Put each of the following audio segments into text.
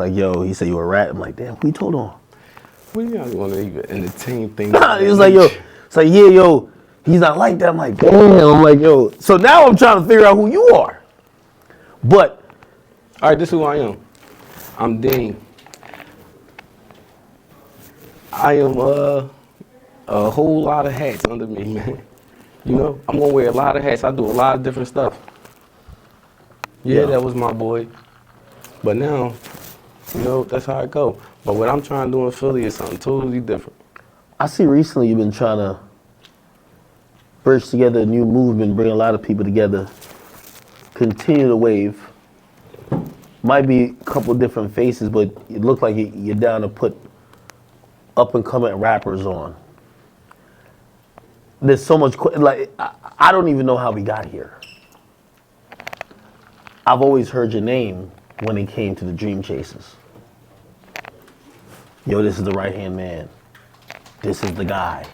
like, yo, he said you a rat. I'm like, damn, who you told on? We don't want to even entertain things. He was like, yo, it's like, yeah, yo, he's not like that. I'm like, damn. I'm like, yo. So now I'm trying to figure out who you are. But, all right, this is who I am. I'm Dean. I am a whole lot of hats under me, man. You know, I'm gonna wear a lot of hats. I do a lot of different stuff. Yeah, that was my boy. But now, you know, that's how it go. But what I'm trying to do in Philly is something totally different. I see recently you've been trying to bridge together a new movement, bring a lot of people together, continue the wave. Might be a couple different faces, but it looks like you're down to put up and coming rappers on. There's so much, like, I don't even know how we got here. I've always heard your name when it came to the Dream Chasers. Yo, this is the right-hand man. This is the guy.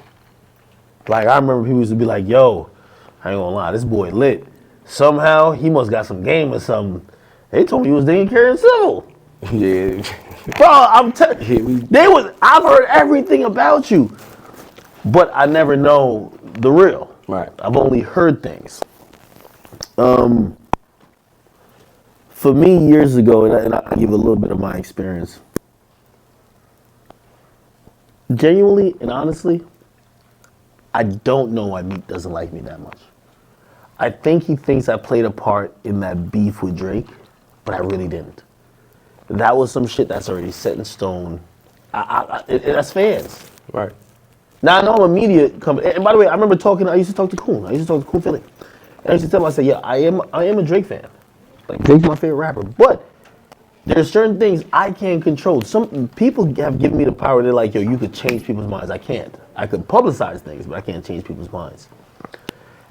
Like, I remember people used to be like, yo, I ain't gonna lie, this boy lit. Somehow, he must got some game or something. They told me he was dating Karen Civil. Yeah. Bro, I'm telling you, I've heard everything about you, but I never know the real. Right. I've only heard things. For me, years ago, and I'll give a little bit of my experience. Genuinely and honestly, I don't know why Meek doesn't like me that much. I think he thinks I played a part in that beef with Drake, but I really didn't. That was some shit that's already set in stone. That's fans. Right. Now I know I'm a media company. And by the way, I used to talk to Coon. I used to talk to Coon Philly. And I used to tell him, I said, yeah, I am a Drake fan. Like, Drake's my favorite rapper. But there's certain things I can't control. Some people have given me the power. They're like, yo, you could change people's minds. I can't. I could publicize things, but I can't change people's minds.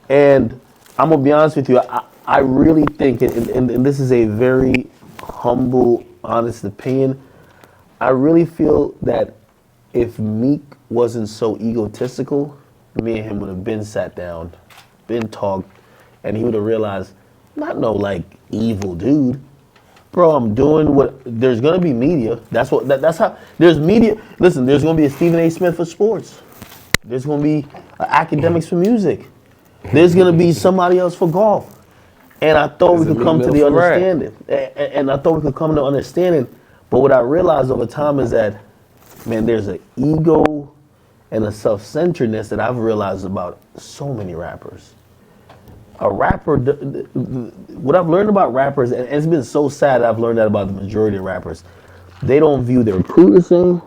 And I'm going to be honest with you. I really think, and this is a very humble, honest opinion, I really feel that if Meek wasn't so egotistical, me and him would have been sat down, been talked, and he would have realized, not no like evil dude. Bro, I'm doing what, there's gonna be media. That's how, there's media. Listen, there's gonna be a Stephen A. Smith for sports. There's gonna be academics for music. There's gonna be somebody else for golf. And I thought we could come to the understanding. And I thought we could come to understanding. But what I realized over time is that, man, there's an ego and a self-centeredness that I've realized about so many rappers. A rapper, what I've learned about rappers, and it's been so sad I've learned that about the majority of rappers, they don't view their crew the same.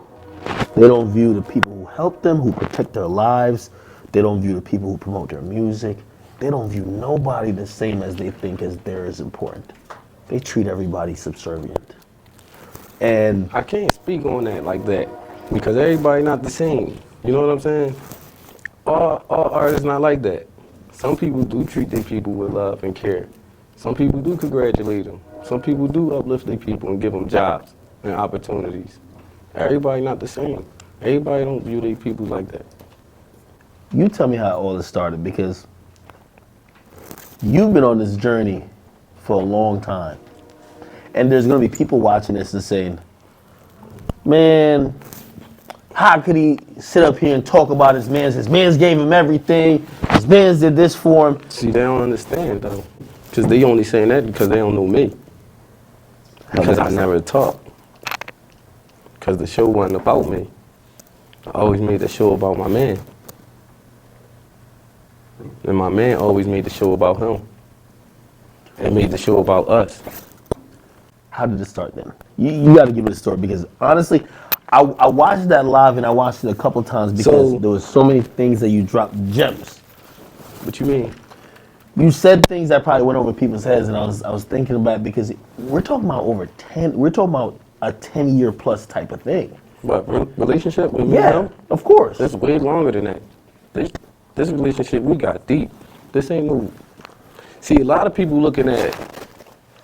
They don't view the people who help them, who protect their lives. They don't view the people who promote their music. They don't view nobody the same as they think as theirs important. They treat everybody subservient. And I can't speak on that like that because everybody not the same. You know what I'm saying? All artists not like that. Some people do treat their people with love and care. Some people do congratulate them. Some people do uplift their people and give them jobs and opportunities. Everybody not the same. Everybody don't view their people like that. You tell me how all this started, because you've been on this journey for a long time. And there's going to be people watching this and saying, man, how could he sit up here and talk about his mans? His mans gave him everything. His mans did this for him. See, they don't understand, though. Because they only saying that because they don't know me. Because I never talk. Because the show wasn't about me. I always made the show about my man. And my man always made the show about him. And made the show about us. How did it start then? You got to give me the story, because honestly, I watched that live and I watched it a couple times because there was so many things that you dropped, gems. What you mean? You said things that probably went over people's heads, and I was thinking about it, because we're talking about we're talking about a 10-year plus type of thing. What, relationship with me? Yeah, of course. It's way longer than that. This relationship, we got deep. This ain't no. See, a lot of people looking at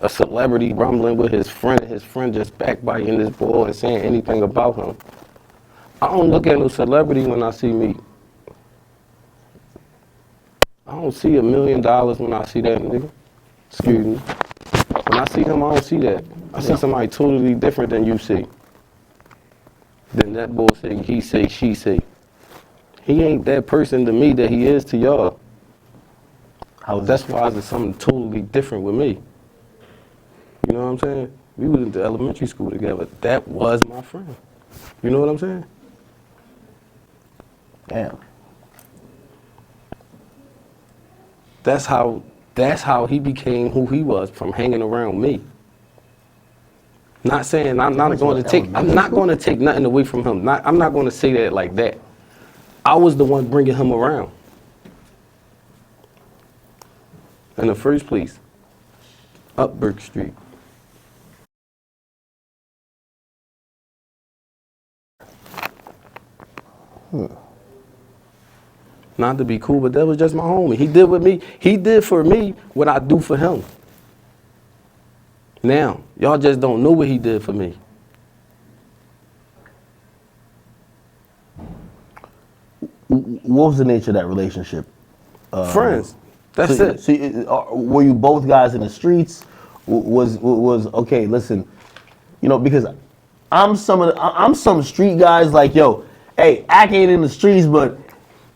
a celebrity rumbling with his friend just backbiting this boy and saying anything about him. I don't look at no celebrity when I see me. I don't see $1 million when I see that nigga. Excuse me. $1 When I see him, I don't see that. I see somebody totally different than you see. Then that boy say, he say, she say. He ain't that person to me that he is to y'all. That's why it's something totally different with me. You know what I'm saying? We was in the elementary school together. That was my friend. You know what I'm saying? Damn. That's how he became who he was from hanging around me. Not saying I'm not going to take nothing away from him. I'm not going to say that like that. I was the one bringing him around. In the first place, up Burke Street. Not to be cool, but that was just my homie. He did for me what I do for him. Now, y'all just don't know what he did for me. What was the nature of that relationship? Friends. That's it. See, were you both guys in the streets? Was okay? Listen, you know, because I'm some street guys like, yo, hey, act ain't in the streets, but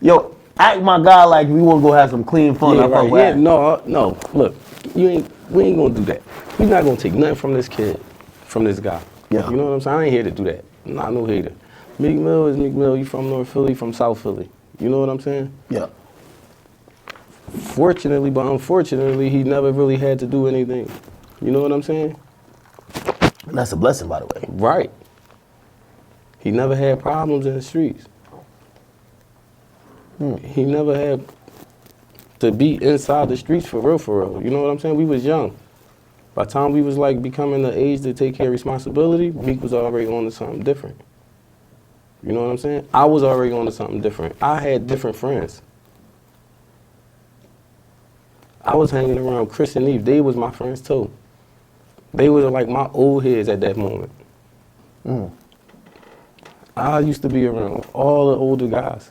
yo, act my guy like we want to go have some clean fun. Yeah, right. Yeah, no. Look, we ain't gonna do that. We not gonna take nothing from this kid, from this guy. Yeah. You know what I'm saying? I ain't here to do that. I'm not no hater. Meek Mill is Meek Mill. You from North Philly, from South Philly. You know what I'm saying? Yeah. Fortunately, but unfortunately, he never really had to do anything. You know what I'm saying? And that's a blessing, by the way. Right. He never had problems in the streets. He never had to be inside the streets for real, for real. You know what I'm saying? We was young. By the time we was like becoming the age to take care of responsibility, Meek was already on to something different. You know what I'm saying? I was already on to something different. I had different friends. I was hanging around Chris and Eve. They was my friends too. They were like my old heads at that moment. I used to be around all the older guys.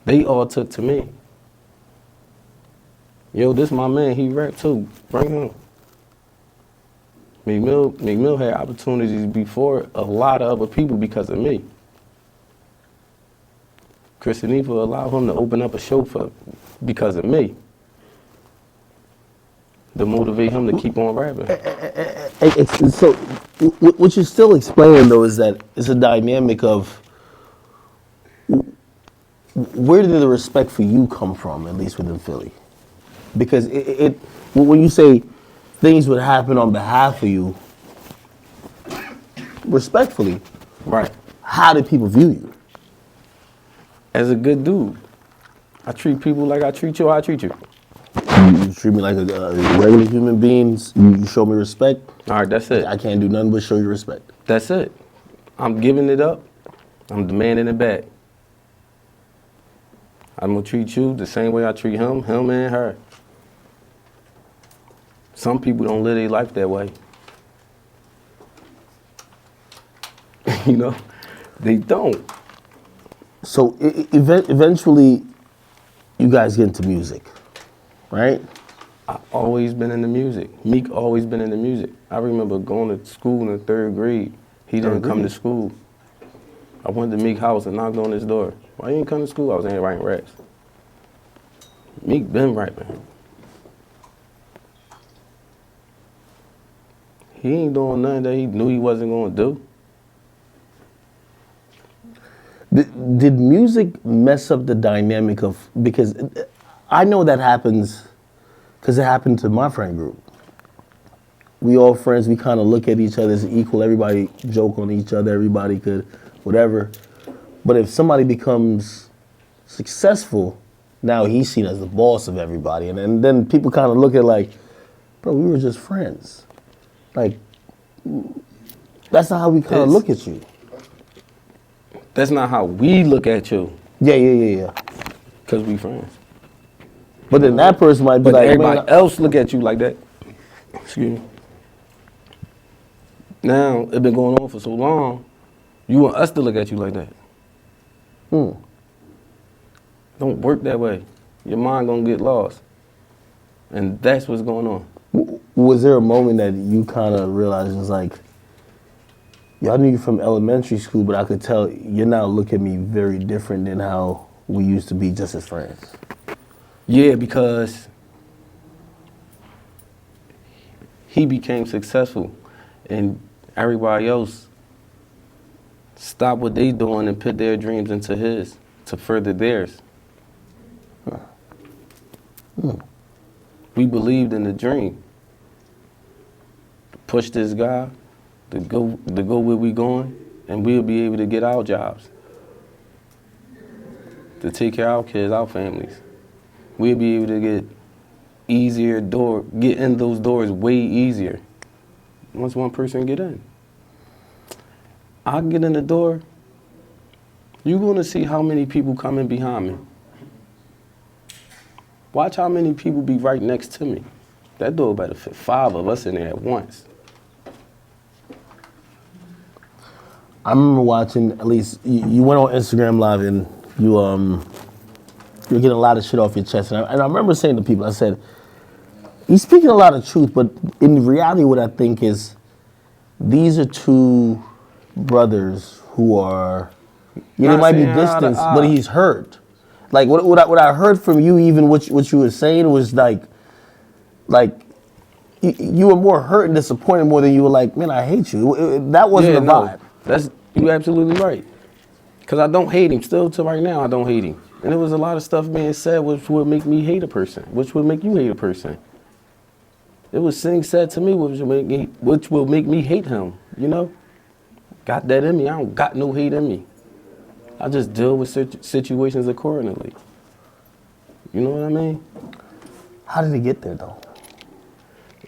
They all took to me. Yo, this my man, he rap too. Bring him. Meek Mill had opportunities before a lot of other people because of me. Chris and Eve allowed him to open up a show because of me. To motivate him to keep on rapping. So, what you're still explaining though is that it's a dynamic of where did the respect for you come from, at least within Philly? Because when you say things would happen on behalf of you, respectfully, Right. how did people view you? As a good dude. I treat people like I treat you, I treat you. You treat me like a regular human being. You show me respect. All right, that's it. I can't do nothing but show you respect. That's it. I'm giving it up. I'm demanding it back. I'm gonna treat you the same way I treat him and her. Some people don't live their life that way. You know, they don't. So eventually, you guys get into music, right? I've always been into music. Meek always been into music. I remember going to school in the 3rd grade. He didn't come to school. I went to Meek's house and knocked on his door. Why you didn't come to school? I was in here writing raps. Meek been rapping. He ain't doing nothing that he knew he wasn't gonna do. Did music mess up the dynamic of, because I know that happens, because it happened to my friend group. We all friends, we kind of look at each other as equal, everybody joke on each other, everybody could, whatever. But if somebody becomes successful, now he's seen as the boss of everybody. And then people kind of look at like, bro, we were just friends. Like, that's not how we kind of look at you. That's not how we look at you. Yeah. Because we friends. But then that person might be But like, everybody man, else look at you like that. Excuse me. Now, it's been going on for so long, you want us to look at you like that. Don't work that way. Your mind gonna get lost. And that's what's going on. Was there a moment that you kind of realized it was like, y'all knew you from elementary school, but I could tell you're now looking at me very different than how we used to be just as friends? Yeah, because he became successful and everybody else stopped what they doing and put their dreams into his to further theirs. We believed in the dream. Push this guy to go where we going, and we'll be able to get our jobs, to take care of our kids, our families. We'll be able to get get in those doors way easier once one person get in. I get in the door, you're gonna see how many people coming behind me. Watch how many people be right next to me. That door better fit 5 of us in there at once. I remember watching, at least, you went on Instagram Live and you were getting a lot of shit off your chest. And I remember saying to people, I said, he's speaking a lot of truth, but in reality what I think is these are two brothers who are, they might be distant, but he's hurt. Like what I heard from you, even what you were saying was like you were more hurt and disappointed more than you were like, man, I hate you. That wasn't the vibe. You're absolutely right. Because I don't hate him. Still to right now, I don't hate him. And there was a lot of stuff being said which would make me hate a person, which would make you hate a person. It was things said to me which will make me hate him, you know? Got that in me. I don't got no hate in me. I just deal with situations accordingly. You know what I mean? How did it get there, though?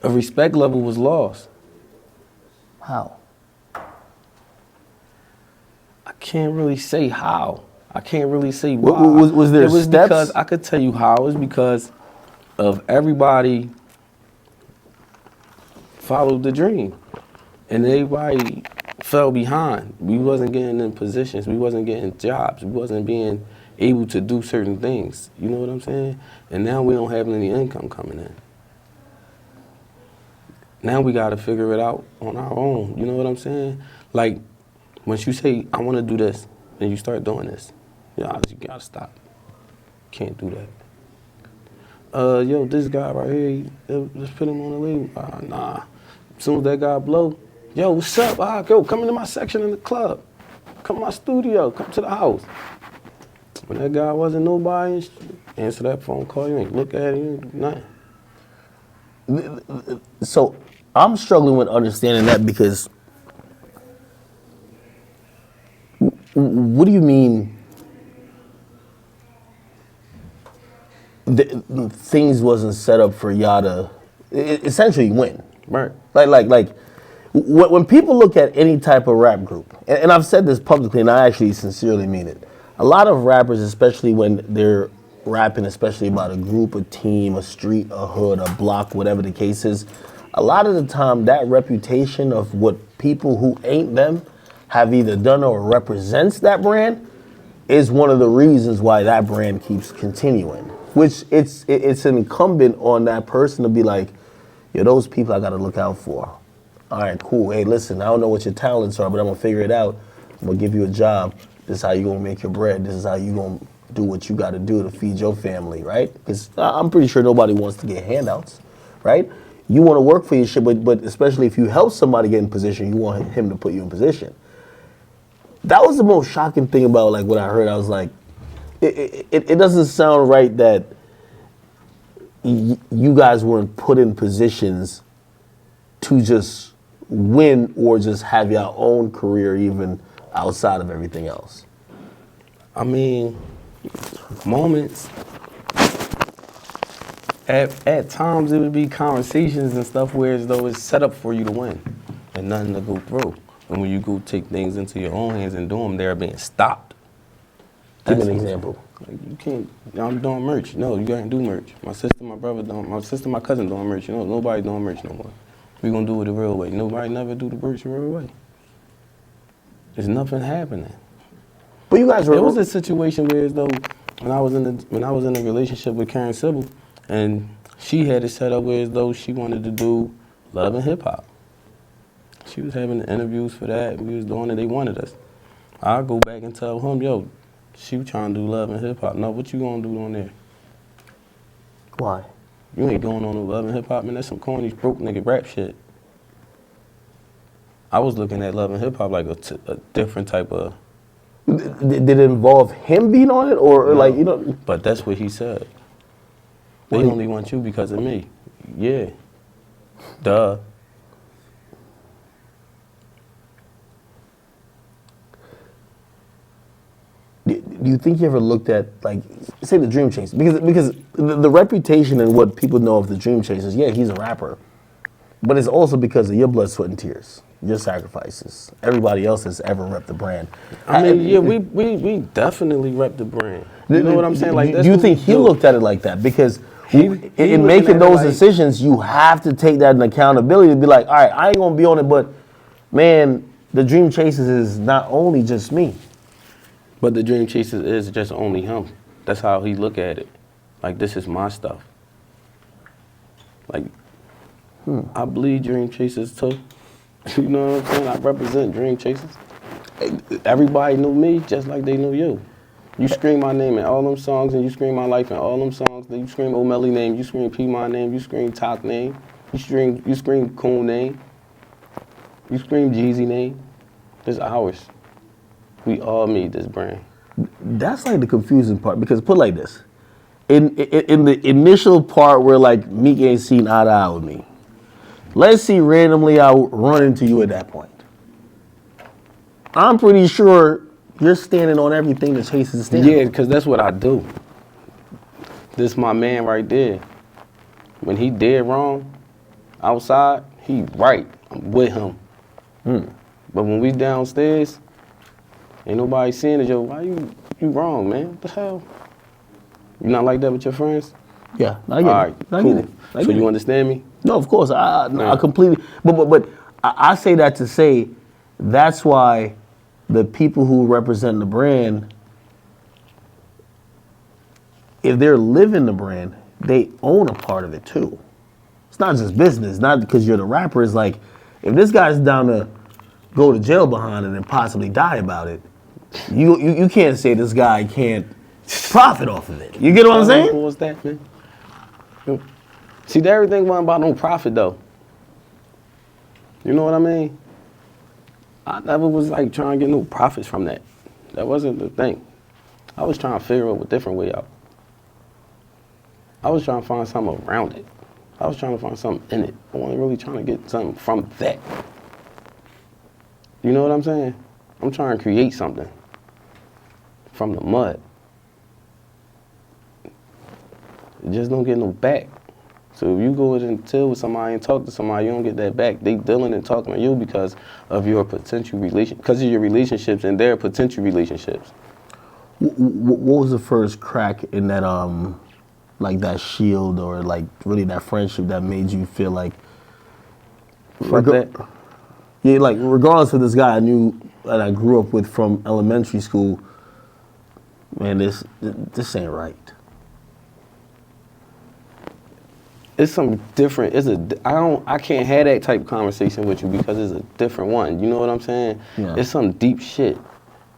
A respect level was lost. How? I can't really say how. I can't really say why. Was there steps? Because I could tell you how. It was because of everybody followed the dream. And everybody fell behind. We wasn't getting in positions. We wasn't getting jobs. We wasn't being able to do certain things. You know what I'm saying? And now we don't have any income coming in. Now we got to figure it out on our own. You know what I'm saying? Like, once you say, I want to do this, and you start doing this, you got to stop. Can't do that. Yo, this guy right here, let's put him on the label. Nah. As soon as that guy blow, yo, what's up? Yo, come into my section in the club. Come to my studio. Come to the house. When that guy wasn't nobody, answer that phone call. You ain't look at him, nothing. So I'm struggling with understanding that because what do you mean things wasn't set up for y'all to essentially win? Right. Like when people look at any type of rap group, and I've said this publicly and I actually sincerely mean it, a lot of rappers, especially when they're rapping, especially about a group, a team, a street, a hood, a block, whatever the case is, a lot of the time that reputation of what people who ain't them have either done or represents that brand is one of the reasons why that brand keeps continuing. Which it's incumbent on that person to be like, yo, those people I gotta look out for. All right, cool. Hey, listen, I don't know what your talents are, but I'm gonna figure it out. I'm gonna give you a job. This is how you gonna make your bread. This is how you gonna do what you gotta do to feed your family, right? Because I'm pretty sure nobody wants to get handouts, right? You wanna work for your shit, but especially if you help somebody get in position, you want him to put you in position. That was the most shocking thing about like what I heard. I was like, it doesn't sound right that you guys weren't put in positions to just win or just have your own career even outside of everything else. I mean, moments. At times it would be conversations and stuff where as though it's set up for you to win and nothing to go through. And when you go take things into your own hands and do them, they're being stopped. Give me an example. Like you can't. I'm doing merch. No, you can't do merch. My sister, my brother, my cousin doing merch. You know, nobody doing merch no more. We gonna do it the real way. Nobody never do the merch the real way. There's nothing happening. But you guys were. There was a situation where as though when I was in a relationship with Karen Sybil, and she had it set up where as though she wanted to do Love and Hip Hop. She was having the interviews for that. We was doing it. They wanted us. I'll go back and tell him, yo, she was trying to do Love and Hip Hop. No, what you gonna do on there? Why? You ain't going on no Love and Hip Hop, man. That's some corny, broke nigga rap shit. I was looking at Love and Hip Hop like a different type of. Did it involve him being on it, or like, you know? But that's what he said. They only want you because of me. Yeah. Duh. Do you think you ever looked at, like, say the Dream Chasers? Because the reputation and what people know of the Dream Chasers, yeah, he's a rapper. But it's also because of your blood, sweat, and tears, your sacrifices. Everybody else has ever repped the brand. I mean, yeah, we definitely rep the brand. You know what I'm saying? Like, that's do you what think we he do. looked at it like that? Because He in looking making at it those like- decisions, you have to take that in accountability to be like, all right, I ain't gonna be on it, but man, the Dream Chasers is not only just me. But the Dream Chasers is just only him. That's how he look at it. Like, this is my stuff. Like, I bleed Dream Chasers too. You know what I'm saying? I represent Dream Chasers. Everybody knew me just like they knew you. You scream my name in all them songs, and you scream my life in all them songs. Then you scream O'Malley name, you scream P-Mon name, you scream Talk name, you scream Coon name, you scream Jeezy name. It's ours. We all made this brand. That's like the confusing part, because put it like this. In the initial part where like Meek ain't seen eye to eye with me, let's see randomly I run into you at that point. I'm pretty sure you're standing on everything that Chasers is standing Yeah, on. because that's what I do. This my man right there. When he dead wrong outside, he right. I'm with him. But when we downstairs, ain't nobody seeing it. Yo, why you wrong, man? What the hell? You not like that with your friends? Yeah, I get All it. right, I cool. get it. I So get you it. understand me? No, of course. I Yeah. completely. But I say that to say that's why the people who represent the brand, if they're living the brand, they own a part of it too. It's not just business. Not because you're the rapper. It's like if this guy's down to go to jail behind it and possibly die about it, you can't say this guy can't profit off of it. You get what I'm What saying? was that, man? See, everything wasn't about no profit, though. You know what I mean? I never was like trying to get no profits from that. That wasn't the thing. I was trying to figure out a different way out. I was trying to find something around it. I was trying to find something in it. I wasn't really trying to get something from that. You know what I'm saying? I'm trying to create something from the mud. It just don't get no back. So if you go and chill with somebody and talk to somebody, you don't get that back. They dealing and talking to you because of your potential because of your relationships and their potential relationships. What was the first crack in that like that shield or like really that friendship that made you feel like Fuck that. yeah, like regardless of this guy I knew that I grew up with from elementary school, man, this ain't right. It's something different. I can't have that type of conversation with you because it's a different one. You know what I'm saying? Yeah. It's some deep shit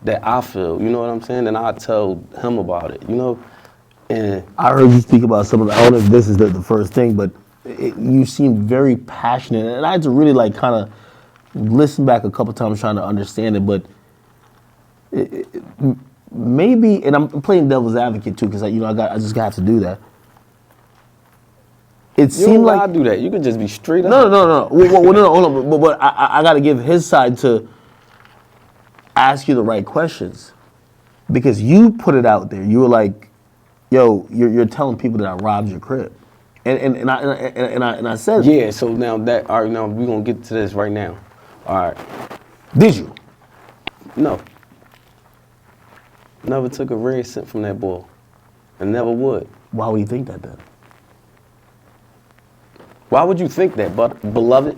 that I feel. You know what I'm saying? And I tell him about it. You know, and I heard you speak about some of the, I don't know if this is the first thing, but you seem very passionate, and I had to really like kind of listen back a couple times trying to understand it, but maybe, and I'm playing devil's advocate too, because I just have to do that. It you seemed don't like gotta do that. You could just be straight up. no. No, hold on, but I got to give his side to ask you the right questions, because you put it out there. You were like, "Yo, you're telling people that I robbed your crib," and I said, Yeah. So now all right. Now we're gonna get to this right now. All right. "Did you?" No. Never took a red cent from that boy, and never would. Why would you think that then? Why would you think that, beloved?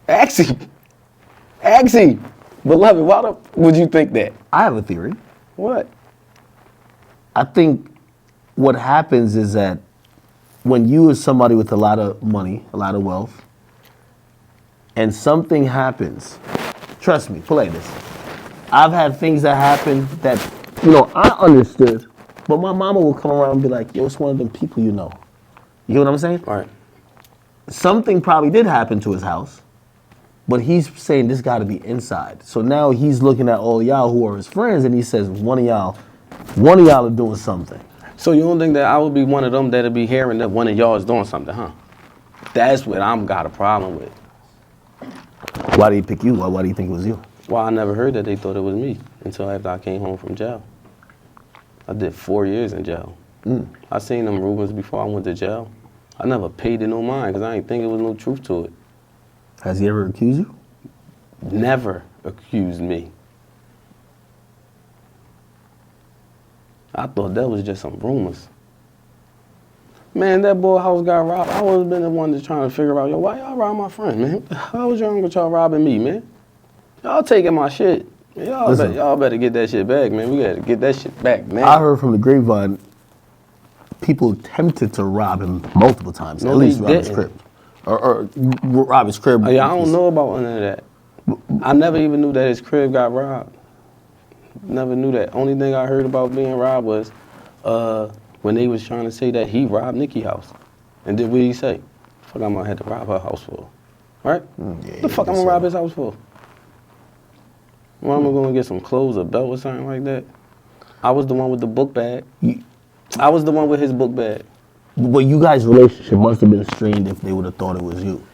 Axie, beloved, why would you think that? I have a theory. What? I think what happens is that when you are somebody with a lot of money, a lot of wealth, and something happens, trust me, play this. I've had things that happen that, I understood, but my mama will come around and be like, yo, it's one of them people you know. You know what I'm saying? Right. Something probably did happen to his house, but he's saying this got to be inside. So now he's looking at all y'all who are his friends, and he says one of y'all are doing something. So you don't think that I would be one of them that'll be hearing that one of y'all is doing something, huh? That's what I'm got a problem with. Why did he pick you? Why do you think it was you? Well, I never heard that they thought it was me until after I came home from jail. I did 4 years in jail. I seen them rumors before I went to jail. I never paid it no mind because I didn't think it was no truth to it. Has he ever accused you? Never accused me. I thought that was just some rumors. Man, that boy house got robbed. I was been the one that's trying to figure out, yo, why y'all rob my friend, man? How was wrong with y'all robbing me, man? Y'all taking my shit. Y'all better get that shit back, man. We gotta get that shit back, man. I heard from the grapevine, people attempted to rob him multiple times. No, at least they rob his didn't. crib. Or rob his crib. Yeah, I don't know about none of that. I never even knew that his crib got robbed. Never knew that. Only thing I heard about being robbed was when they was trying to say that he robbed Nikki's house. And then what did he say? Fuck, I'm gonna have to rob her house for. Right? Yeah, The fuck I'm gonna rob his house for? Well, I'm gonna get some clothes, a belt or something like that. I was the one with the book bag. I was the one with his book bag. But you guys' relationship must have been strained if they would have thought it was you.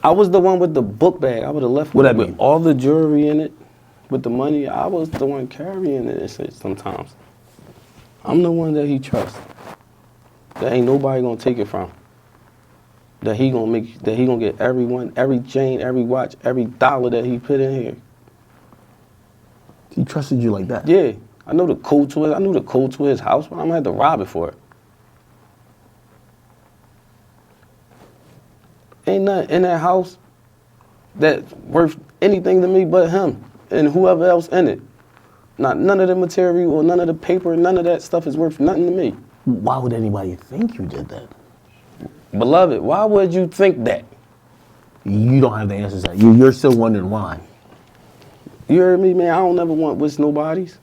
I was the one with the book bag. I would have left What with that mean? all the jewelry in it, with the money. I was the one carrying it and shit sometimes. I'm the one that he trusts. That ain't nobody gonna take it from. That he gonna get everyone, every chain, every watch, every dollar that he put in here. He trusted you like that. Yeah, I knew the code to his house, but I'm gonna have to rob it for it. Ain't nothing in that house that's worth anything to me but him and whoever else in it. None of the material or none of the paper, none of that stuff is worth nothing to me. Why would anybody think you did that? Beloved, why would you think that? You don't have the answers to that. You're still wondering why. You heard me, man? I don't never want what's nobody's.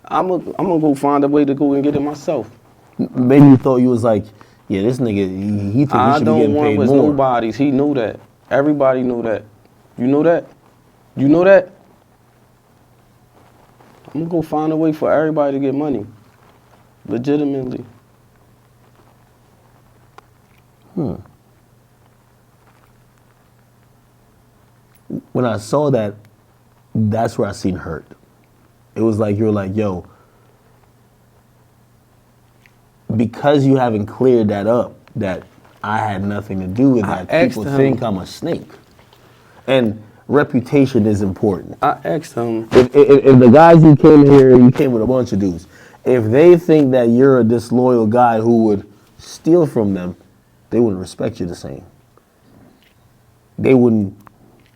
I'm gonna go find a way to go and get it myself. Maybe you thought you was like, yeah, this nigga, he think we I should be don't getting want paid what's more. nobody's. He knew that. Everybody knew that. You know that? You know that? I'm gonna go find a way for everybody to get money. Legitimately. When I saw that, that's where I seen hurt. It was like, you're like, yo, because you haven't cleared that up, that I had nothing to do with that, asked people him- think I'm a snake. And reputation is important. I asked him, If the guys you came here, you came with a bunch of dudes. If they think that you're a disloyal guy who would steal from them, they wouldn't respect you the same. They wouldn't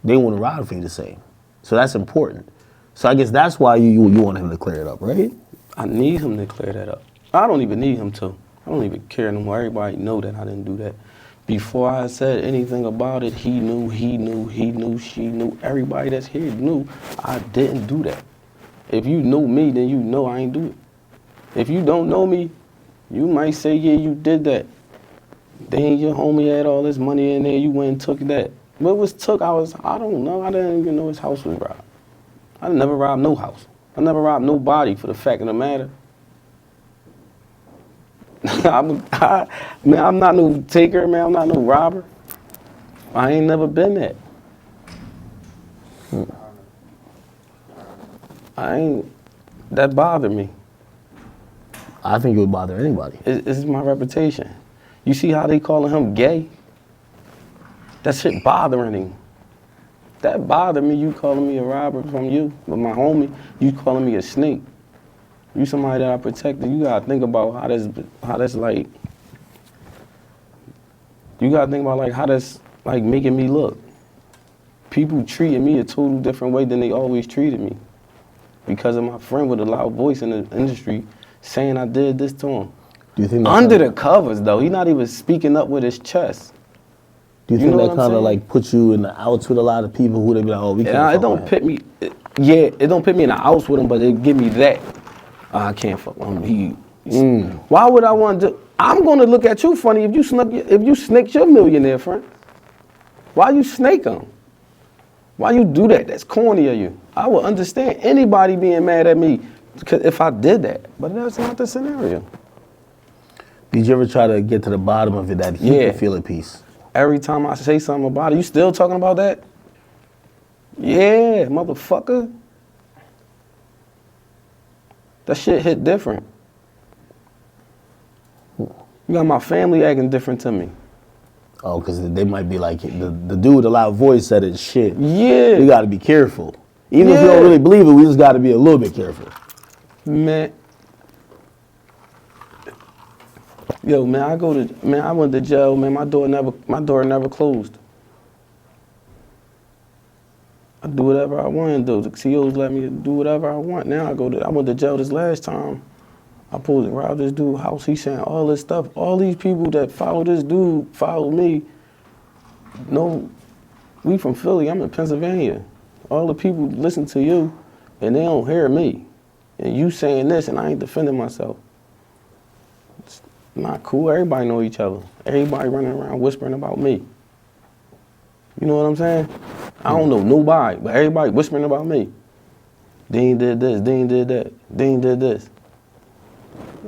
ride for you the same. So that's important. So I guess that's why you want him to clear it up, right? I need him to clear that up. I don't even need him to. I don't even care no more. Everybody know that I didn't do that. Before I said anything about it, he knew, she knew, everybody that's here knew I didn't do that. If you know me, then you know I ain't do it. If you don't know me, you might say, yeah, you did that. Then your homie had all this money in there, you went and took that. What was took, I don't know, I didn't even know his house was robbed. I never robbed no house. I never robbed nobody for the fact of the matter. Man, I'm not no taker, man. I'm not no robber. I ain't never been that. That bothered me. I think it would bother anybody. It's my reputation. You see how they calling him gay? That shit bothering him. That bothered me, you calling me a robber from you. But my homie, you calling me a snake. You somebody that I protected, you gotta think about how that's like, you gotta think about like how that's like making me look. People treating me a total different way than they always treated me. Because of my friend with a loud voice in the industry saying I did this to him. Do you think that Under the covers, though, he's not even speaking up with his chest. Do you You think know that what I'm kind of saying? like puts you in the outs with a lot of people who they be like, oh, we can't It fuck don't with pit him. me. It don't put me in the house with him, but it give me that. I can't fuck with him. Why would I want to? I'm gonna look at you funny if you snaked your millionaire friend. Why you snake him? Why you do that? That's corny of you. I would understand anybody being mad at me if I did that, but that's not the scenario. Did you ever try to get to the bottom of it, that he Yeah. could feel a piece? Every time I say something about it, you still talking about that? Yeah, motherfucker. That shit hit different. You got my family acting different to me. Oh, because they might be like, the dude with the loud voice said it's shit. Yeah. We got to be careful. Even if we Yeah. don't really believe it, we just got to be a little bit careful. Man. Yo, man, I went to jail, man. My door never closed. I do whatever I want to do. The COs let me do whatever I want. Now I went to jail this last time. I pulled and robbed this dude's house. He saying all this stuff. All these people that follow this dude follow me. No, we from Philly. I'm in Pennsylvania. All the people listen to you, and they don't hear me. And you saying this, and I ain't defending myself. It's not cool. Everybody know each other. Everybody running around whispering about me. You know what I'm saying? I don't know nobody, but everybody whispering about me. Dean did this, Dean did that, Dean did this.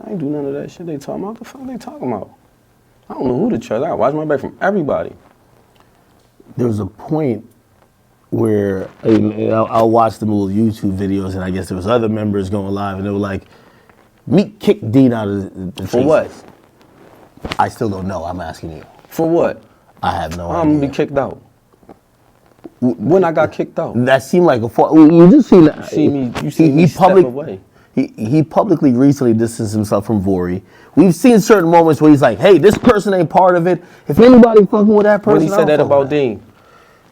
I ain't do none of that shit they talking about. What the fuck they talking about? I don't know who to trust. I watch my back from everybody. There was a point where I'll watch the little YouTube videos, and I guess there was other members going live, and they were like, Meek kicked Dean out of the For what? Traces. I still don't know. I'm asking you. For what? I have no I'm gonna idea. be kicked out. When I got kicked out. That seemed like a fall. You just seen that. You see me step away. He publicly recently distanced himself from Vori. We've seen certain moments where he's like, "Hey, this person ain't part of it. If anybody fucking with that person," When he said that about Dean.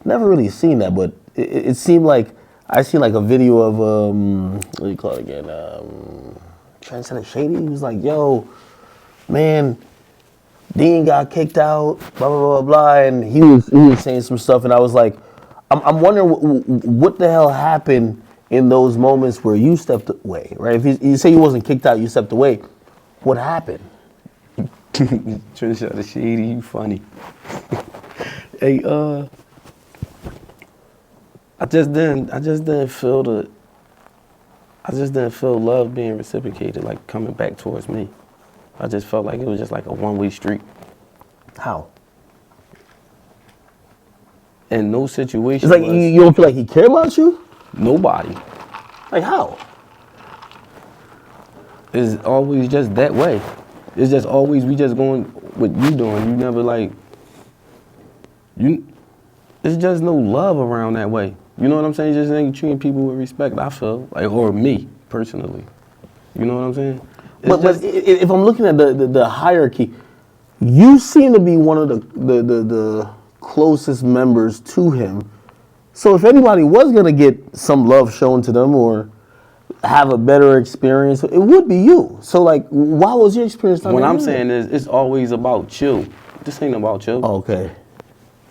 Never really seen that, but it seemed like I seen like a video of what do you call it again? Transcendent Shady. He was like, "Yo, man, Dean got kicked out, blah blah blah blah," and he was saying some stuff, and I was like, I'm wondering what the hell happened in those moments where you stepped away, right? If you say you wasn't kicked out, you stepped away. What happened? Transcendent Shady, you funny. Hey, I just didn't feel love being reciprocated, like coming back towards me. I just felt like it was just like a one-way street. How? In no situation It's like you don't feel like he cared about you? nobody. Like how? It's always just that way. It's just always we just going what you doing. You never like it's just no love around that way. You know what I'm saying? Just ain't treating people with respect, I feel. Like, or me, personally. You know what I'm saying? But if I'm looking at the hierarchy, you seem to be one of the closest members to him. So if anybody was gonna get some love shown to them or have a better experience, it would be you. So like, why was your experience not what that I'm good? saying is it's always about you. This ain't about you. Oh, okay.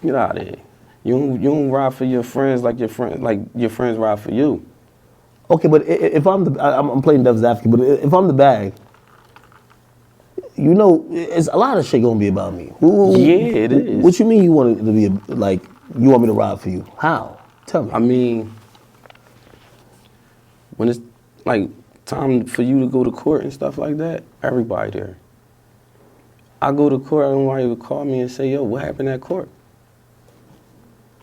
Get out of here. You don't ride for your friends like your friends ride for you. Okay, but if I'm playing devil's advocate, but if I'm the bag, you know, it's a lot of shit gonna be about me. Yeah, it is. What you mean you want it to be like? You want me to ride for you? How? Tell me. I mean, when it's like time for you to go to court and stuff like that, everybody there. I go to court, everybody would call me and say, "Yo, what happened at court?"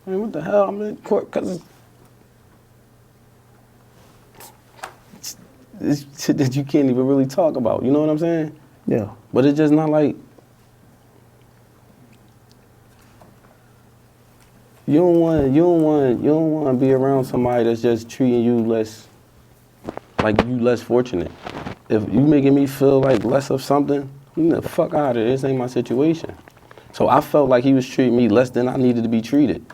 I mean, what the hell? I'm in court because it's shit that you can't even really talk about. You know what I'm saying? Yeah. But it's just not like you don't want to be around somebody that's just treating you less fortunate. If you making me feel like less of something, get the fuck out of it. This ain't my situation. So I felt like he was treating me less than I needed to be treated.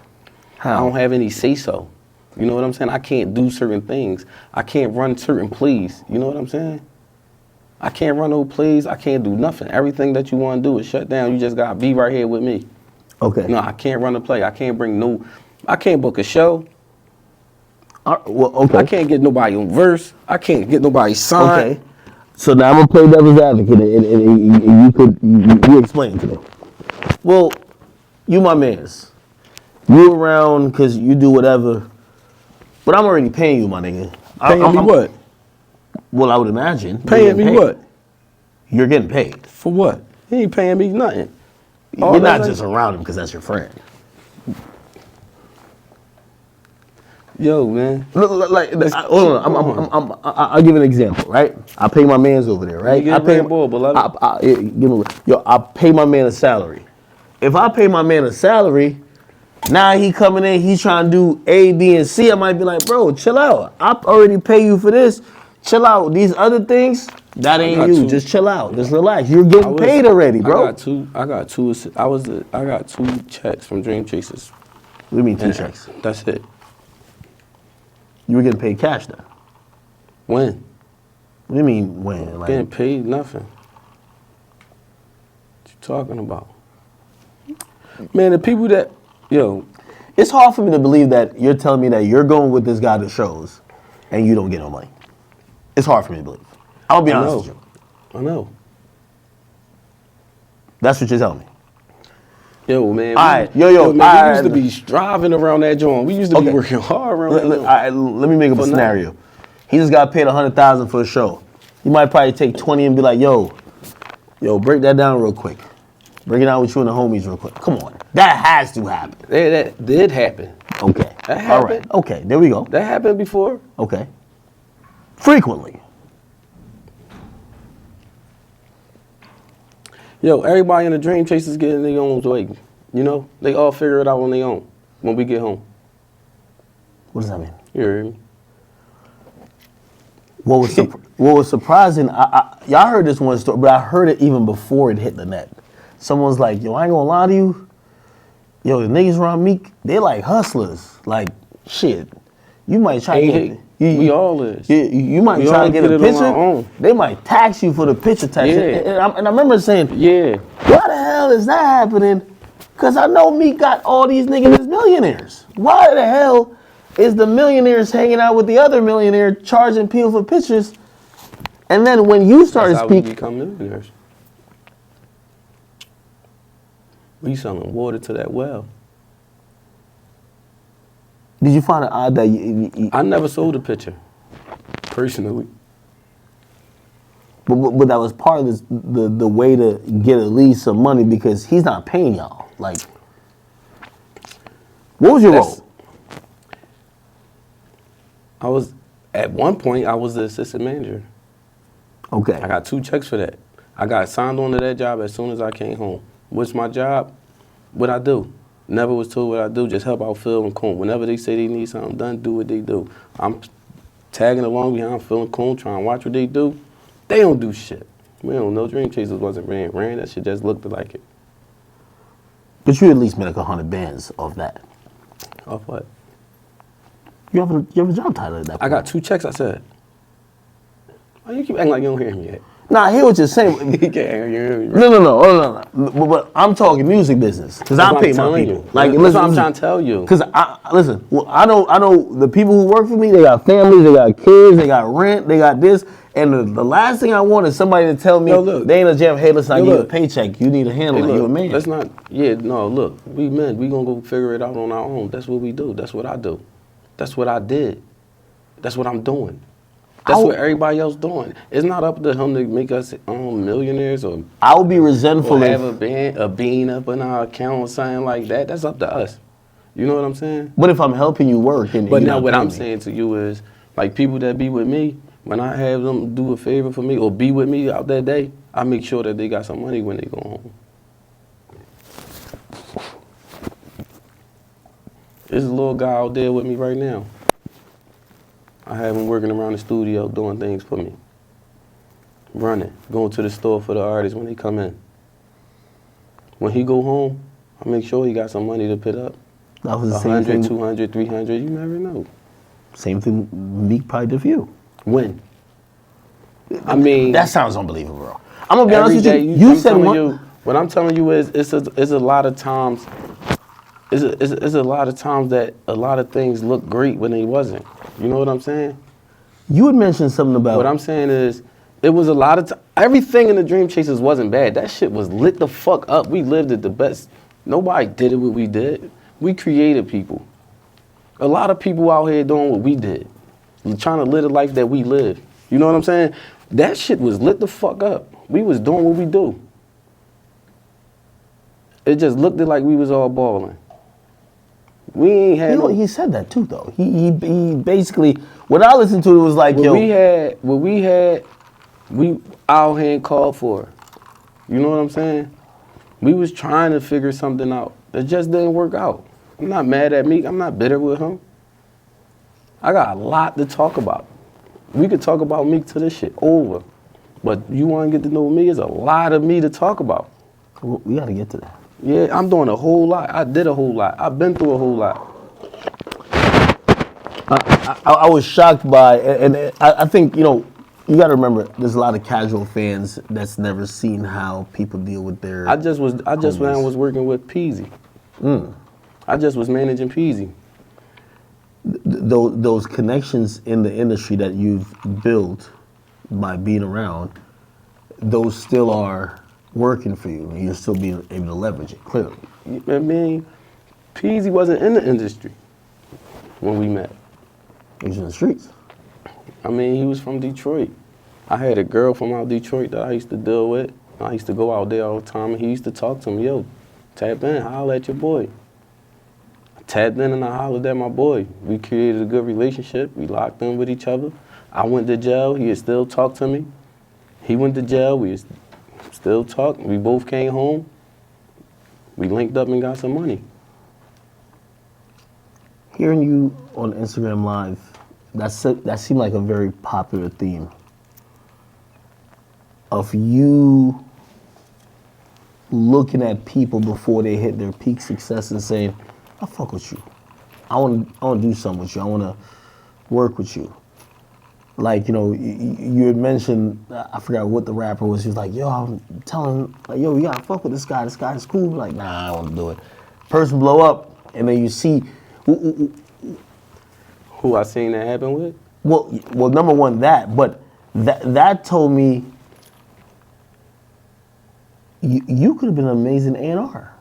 How? I don't have any say-so. You know what I'm saying? I can't do certain things. I can't run certain plays. You know what I'm saying? I can't run no plays. I can't do nothing. Everything that you want to do is shut down. You just got to be right here with me. Okay. No, I can't run a play. I can't I can't book a show. Well, okay. I can't get nobody on verse. I can't get nobody signed. Okay. So now I'm gonna play devil's advocate, and you explain to me. Well, you my mans. You around because you do whatever, but I'm already paying you, my nigga. Paying me what? Well, I would imagine. Paying me what? You're getting paid. For what? He ain't paying me nothing. You're not just around him because that's your friend. Yo, man. Hold on. I'll give an example, right? I pay my mans over there, right? You I get pay Red Bull, beloved. I pay my man a salary. If I pay my man a salary, now he coming in, he's trying to do A, B, and C. I might be like, bro, chill out. I already pay you for this. Chill out. These other things, that ain't you. Just chill out. Just relax. You're getting paid already, bro. I got two checks from Dream Chasers. What do you mean 2 checks? That's it. You were getting paid cash then? When? What do you mean when? Like, Getting paid nothing. What you talking about? Man, the people that, it's hard for me to believe that you're telling me that you're going with this guy to shows and you don't get no money. It's hard for me to believe. I'll be honest with you. I know. That's what you're telling me. Yo, man. All right. We used to be striving around that joint. We used to be working hard around that joint. Let me make up a scenario. He just got paid $100,000 for a show. You might probably take 20 and be like, yo, break that down real quick. Break it down with you and the homies real quick. Come on. That has to happen. That did happen. Okay. That happened. All right. Okay, there we go. That happened before. Okay. Frequently. Yo, everybody in the Dream Chasers getting their own way. You know? They all figure it out on their own when we get home. What does that mean? You heard me? What was surprising, y'all heard this one story, but I heard it even before it hit the net. Someone's like, yo, I ain't gonna lie to you. Yo, the niggas around Meek, they like hustlers. Like, shit. You might try to get... We all is. You might try to get a picture. They might tax you for the picture tax. Yeah. And I remember saying, yeah, why the hell is that happening? Because I know Meek got all these niggas as millionaires. Why the hell is the millionaires hanging out with the other millionaire charging people for pictures? And then when you started speaking... we become millionaires. We selling water to that well. Did you find it odd that I never sold a picture, personally. But that was part of this, the way to get at least some money because he's not paying y'all. Like, what was your role? At one point, I was the assistant manager. Okay. I got 2 checks for that. I got signed on to that job as soon as I came home. What's my job? What I do. Never was told what I do, just help out Phil and Coon. Whenever they say they need something done, do what they do. I'm tagging along behind Phil and Coon, trying to watch what they do. They don't do shit. We don't know. Dream Chasers wasn't ran. That shit just looked like it. But you at least made like 100 bands off that. Off what? You have a job title at that point. I got 2 checks, I said. Why you keep acting like you don't hear me yet? Nah, I hear what you're saying. You can't hear me. No. But I'm talking music business because I pay my people. Like, listen, that's what I'm trying to tell you. Because listen, well, I know the people who work for me. They got families, they got kids, they got rent, they got this. And the last thing I want is somebody to tell me they ain't a jam. Hey, listen, I need a paycheck. You need a handle. You a man. That's not. Yeah, no. Look, we men. We gonna go figure it out on our own. That's what we do. That's what I do. That's what I did. That's what I'm doing. That's what everybody else doing. It's not up to him to make us millionaires or. I would be resentful or have a bean up in our account or something like that. That's up to us. You know what I'm saying? But if I'm helping you work, but now what I'm saying to you is, like people that be with me, when I have them do a favor for me or be with me out that day, I make sure that they got some money when they go home. There's a little guy out there with me right now. I have him working around the studio doing things for me. Running, going to the store for the artists when they come in. When he go home, I make sure he got some money to put up. That was the 100, same thing. 200, 300, you never know. Same thing Meek probably did for you. When? I mean, That sounds unbelievable, bro. I'm gonna be every honest day with you. You I'm said telling one. you, what I'm telling you is it's a lot of times. It's a lot of times that a lot of things look great when they wasn't. You know what I'm saying? You had mentioned something about. What I'm saying is, it was a lot of everything in the Dream Chasers wasn't bad. That shit was lit the fuck up. We lived it the best. Nobody did it what we did. We created people. A lot of people out here doing what we did, trying to live the life that we lived. You know what I'm saying? That shit was lit the fuck up. We was doing what we do. It just looked like we was all balling. We ain't had no. He said that too, though. He basically, what I listened to, it was like, What we had, we out here and called for. You know what I'm saying? We was trying to figure something out. It just didn't work out. I'm not mad at Meek. I'm not bitter with him. I got a lot to talk about. We could talk about Meek till this shit over. But you want to get to know me, there's a lot of me to talk about. we got to get to that. Yeah, I'm doing a whole lot. I did a whole lot. I've been through a whole lot. I was shocked by, and I think, you got to remember, there's a lot of casual fans that's never seen how people deal with their. I just when I was working with Peasy. I just was managing Peasy. Those connections in the industry that you've built by being around, those still are working for you, and you're still being able to leverage it, clearly. I mean, Peasy wasn't in the industry when we met. He was in the streets. I mean, he was from Detroit. I had a girl from out Detroit that I used to deal with. I used to go out there all the time, and he used to talk to me, yo, tap in, holler at your boy. I tapped in and I hollered at my boy. We created a good relationship. We locked in with each other. I went to jail. He still talked to me. He went to jail. We still talked. We both came home. We linked up and got some money. Hearing you on Instagram Live, that seemed like a very popular theme. Of you looking at people before they hit their peak success and saying, I fuck with you. I want to do something with you. I want to work with you. Like, you had mentioned, I forgot what the rapper was. He was like, yo, I'm telling him, like, yo, you got to fuck with this guy. This guy's cool. Like, nah, I don't want to do it. Person blow up, and then you see. Who I seen that happen with? Well, number one, but that told me you could have been an amazing A&R.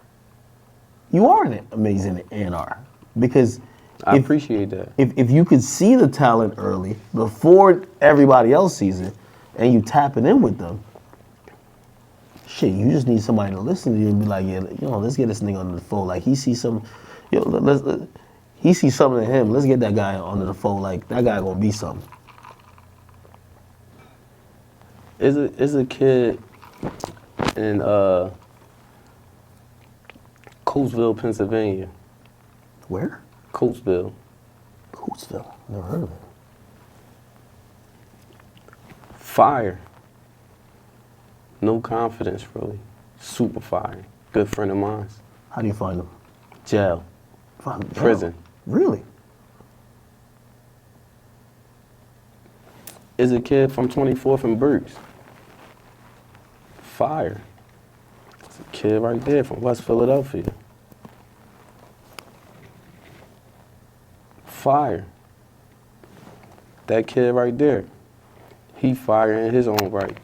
You are an amazing A&R because I appreciate that. If you could see the talent early before everybody else sees it, and you tap it in with them, shit, you just need somebody to listen to you and be like, yeah, let's get this nigga under the fold. Like he sees some, he sees something in him. Let's get that guy under the fold. Like that guy gonna be something. Is a kid in Coatesville, Pennsylvania. Where? Coatesville. Coatesville. Never heard of it. Fire. No confidence, really. Super fire. Good friend of mine. How do you find him? Jail. Find him in jail? Prison. Really? Is a kid from 24th and Burks. Fire. It's a kid right there from West Philadelphia. Fire. That kid right there, he fire in his own right.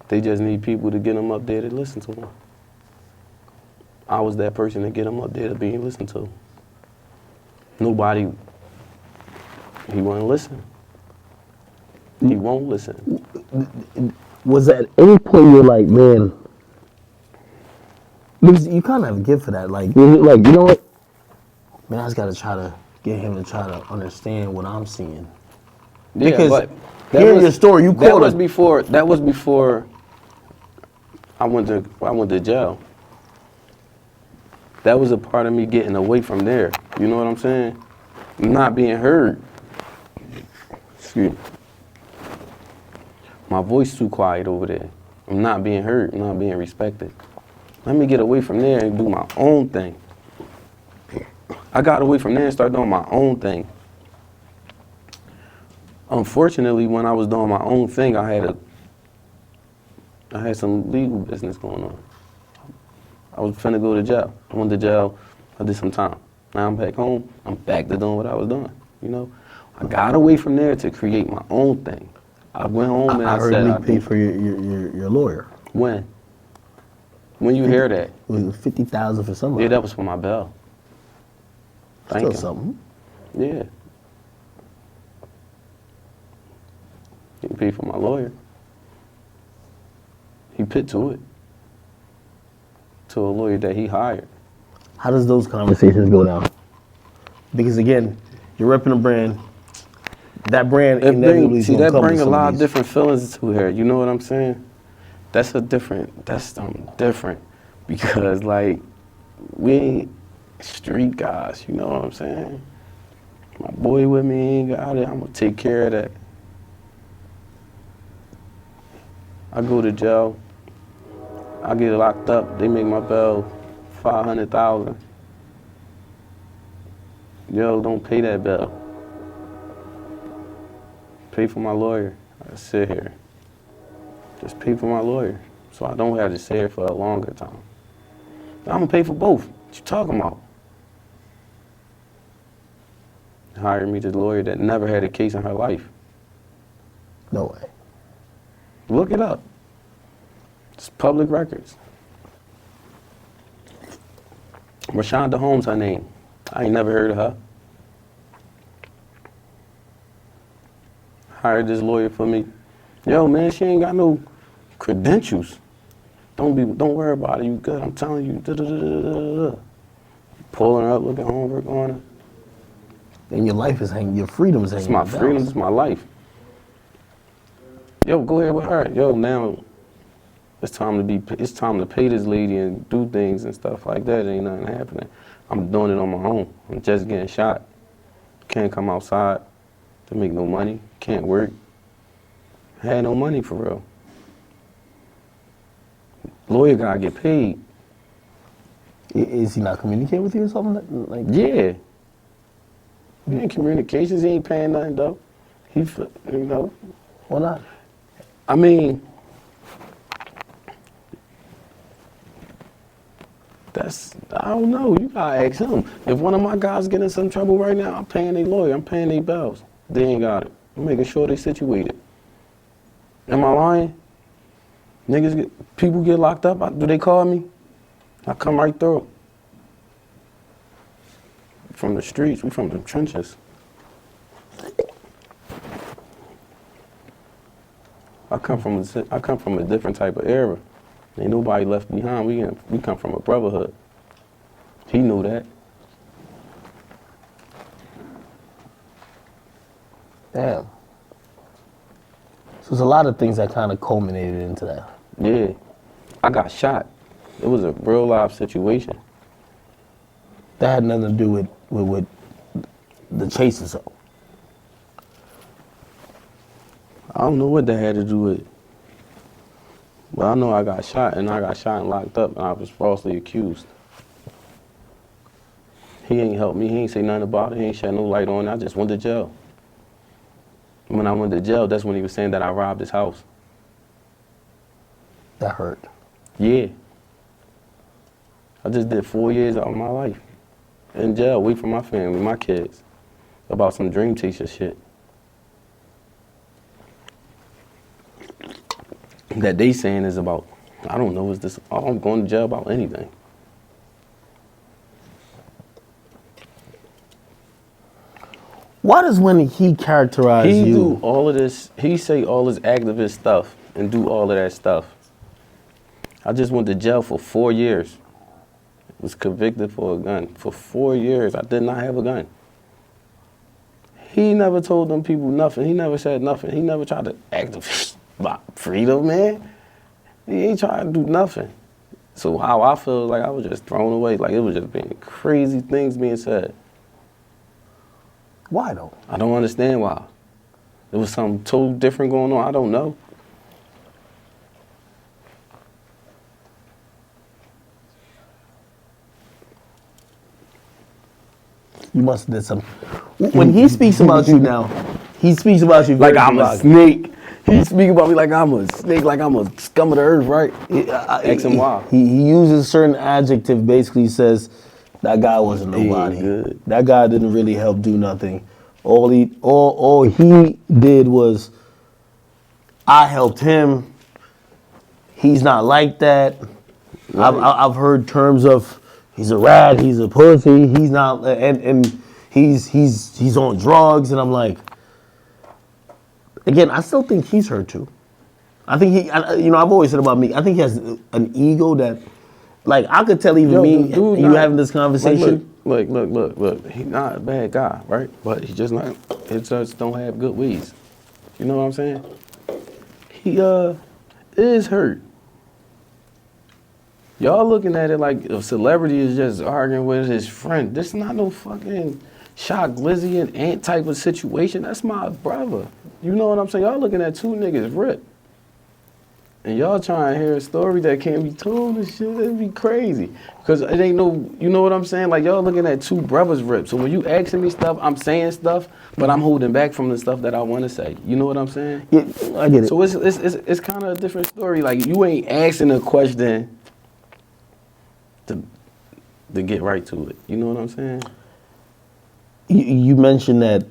They just need people to get him up there to listen to him. I was that person to get him up there to being listened to. Nobody, he wouldn't listen. He won't listen. Was at any point you're like, man, because you kind of have a gift for that. Like, you know what? Man, I just got to try to get him to try to understand what I'm seeing. Because but hearing your story, you that called was it. before I went to jail. That was a part of me getting away from there. You know what I'm saying? Not being heard. Excuse me. My voice too quiet over there. I'm not being heard. I'm not being respected. Let me get away from there and do my own thing. I got away from there and started doing my own thing. Unfortunately, when I was doing my own thing, I had some legal business going on. I was finna go to jail. I went to jail. I did some time. Now I'm back home. I'm back to doing what I was doing. You know, I got away from there to create my own thing. I went home and I I heard said, Leak paid for your lawyer. When you hear that? It was $50,000 for somebody. Yeah, that was for my bail. Thank Still you. something. Yeah. He paid for my lawyer. He paid to it. To a lawyer that he hired. How does those conversations go down? Because again, you're repping a brand. That brand inevitably is going to that come bring with a some lot of of these. different feelings to here. You know what I'm saying? That's something different. Because like, we ain't street guys, you know what I'm saying? My boy with me, he ain't got it, I'm gonna take care of that. I go to jail, I get locked up, they make my bail $500,000. Yo, don't pay that bill. Pay for my lawyer. I sit here. Just pay for my lawyer, so I don't have to sit here for a longer time. I'm gonna pay for both. What you talking about? Hired me this lawyer that never had a case in her life. No way. Look it up. It's public records. Rashonda Holmes, her name. I ain't never heard of her. Hired this lawyer for me. Yo, man, she ain't got no credentials. Don't worry about it. You good? I'm telling you. Pulling her up, looking at homework on her. And your life is hanging. Your freedom is hanging. It's my in the freedom. balance. It's my life. Yo, go ahead with her. Yo, now it's time to pay this lady and do things and stuff like that. Ain't nothing happening. I'm doing it on my own. I'm just getting shot. Can't come outside to make no money. Can't work. Had no money for real. Lawyer gotta get paid. Is he not communicating with you or something? Like, Yeah. He ain't communications. He ain't paying nothing though. You know. why not? I mean, I don't know. You gotta ask him. If one of my guys get in some trouble right now, I'm paying their lawyer. I'm paying their bills. They ain't got it. I'm making sure they situated. Am I lying? People get locked up. Do they call me? I come right through. From the streets. We from the trenches. I come from a different type of era. Ain't nobody left behind. We come from a brotherhood. He knew that. Damn. So there's a lot of things that kind of culminated into that. Yeah. I got shot. It was a real life situation. That had nothing to do with the chase or so. I don't know what that had to do with it. But I know I got shot, and locked up, and I was falsely accused. He ain't helped me. He ain't say nothing about it. He ain't shed no light on it. I just went to jail. When I went to jail, that's when he was saying that I robbed his house. That hurt. Yeah. I just did 4 years out of my life in jail, away from my family, my kids, about some dream chaser shit. That they saying is about, I don't know, is this, I'm going to jail about anything. Why does when he characterize He you? do all of this, he say all this activist stuff and do all of that stuff. I just went to jail for 4 years. Was convicted for a gun. For 4 years, I did not have a gun. He never told them people nothing. He never said nothing. He never tried to activate about freedom, man. He ain't trying to do nothing. So how I feel like I was just thrown away. Like it was just being crazy things being said. Why though? I don't understand why. There was something totally different going on. I don't know. You must have did something. When he speaks about you now, He speaks about you Like very I'm a provocatively. snake. He speak about me like I'm a snake, like I'm a scum of the earth, right? X and Y. He uses certain adjective, basically says that guy wasn't He ain't nobody. good. That guy didn't really help do nothing. All he did was I helped him. He's not like that. I've heard terms of he's a rat, he's a pussy, he's not, and he's on drugs, and I'm like, again, I still think he's hurt too. I think I've always said about me, I think he has an ego that, like, I could tell even me, dude you having this conversation. Look. He's not a bad guy, right? But he just don't have good ways. You know what I'm saying? He is hurt. Y'all looking at it like a celebrity is just arguing with his friend. This is not no fucking Shock Glizzy and Ant type of situation. That's my brother. You know what I'm saying? Y'all looking at two niggas rip. And y'all trying to hear a story that can't be told and shit, it'd be crazy. Because it ain't no, you know what I'm saying? Like, y'all looking at two brothers rip. So when you asking me stuff, I'm saying stuff, but I'm holding back from the stuff that I want to say. You know what I'm saying? Yeah, I get it. So it's kind of a different story. Like, you ain't asking a question to get right to it. You know what I'm saying? You mentioned that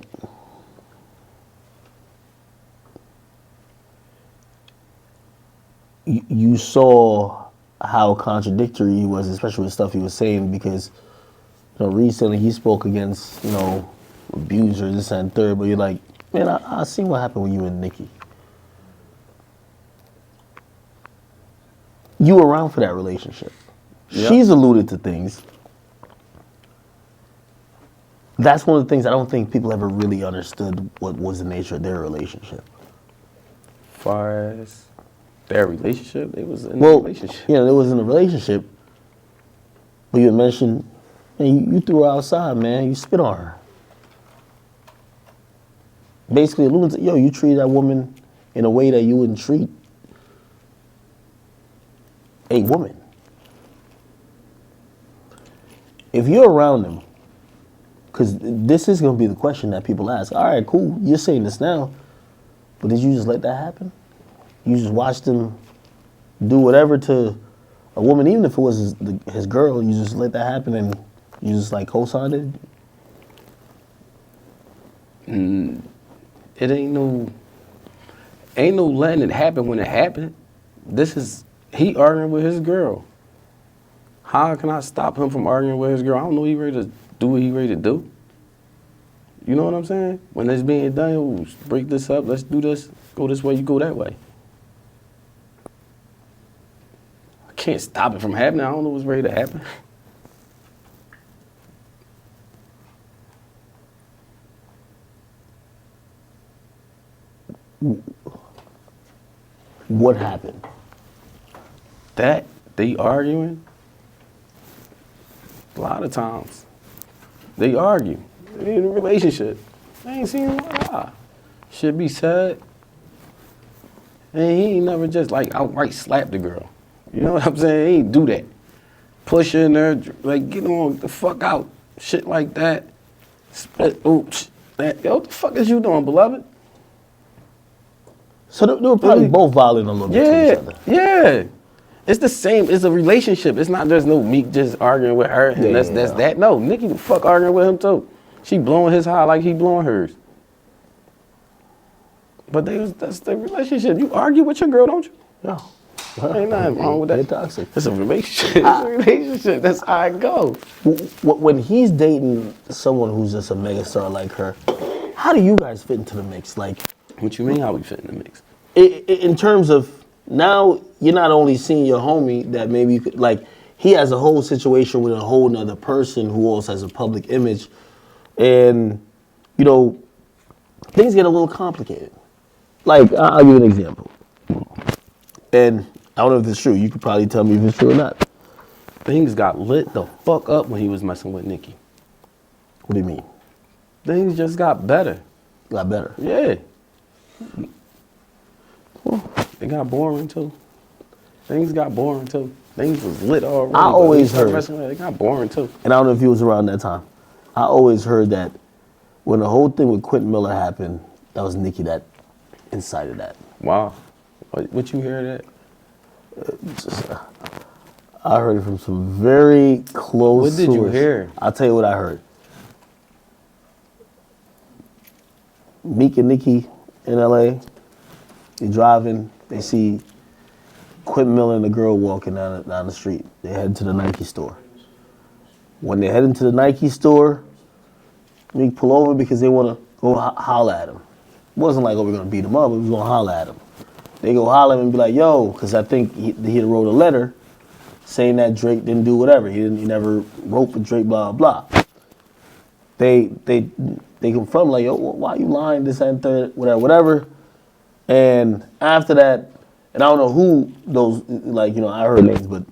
you saw how contradictory he was, especially with stuff he was saying, because recently he spoke against abusers, this and third, but you're like, man, I seen what happened with you and Nikki. You were around for that relationship. Yep. She's alluded to things. That's one of the things I don't think people ever really understood what was the nature of their relationship. Far as their relationship, it was in a Well, relationship. it was in a relationship, but you had mentioned, man, you threw her outside, man. You spit on her. Basically, alluding to, you treated that woman in a way that you wouldn't treat a woman. If you're around them, because this is going to be the question that people ask. All right, cool, you're saying this now, but did you just let that happen? You just watched him do whatever to a woman, even if it was his girl, you just let that happen and you just like co-signed it? It ain't no letting it happen when it happened. This is, he arguing with his girl. How can I stop him from arguing with his girl? I don't know he ready to do what he ready to do. You know what I'm saying? When it's being done, oh, break this up, let's do this, go this way, you go that way. I can't stop it from happening. I don't know what's ready to happen. What happened? That, they arguing, a lot of times, they argue. They in a relationship. I ain't seen why. Should be said. And he ain't never just like outright slap the girl. You know what I'm saying? He ain't do that. Push her in there, like get on the fuck out. Shit like that. Spit, oops. Yo, what the fuck is you doing, beloved? So they were probably both violent a little bit to each other. Yeah. It's the same. It's a relationship. It's not just no Meek just arguing with her and that's that. No, Nikki the fuck arguing with him too. She blowing his high like he blowing hers. But that's the relationship. You argue with your girl, don't you? No. Ain't nothing wrong with that. They're toxic. It's a relationship. It's a relationship. That's how it goes. When he's dating someone who's just a megastar like her, how do you guys fit into the mix? Like, What you mean how we fit in the mix? in terms of now, you're not only seeing your homie that maybe you could, like, he has a whole situation with a whole nother person who also has a public image, and things get a little complicated. Like, I'll give you an example, and I don't know if it's true. You could probably tell me if it's true or not. Things got lit the fuck up when he was messing with Nikki. What do you mean? Things just got better. Got better. Yeah. Well, it got boring too. Things got boring too. Things was lit already. I always heard, it got boring too. and I don't know if he was around that time. I always heard that when the whole thing with Quentin Miller happened, That was Nicki that incited that. Wow. What you hear that? I heard it from some very close What did you source. hear? I'll tell you what I heard. Meek and Nicki in LA, they driving, they see Quentin Miller and the girl walking down the street. They head to the Nike store. When they head into the Nike store, Meek pull over because they want to go holler at him. It wasn't like, oh, we're going to beat him up, we was going to holler at him. They go holler at him and be like, yo, because I think he wrote a letter saying that Drake didn't do whatever. He never wrote for Drake, blah, blah. They confront him like, yo, why you lying, this and third, whatever. And after that, and I don't know who those, like, you know, I heard names, but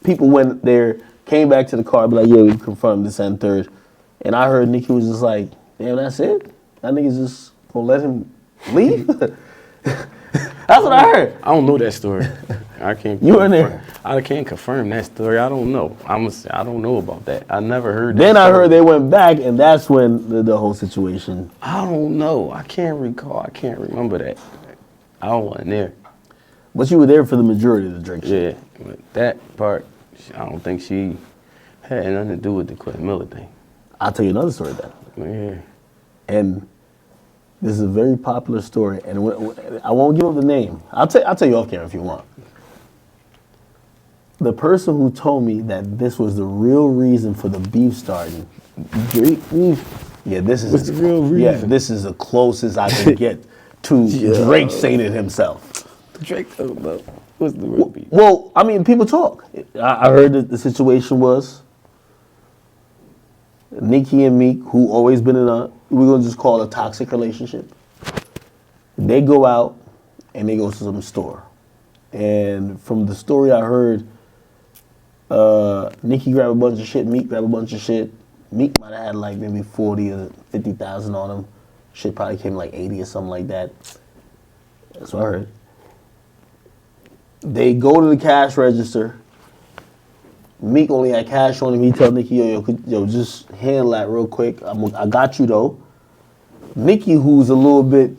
people went there, came back to the car, be like, yeah, we confirmed this and third. And I heard Nicki was just like, damn, that's it? That nigga's just gonna let him leave? That's what I heard. I don't know that story. I can't. You were there. I can't confirm that story. I don't know. I don't know about that. I never heard. Then that I story. heard they went back, and that's when the whole situation. I don't know. I can't recall. I can't remember that. I wasn't there. But you were there for the majority of the Drake shit. Yeah, but that part, I don't think she had nothing to do with the Quentin Miller thing. I'll tell you another story then. Yeah. And this is a very popular story, and I won't give up the name. I'll tell you off camera if you want. The person who told me that this was the real reason for the beef starting, Drake beef. Yeah, this is What's the real reason? Yeah, this is the closest I can get to Drake saying it himself. Drake talking about what's the real beef? Well, I mean, people talk. I heard that the situation was Nicki and Meek, who always been in we're going to just call it a toxic relationship. They go out and they go to some store. And from the story I heard, Nicki grabbed a bunch of shit, Meek grabbed a bunch of shit. Meek might have had like maybe 40 or 50,000 on him. Shit probably came like 80 or something like that. That's what I heard. They go to the cash register. Meek only had cash on him. He tell Nicki, yo, just handle that real quick. I got you though. Nicki, who's she's a little bit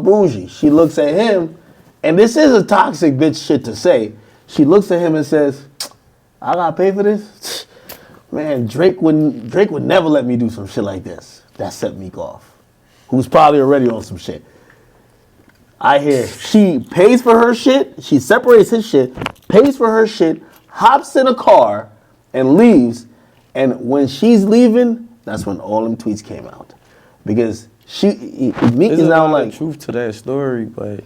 bougie. She looks at him, and this is a toxic bitch shit to say. She looks at him and says, I gotta pay for this? Man, Drake would never let me do some shit like this. That set Meek off. Who's probably already on some shit. I hear she pays for her shit, she separates his shit, pays for her shit, hops in a car, and leaves. And when she's leaving, that's when all them tweets came out. Because Meek is now like... There's truth to that story, but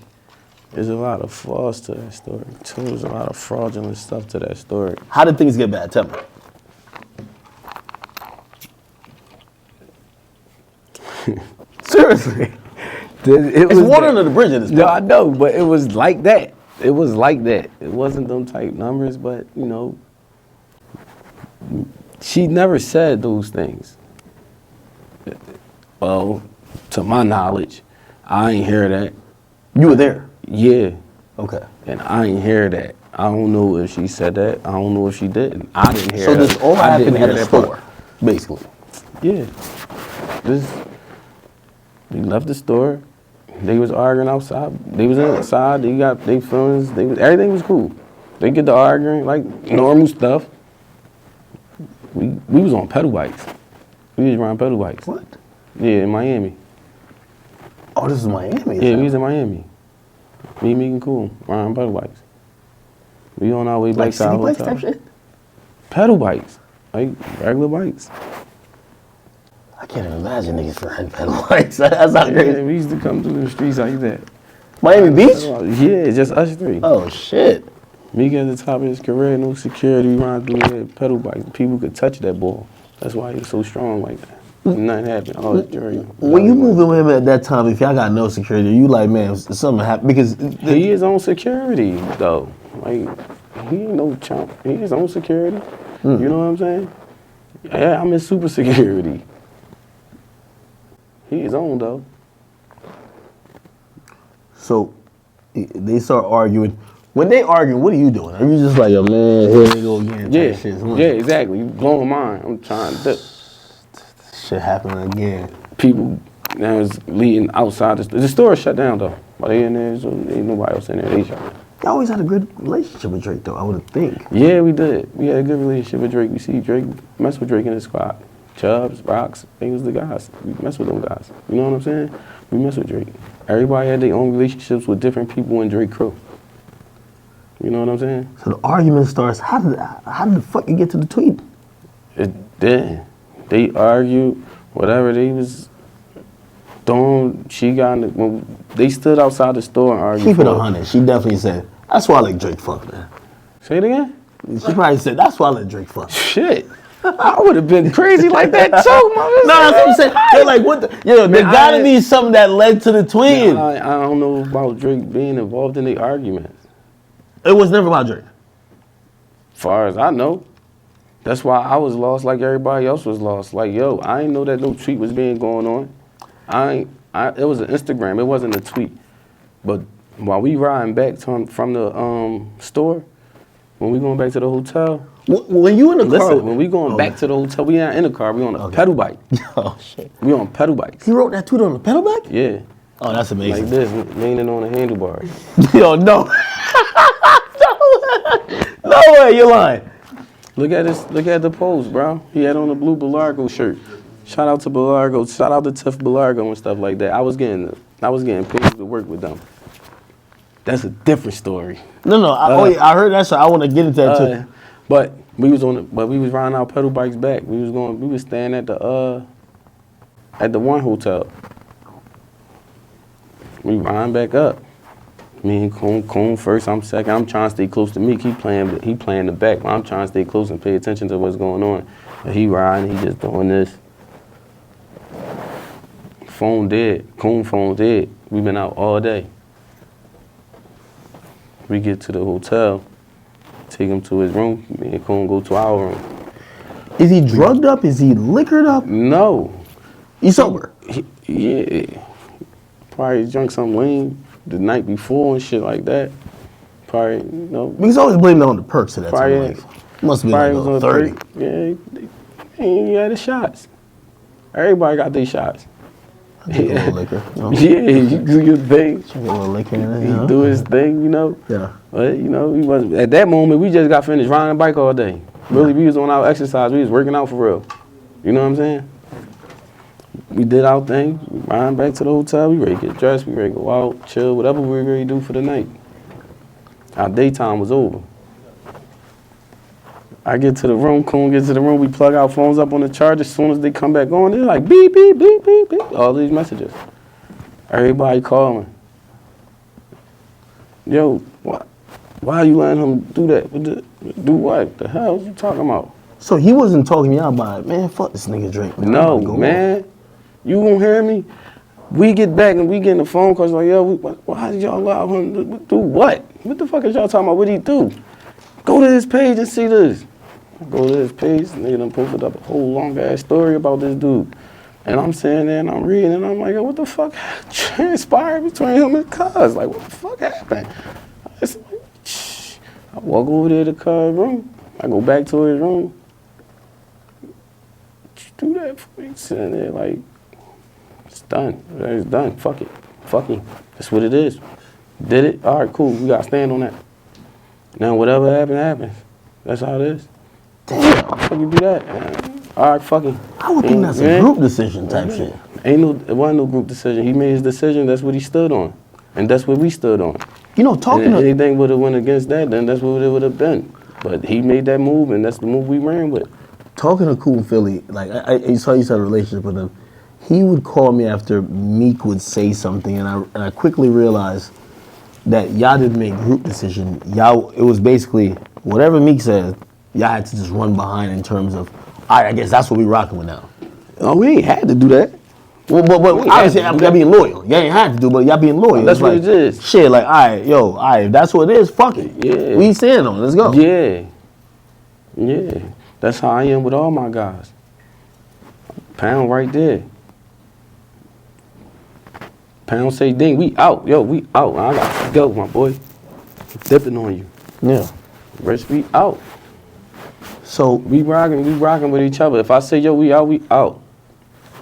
there's a lot of flaws to that story, too. There's a lot of fraudulent stuff to that story. How did things get bad? Tell me. Seriously. It's water under the bridge at this point. No, I know, but it was like that. It was like that. It wasn't them type numbers, but, you know, she never said those things. Well, to my knowledge, I ain't hear that. You were there? Yeah. Okay. And I ain't hear that. I don't know if she said that. I don't know if she didn't. I didn't hear So that. this all I happened didn't at hear a that store, part. basically. Yeah. We left the store. They was arguing outside. They was inside. They got their feelings. Everything was cool. They get to arguing like normal stuff. We was on pedal bikes. We was riding pedal bikes. What? Yeah, in Miami. Oh, this is Miami. Yeah, we was in Miami. Me, Meek, and Cool riding pedal bikes. We on our way back Like to city our bikes hotel. type shit? Pedal bikes, like regular bikes. I can't even imagine niggas riding pedal bikes. That's not Yeah, crazy. we used to come through the streets like that. Miami Beach? Yeah, just us three. Oh, shit. Meek at the top of his career, no security, riding through that pedal bike. People could touch that ball. That's why he was so strong like that. Nothing happened. All the jury. When you moving with him at that time, if y'all got no security, you like, man, something happened. Because He is on security, though. Like, he ain't no chump. He is on security. You know what I'm saying? Yeah, I'm in super security. He is on, though. So they start arguing. When they arguing, what are you doing? Are you just like, yo, man, here they go again? Yeah, type shit? yeah, exactly. You blowing mine. I'm trying to... Shit happening again. People Now it's leading outside the store shut down though. But they in there, so ain't nobody else in there. They shut down. You always had a good relationship with Drake, though, I would think. Yeah, we did. We had a good relationship with Drake. We see Drake mess with Drake in his squad. Chubbs, Rocks, they was the guys. We mess with them guys. You know what I'm saying? We mess with Drake. Everybody had their own relationships with different people in Drake crew. You know what I'm saying? So the argument starts, how did the fuck you get to the tweet? It did. They argued, whatever they was doing, she got in the, when they stood outside the store and argued. Keep it 100. She definitely said, that's why I let Drake fuck, man. Say it again? She probably said, that's why I let Drake fuck. Shit. I would have been crazy like that too, man. No, that's what I'm saying. They're like, what the? Yo, there gotta be something that led to the tweet. I don't know about Drake being involved in the arguments. It was never about Drake. Far as I know. That's why I was lost like everybody else was lost. Like, yo, I didn't know that no tweet was being going on. It was an Instagram. It wasn't a tweet. But while we riding back from the store, when we going back to the hotel. When you in the car. Listen, when we going back to the hotel, we not in the car. We on a pedal bike. Oh, shit. We on pedal bikes. He wrote that tweet on the pedal bike? Yeah. Oh, that's amazing. Like this, leaning on the handlebars. Yo, no. No way, you're lying. Look at this. Look at the post, bro. He had on a blue Belargo shirt. Shout out to Belargo. Shout out to Tiff Belargo and stuff like that. I was getting paid to work with them. That's a different story. No. I heard that, so I want to get into that too. But we was riding our pedal bikes back. We was staying at the one hotel. We riding back up. Me and Coon first, I'm second. I'm trying to stay close to Meek. He playing the back, but I'm trying to stay close and pay attention to what's going on. And he riding, he just doing this. Phone dead. Coon phone dead. We been out all day. We get to the hotel, take him to his room. Me and Coon go to our room. Is he drugged up? Is he liquored up? No. He's sober? Yeah. Probably drunk some lean the night before and shit like that. Probably, you know. Because I always blame it on the perks of that Probably, time. Must have been like 30. Yeah, he had the shots. Everybody got their shots. I take a little liquor. You know? Yeah, you do your thing. Take a little liquor in there, you He know? do his thing, you know. Yeah. But, you know, he wasn't, at that moment, we just got finished riding a bike all day. Really, we was on our exercise. We was working out for real. You know what I'm saying? We did our thing, riding back to the hotel. We ready to get dressed. We ready to go out, chill, whatever we ready to do for the night. Our daytime was over. I get to the room, Coon gets to the room, we plug our phones up on the charger. As soon as they come back on, they're like beep, beep, beep, beep, beep. All these messages. Everybody calling. Yo, why are you letting him do that? Do what? The hell you talking about? So he wasn't talking me out by it. Man, fuck this nigga Drake. Man. No, man. You won't hear me? We get back and we get in the phone calls like, yo, why did y'all allow him to do what? What the fuck is y'all talking about? What did he do? Go to his page and see this. I go to his page, and they done posted up a whole long ass story about this dude. And I'm sitting there and I'm reading and I'm like, yo, what the fuck transpired between him and Cuz? Like, what the fuck happened? I walk over there to Cuz' room. I go back to his room. Do that for me. Sitting there like, it's done. It's done. Fuck it. Fuck him. That's what it is. Did it? All right, cool. We got to stand on that. Now, whatever happened, happens. That's how it is. Damn. How you do that? Man? All right, fuck him. I would think that's a group decision type shit. It wasn't no group decision. He made his decision. That's what he stood on. And that's what we stood on. You know, talking And to... anything would have went against that, then that's what it would have been. But he made that move, and that's the move we ran with. Talking to Cool Philly, like, I saw you had a relationship with him. He would call me after Meek would say something, and I quickly realized that y'all didn't make group decision. Y'all, it was basically whatever Meek said, y'all had to just run behind in terms of, all right, I guess that's what we rocking with now. Oh, we ain't had to do that. Well, but obviously y'all being loyal. Y'all ain't had to do, but y'all being loyal. That's it's what like, it is. Shit, like, all right, if that's what it is, fuck it. Yeah. We stand on it, let's go. Yeah. Yeah. That's how I am with all my guys. Pound right there. Pound say, ding, we out. Yo, we out. I got to go, my boy. I'm dipping on you. Yeah. Rest, we out. So We rocking with each other. If I say, yo, we out, we out.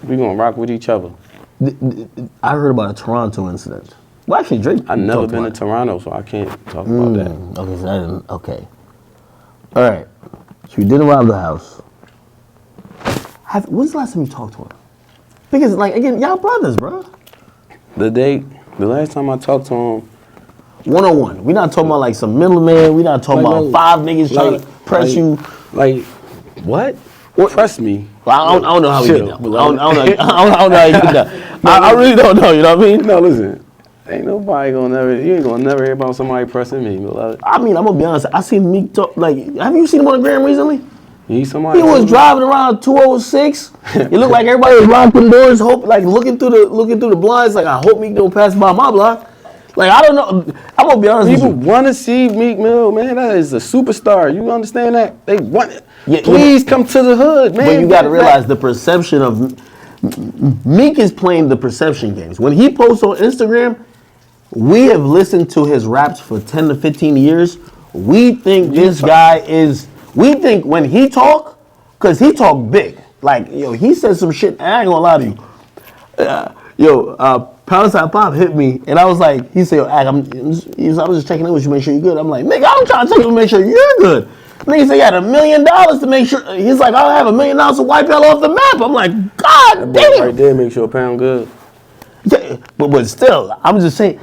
We gonna rock with each other. I heard about a Toronto incident. Well, actually, Drake. I've never talked been to about it. Toronto, so I can't talk about that. Okay, so I didn't. Okay. All right. So you didn't rob the house. When's the last time you talked to him? Because, like, again, y'all brothers, bro. The last time I talked to him, 101. We not talking about like some middleman. We not talking Like, about no, 5 niggas trying to press like- you. like, what? Press me. Well, I don't know how we Chill, get down. I beloved. don't know how you get down. I really don't know. You know what I mean? No, listen. Ain't nobody gonna never. You ain't gonna never hear about somebody pressing me, beloved. I mean, I'm gonna be honest. I seen Meek talk. Like, have you seen him on the gram recently? You need somebody. He was driving around 206. It looked like everybody was locking doors, looking through the blinds. Like, I hope Meek don't pass by my block. Like, I don't know. I'm gonna be honest with People you. want to see Meek Mill, man. That is a superstar. You understand that? They want it. Yeah, Please come to the hood, man. But you got to realize the perception of Meek is playing the perception games. When he posts on Instagram, we have listened to his raps for 10 to 15 years. We think this guy is. We think when he talk, because he talk big. Like, yo, he said some shit. I ain't gonna lie to you. Poundside Pop hit me, and I was like, he said, yo, I was just checking in with you, make sure you're good. I'm like, nigga, I'm trying to check in to make sure you're good. Nigga said he had $1 million to make sure. He's like, I'll have $1 million to wipe y'all off the map. I'm like, God damn. Right there, make sure pound good. Yeah, but still, I'm just saying,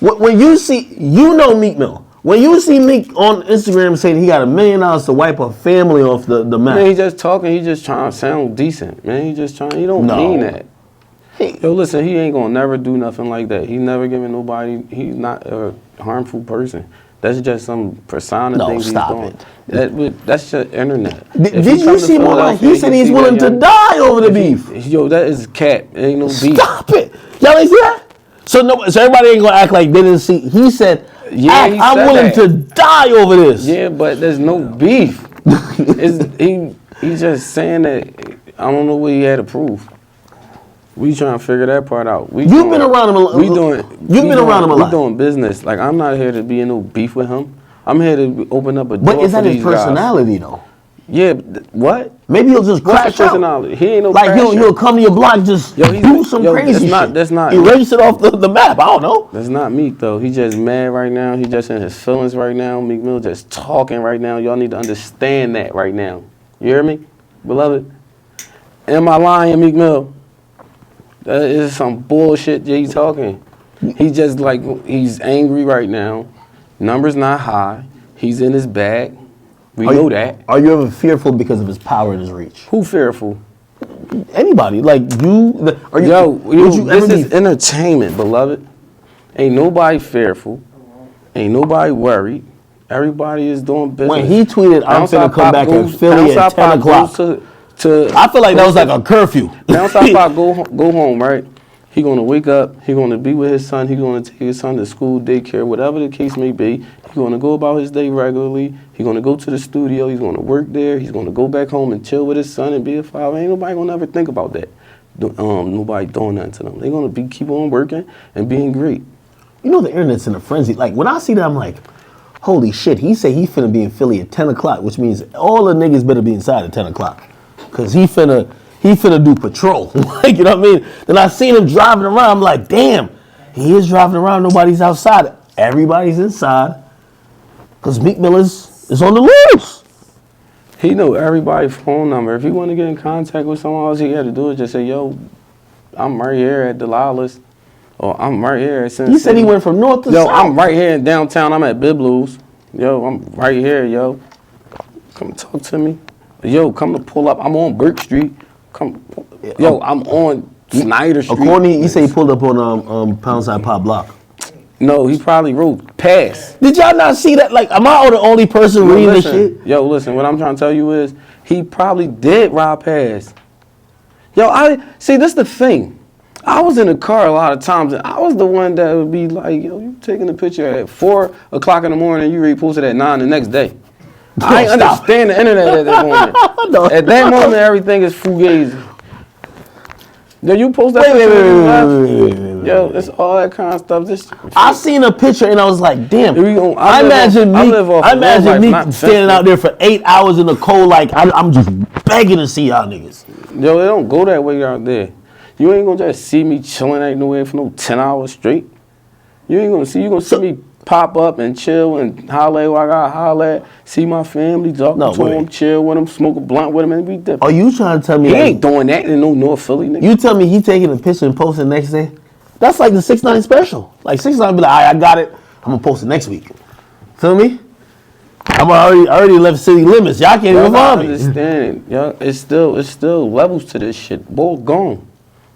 when you see, you know Meek Mill. When you see Meek on Instagram saying he got $1 million to wipe a family off the map. Man, he just talking. He just trying to sound decent, man. He just trying. He don't No. mean that. Hey, Yo, listen, he ain't gonna never do nothing like that. He never giving nobody. He's not a harmful person. That's just some persona No, thing he's stop doing. it. That's just internet. Did If he you come to see him online? Philadelphia, He said can he's see willing that to young- die over the beef. Yo, that is cap. It ain't no beef. Stop it. Y'all ain't see that? So everybody ain't gonna act like they didn't see. He said, Yeah, he I'm said willing that. to die over this. Yeah, but there's no beef. He's just saying that. I don't know what he had to prove. We trying to figure that part out. You've been around him a lot. You've been around him a lot. We doing business. Like, I'm not here to be in no beef with him. I'm here to open up a door But is that for his these guys. personality though? Yeah, what? Maybe he'll just What's crash his personality? out. He ain't no Like crasher. he'll come to your block, just do some crazy shit. That's not. Erase it off the map. I don't know. That's not Meek though. He just mad right now. He just in his feelings right now. Meek Mill just talking right now. Y'all need to understand that right now. You hear me, beloved? Am I lying, Meek Mill? That is some bullshit that he's talking. He just like, he's angry right now. Numbers not high. He's in his bag. We know that. Are you ever fearful because of his power and his reach? Who fearful? Anybody like you? Are you? Yo, this is entertainment, beloved. Ain't nobody fearful. Ain't nobody worried. Everybody is doing business. When he tweeted, "I'm finna come back in Philly at 10 o'clock," I feel like that was like a curfew. Downside Pop go home, right? He gonna wake up. He gonna be with his son. He gonna take his son to school, daycare, whatever the case may be. He gonna go about his day regularly. He gonna go to the studio. He's gonna work there. He's gonna go back home and chill with his son and be a father. Ain't nobody gonna ever think about that. Nobody doing nothing to them. They gonna keep on working and being great. You know the internet's in a frenzy. Like when I see that, I'm like, holy shit. He said he finna be in Philly at 10 o'clock, which means all the niggas better be inside at 10 o'clock, cause he finna do patrol. Like, you know what I mean? Then I seen him driving around. I'm like, damn, he is driving around. Nobody's outside. Everybody's inside, cause Meek Mill is on the loose. He know everybody's phone number. If he want to get in contact with someone, all he had to do is just say, yo, I'm right here at Delilah's. Or I'm right here at Sin He said he City. went from north to Yo, south. I'm right here in downtown. I'm at Biblos. Yo, I'm right here, yo. Come talk to me. Yo, come to pull up. I'm on Burke Street. Come. Yo, I'm on Snyder Street. According, he said he pulled up on Poundside Pop Block. No, he probably wrote pass. Did y'all not see that? Like, am I the only person reading this shit? Yo, listen, what I'm trying to tell you is he probably did rob pass. Yo, I see, this the thing. I was in the car a lot of times, and I was the one that would be like, yo, you taking a picture at 4 o'clock in the morning, and you reposted at 9 the next day. I ain't stop. understand the internet at that moment. No. At that moment, everything is fugazi. Yo, you post that picture when you left? Yo, it's all that kind of stuff. This I seen a picture and I was like, damn. Here we go. I imagine I Meek, live off I of imagine real life, Meek not standing fictional. out there for 8 hours in the cold, like I'm just begging to see y'all niggas. Yo, it don't go that way out there. You ain't gonna just see me chilling ain't nowhere for no 10 hours straight. You ain't gonna see. You gonna see me pop up and chill and holler where I gotta holler at, see my family, talk to them, chill with them, smoke a blunt with them, and we dip. Are you trying to tell me he ain't doing that in no North Philly, nigga? You tell me he taking a picture and posting the next day? That's like the 6ix9ine special. Like 6ix9ine be like, all right, I got it. I'm gonna post it next week. Feel me? I already left city limits. Y'all can't even find me. Understand, yeah, it's still levels to this shit. Bull gone.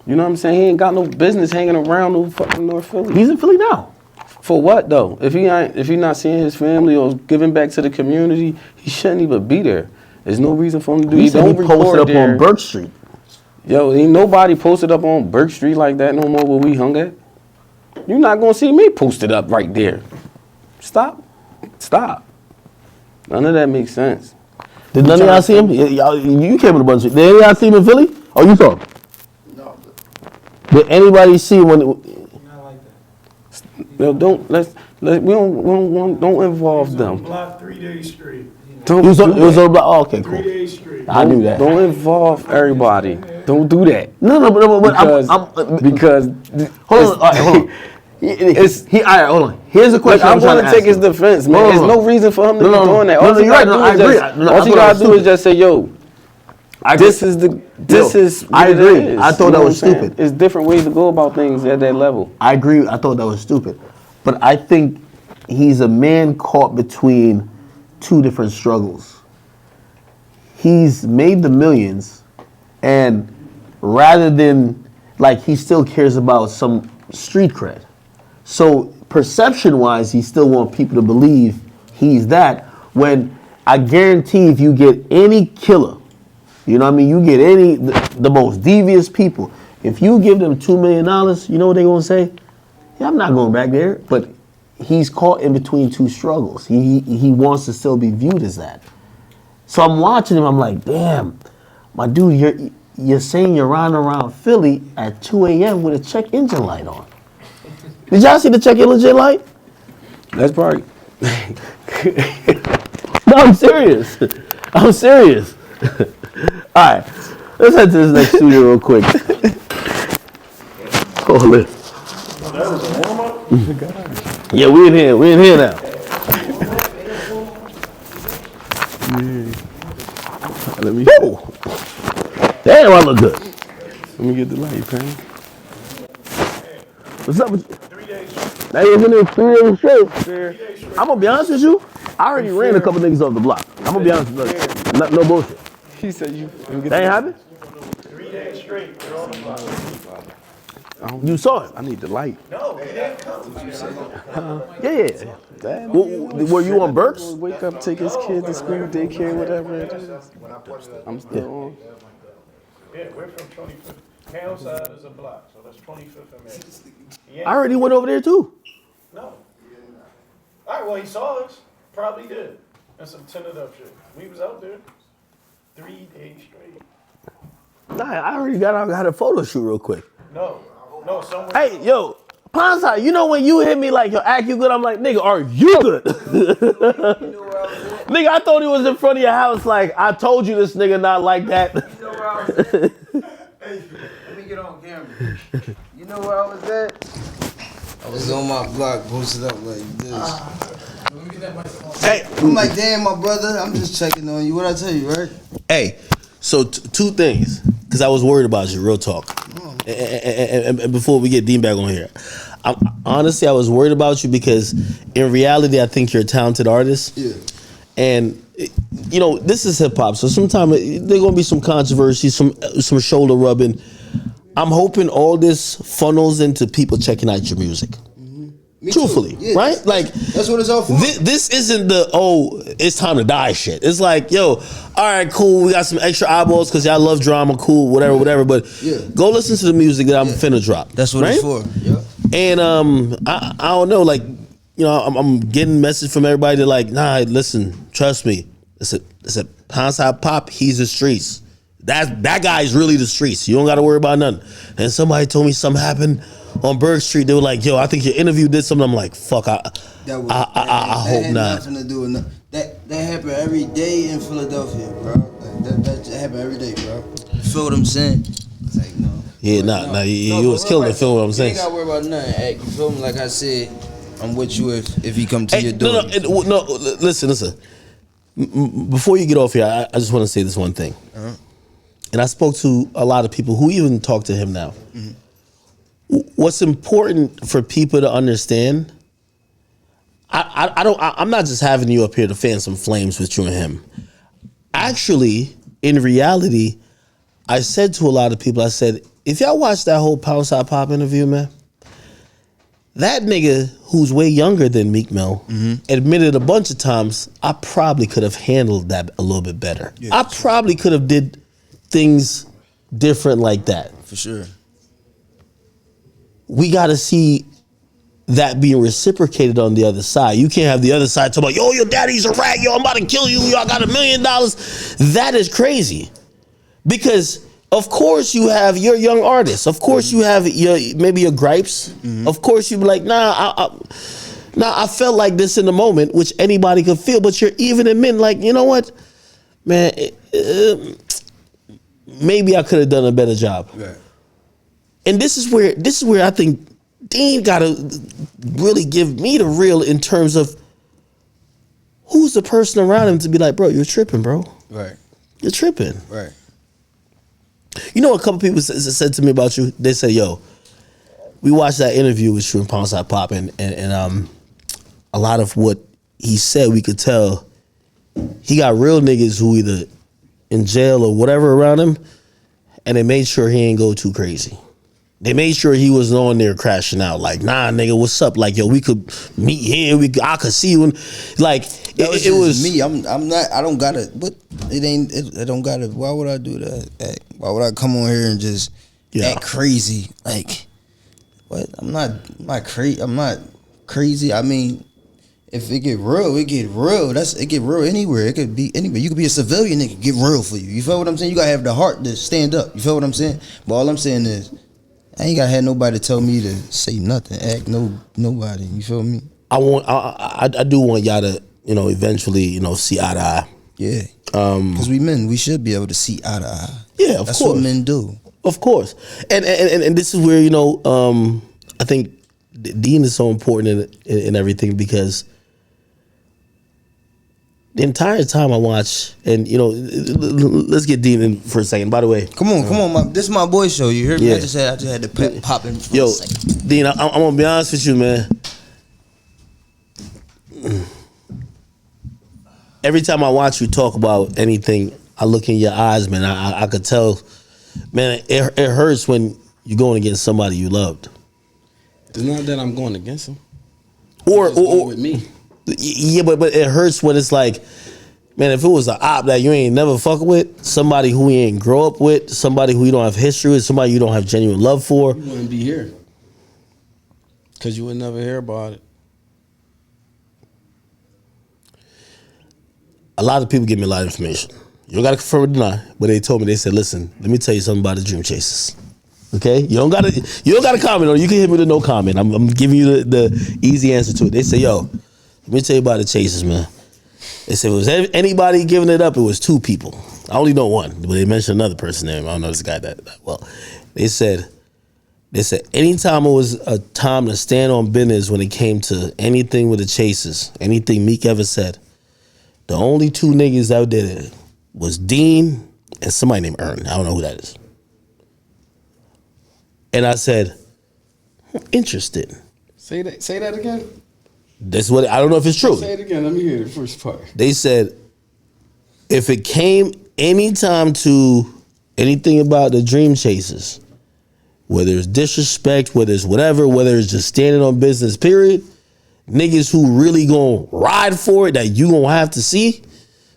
You know what I'm saying? He ain't got no business hanging around no fucking North Philly. He's in Philly now. For what though? If he not seeing his family or giving back to the community, he shouldn't even be there. There's no reason for him to do. He said he posted up on Burke Street. Yo, ain't nobody posted up on Burke Street like that no more where we hung at. You're not gonna see me posted up right there. Stop. None of that makes sense. Did none of y'all see him? You came in a bunch of. Did any of y'all see him in Philly? Oh, you saw him? No. Did anybody see him when? Not like that. No, don't involve them. Block 3 days straight. It was on the block. Oh, okay, cool. 3 days straight. I knew that. Don't involve everybody. Don't do that. No, but because hold on. All right, hold on. Here's a question. I want to take his defense, man. There's no reason for him to be doing that. All you gotta do is just say, yo, this is. I agree. I thought that was stupid. It's different ways to go about things at that level. I agree. I thought that was stupid, but I think he's a man caught between two different struggles. He's made the millions, and rather than like he still cares about some street cred. So perception-wise, he still wants people to believe he's that. When I guarantee, if you get any killer, you know what I mean, you get the most devious people. If you give them $2 million, you know what they're gonna say? Yeah, I'm not going back there. But he's caught in between two struggles. He wants to still be viewed as that. So I'm watching him. I'm like, damn, my dude, you're saying you're riding around Philly at 2 a.m. with a check engine light on. Did y'all see the check engine light? That's probably. No, I'm serious. All right, let's head to this next studio real quick. Hold it. That was a warm-up? Yeah, we in here now. Let me. Woo! Damn, I look good. Let me get the light, man. What's up with you? 3 days straight. Now you're in 3 days straight. I'm gonna be honest with you. I already ran a couple niggas off the block. I'm gonna be honest with you. No bullshit. He said you. That ain't happen? 3 days straight. They're on the block. You saw it. I need the light. No, he didn't come. Yeah. Damn. Were you on Burks? Wake up, take his kid to school, daycare, whatever it is. I'm still on. Yeah, we're from 25th. Townside is a block, so that's 25th and Main. I already went over there too. No. All right, well, he saw us. Probably did. That's some tinted up shit. We was out there 3 days straight. Nah, I already got out, had a photo shoot real quick. No, somewhere. Hey, yo, Ponzai, you know when you hit me like, yo, act you good, I'm like, nigga, are you good? Nigga, I thought he was in front of your house like, I told you this nigga not like that. You know where I was at? Hey, let me get on camera. You know where I was at? I was on my block, posted up like this. Hey, I'm like, damn, my brother, I'm just checking on you. What I tell you, right? hey, so two things, because I was worried about you, real talk. And before we get Dean back on here, honestly, I was worried about you because in reality, I think you're a talented artist. Yeah. And you know, this is hip hop, so sometimes there's gonna be some controversy, some shoulder rubbing. I'm hoping all this funnels into people checking out your music. Me Truthfully, too. Yeah, right? Like that's what it's all for. This isn't the it's time to die shit. It's like, yo, all right, cool. We got some extra eyeballs because y'all love drama, cool, whatever. But go listen to the music that I'm finna drop. That's what it's for. Yep. And I don't know, like, you know, I'm getting message from everybody that like, nah, listen, trust me. It's a Ponzai Pop. He's the streets. That guy is really the streets. You don't got to worry about nothing. And somebody told me something happened on Burke Street. They were like, yo, I think your interview did something. I'm like, fuck, I hope had not. Nothing to do with that happen every day in Philadelphia, bro. Like, that happen every day, bro. You feel what I'm saying? It's like, no. Yeah, nah, he was killing the film. What I'm You saying. ain't gotta worry about nothing. Act. You feel me? Like I said, I'm with you if he come to Hey, your door. no. Listen. Before you get off here, I just want to say this one thing. And I spoke to a lot of people who even talk to him now. What's important for people to understand? I'm not just having you up here to fan some flames with you and him. Actually, in reality, I said to a lot of people, I said, if y'all watch that whole Pound Side Pop interview, man, that nigga who's way younger than Meek Mill admitted a bunch of times, I probably could have handled that a little bit better. I probably could have did things different like that. For sure. We got to see that being reciprocated on the other side. You can't have the other side talking about, yo, your daddy's a rat, yo, I'm about to kill you, yo, I got $1 million. That is crazy. Because of course you have your young artists. Of course you have maybe your gripes. Of course you be like, I felt like this in the moment, which anybody could feel, but you're even admitting like, you know what, man, maybe I could have done a better job. Right. And this is where I think Dean gotta really give me the real in terms of who's the person around him to be like, bro, you're tripping, bro. Right. You're tripping. Right. You know, a couple people said to me about you. They said, "Yo, we watched that interview with you and Pound Side Pop, and a lot of what he said, we could tell he got real niggas who either in jail or whatever around him, and they made sure he ain't go too crazy. They made sure he wasn't on there crashing out. Like, nah, nigga, what's up? Like, yo, we could meet here. I could see you. And, like, it was me. I'm not. I don't gotta. But it ain't. It don't gotta. Why would I do that? Why would I come on here and just act crazy? Like, what? I'm not crazy. I'm not crazy. I mean, if it get real, it get real. It get real anywhere. It could be anywhere. You could be a civilian. It could get real for you. You feel what I'm saying? You gotta have the heart to stand up. You feel what I'm saying? But all I'm saying is, I ain't gotta have nobody tell me to say nothing, act nobody. You feel me? I do want y'all to, eventually, see eye to eye. Yeah. Because we men, we should be able to see eye to eye. Yeah, of That's course. what men do. Of course. And this is where, I think Dean is so important in everything because the entire time I watch, and let's get Dean in for a second. By the way, come on, this is my boy show. You hear me? Yeah. I just had to pop in for yo, a second. Dean, I'm gonna be honest with you, man. Every time I watch you talk about anything, I look in your eyes, man. I could tell, man. It hurts when you're going against somebody you loved. It's not that I'm going against him. Or with me. Yeah, but it hurts when it's like, man, if it was an op that you ain't never fuck with, somebody who you ain't grow up with, somebody who you don't have history with, somebody you don't have genuine love for. You wouldn't be here. Because you would never hear about it. A lot of people give me a lot of information. You don't got to confirm or deny, but they told me, they said, listen, let me tell you something about the Dream Chasers. Okay? You don't gotta comment on it. You can hit me with a no comment. I'm giving you the easy answer to it. They say, yo, let me tell you about the Chasers, man. They said, was anybody giving it up? It was 2 people. I only know one, but they mentioned another person name. I don't know this guy that well. They said anytime it was a time to stand on business when it came to anything with the Chasers, anything Meek ever said, the only 2 niggas that did it was Dean and somebody named Earn. I don't know who that is. And I said, interesting. Say that again. That's what I don't know if it's true. Say it again. Let me hear the first part. They said if it came anytime to anything about the Dream Chasers, whether it's disrespect, whether it's whatever, whether it's just standing on business, period, niggas who really gonna ride for it that you gonna have to see.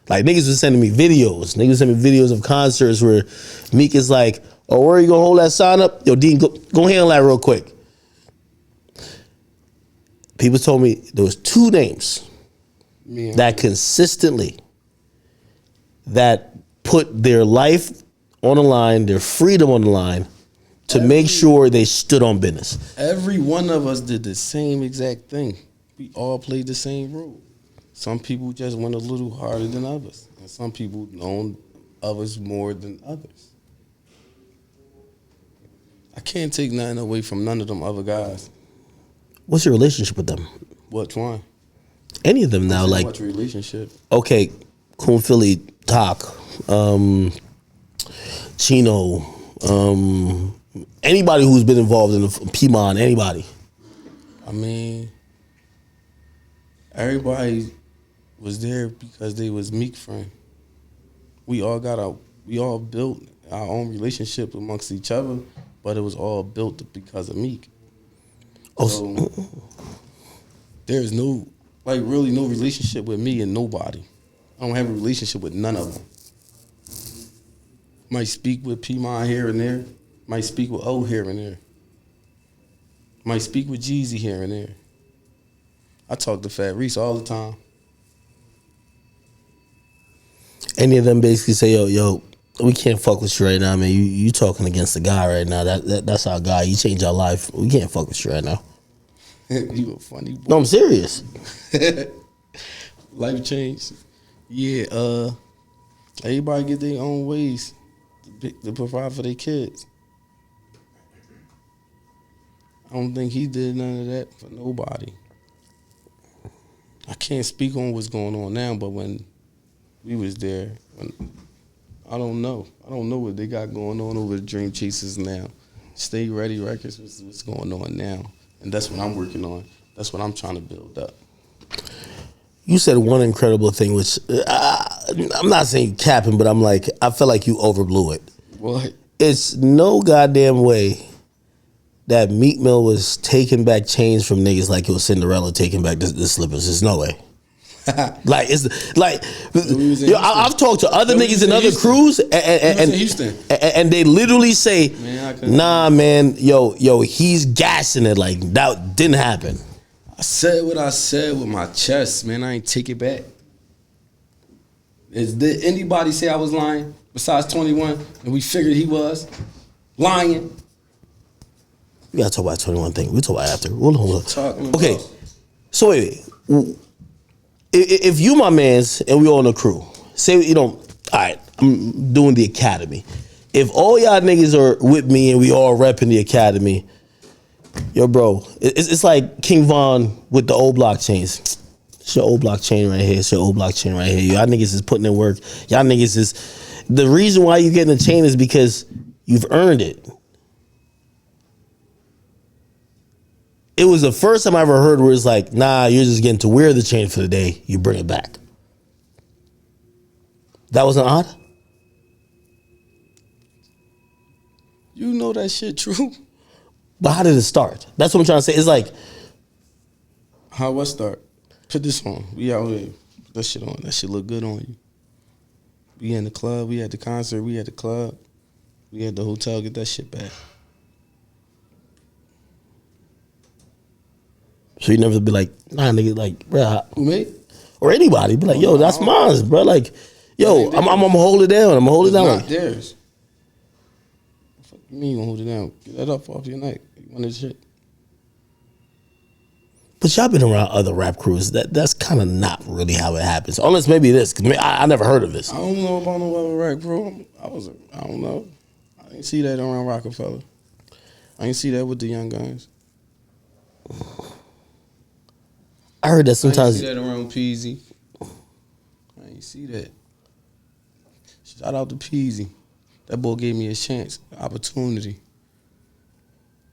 Like niggas was sending me videos. Niggas sending me videos of concerts where Meek is like, oh, where are you gonna hold that sign up? Yo, Dean, go handle that real quick. People told me there was 2 names that consistently that put their life on the line, their freedom on the line to make sure they stood on business. Every one of us did the same exact thing. We all played the same role. Some people just went a little harder than others. And some people known others more than others. I can't take nothing away from none of them other guys. What's your relationship with them? Which one? Any of them now? Like, what's relationship? okay, Coon Philly, Doc, Chino, anybody who's been involved in the Pimon, anybody. I mean, everybody was there because they was Meek friend. We all built our own relationship amongst each other, but it was all built because of Meek. So there's no, like, really no relationship with me and nobody. I don't have a relationship with none of them. Might speak with P-Mon here and there. Might speak with O here and there. Might speak with Jeezy here and there. I talk to Fat Reese all the time. Any of them basically say, yo, we can't fuck with you right now, man. You talking against the guy right now. That's our guy. You changed our life. We can't fuck with you right now. You a funny boy. No, I'm serious. Life changed. Yeah, everybody get their own ways to provide for their kids. I don't think he did none of that for nobody. I can't speak on what's going on now, but when we was there, I don't know. I don't know what they got going on over the Dream Chasers now. Stay Ready Records is what's going on now. And that's what I'm working on. That's what I'm trying to build up. You said one incredible thing, which I'm not saying capping, but I'm like, I feel like you overblew it. What? It's no goddamn way that Meek Mill was taking back chains from niggas like it was Cinderella taking back the slippers. There's no way. Like, it's like, I've talked to other niggas in other crews, and they literally say, nah, man, yo, he's gassing it. Like, that didn't happen. I said what I said with my chest, man. I ain't take it back. Did anybody say I was lying besides 21 and we figured he was lying? We gotta talk about 21 thing. We'll talk about after. Talking okay, about. So wait. If you my mans and we all in a crew, say, all right, I'm doing the academy. If all y'all niggas are with me and we all repping the academy, yo, bro, it's like King Von with the old blockchains. It's your old blockchain right here. It's your old blockchain right here. Y'all niggas is putting in work. Y'all niggas is, the reason why you getting a chain is because you've earned it. It was the first time I ever heard where it's like, nah, you're just getting to wear the chain for the day. You bring it back. That wasn't odd? You know that shit true. But how did it start? That's what I'm trying to say. It's like, how what start? Put this on. We out here. Put that shit on. That shit look good on you. We in the club. We at the concert. We at the club. We at the hotel. Get that shit back. so you never be like, nah, nigga, like, bro. Who, me? Or anybody. Be like, yo, that's mine, bro. Like, yo, I'm gonna hold it down. I'm gonna hold it down. It's not theirs. What the fuck you mean you gonna hold it down? Get that up off your neck. You want this shit? But y'all been around other rap crews. That's kind of not really how it happens. Unless maybe this, because I never heard of this. I don't know about no other rap crew. I don't know. I didn't see that around Rockefeller. I didn't see that with the Young Guns. I heard that sometimes. I didn't see that around Peasy. I didn't see that. Shout out to Peasy. That boy gave me a chance, opportunity.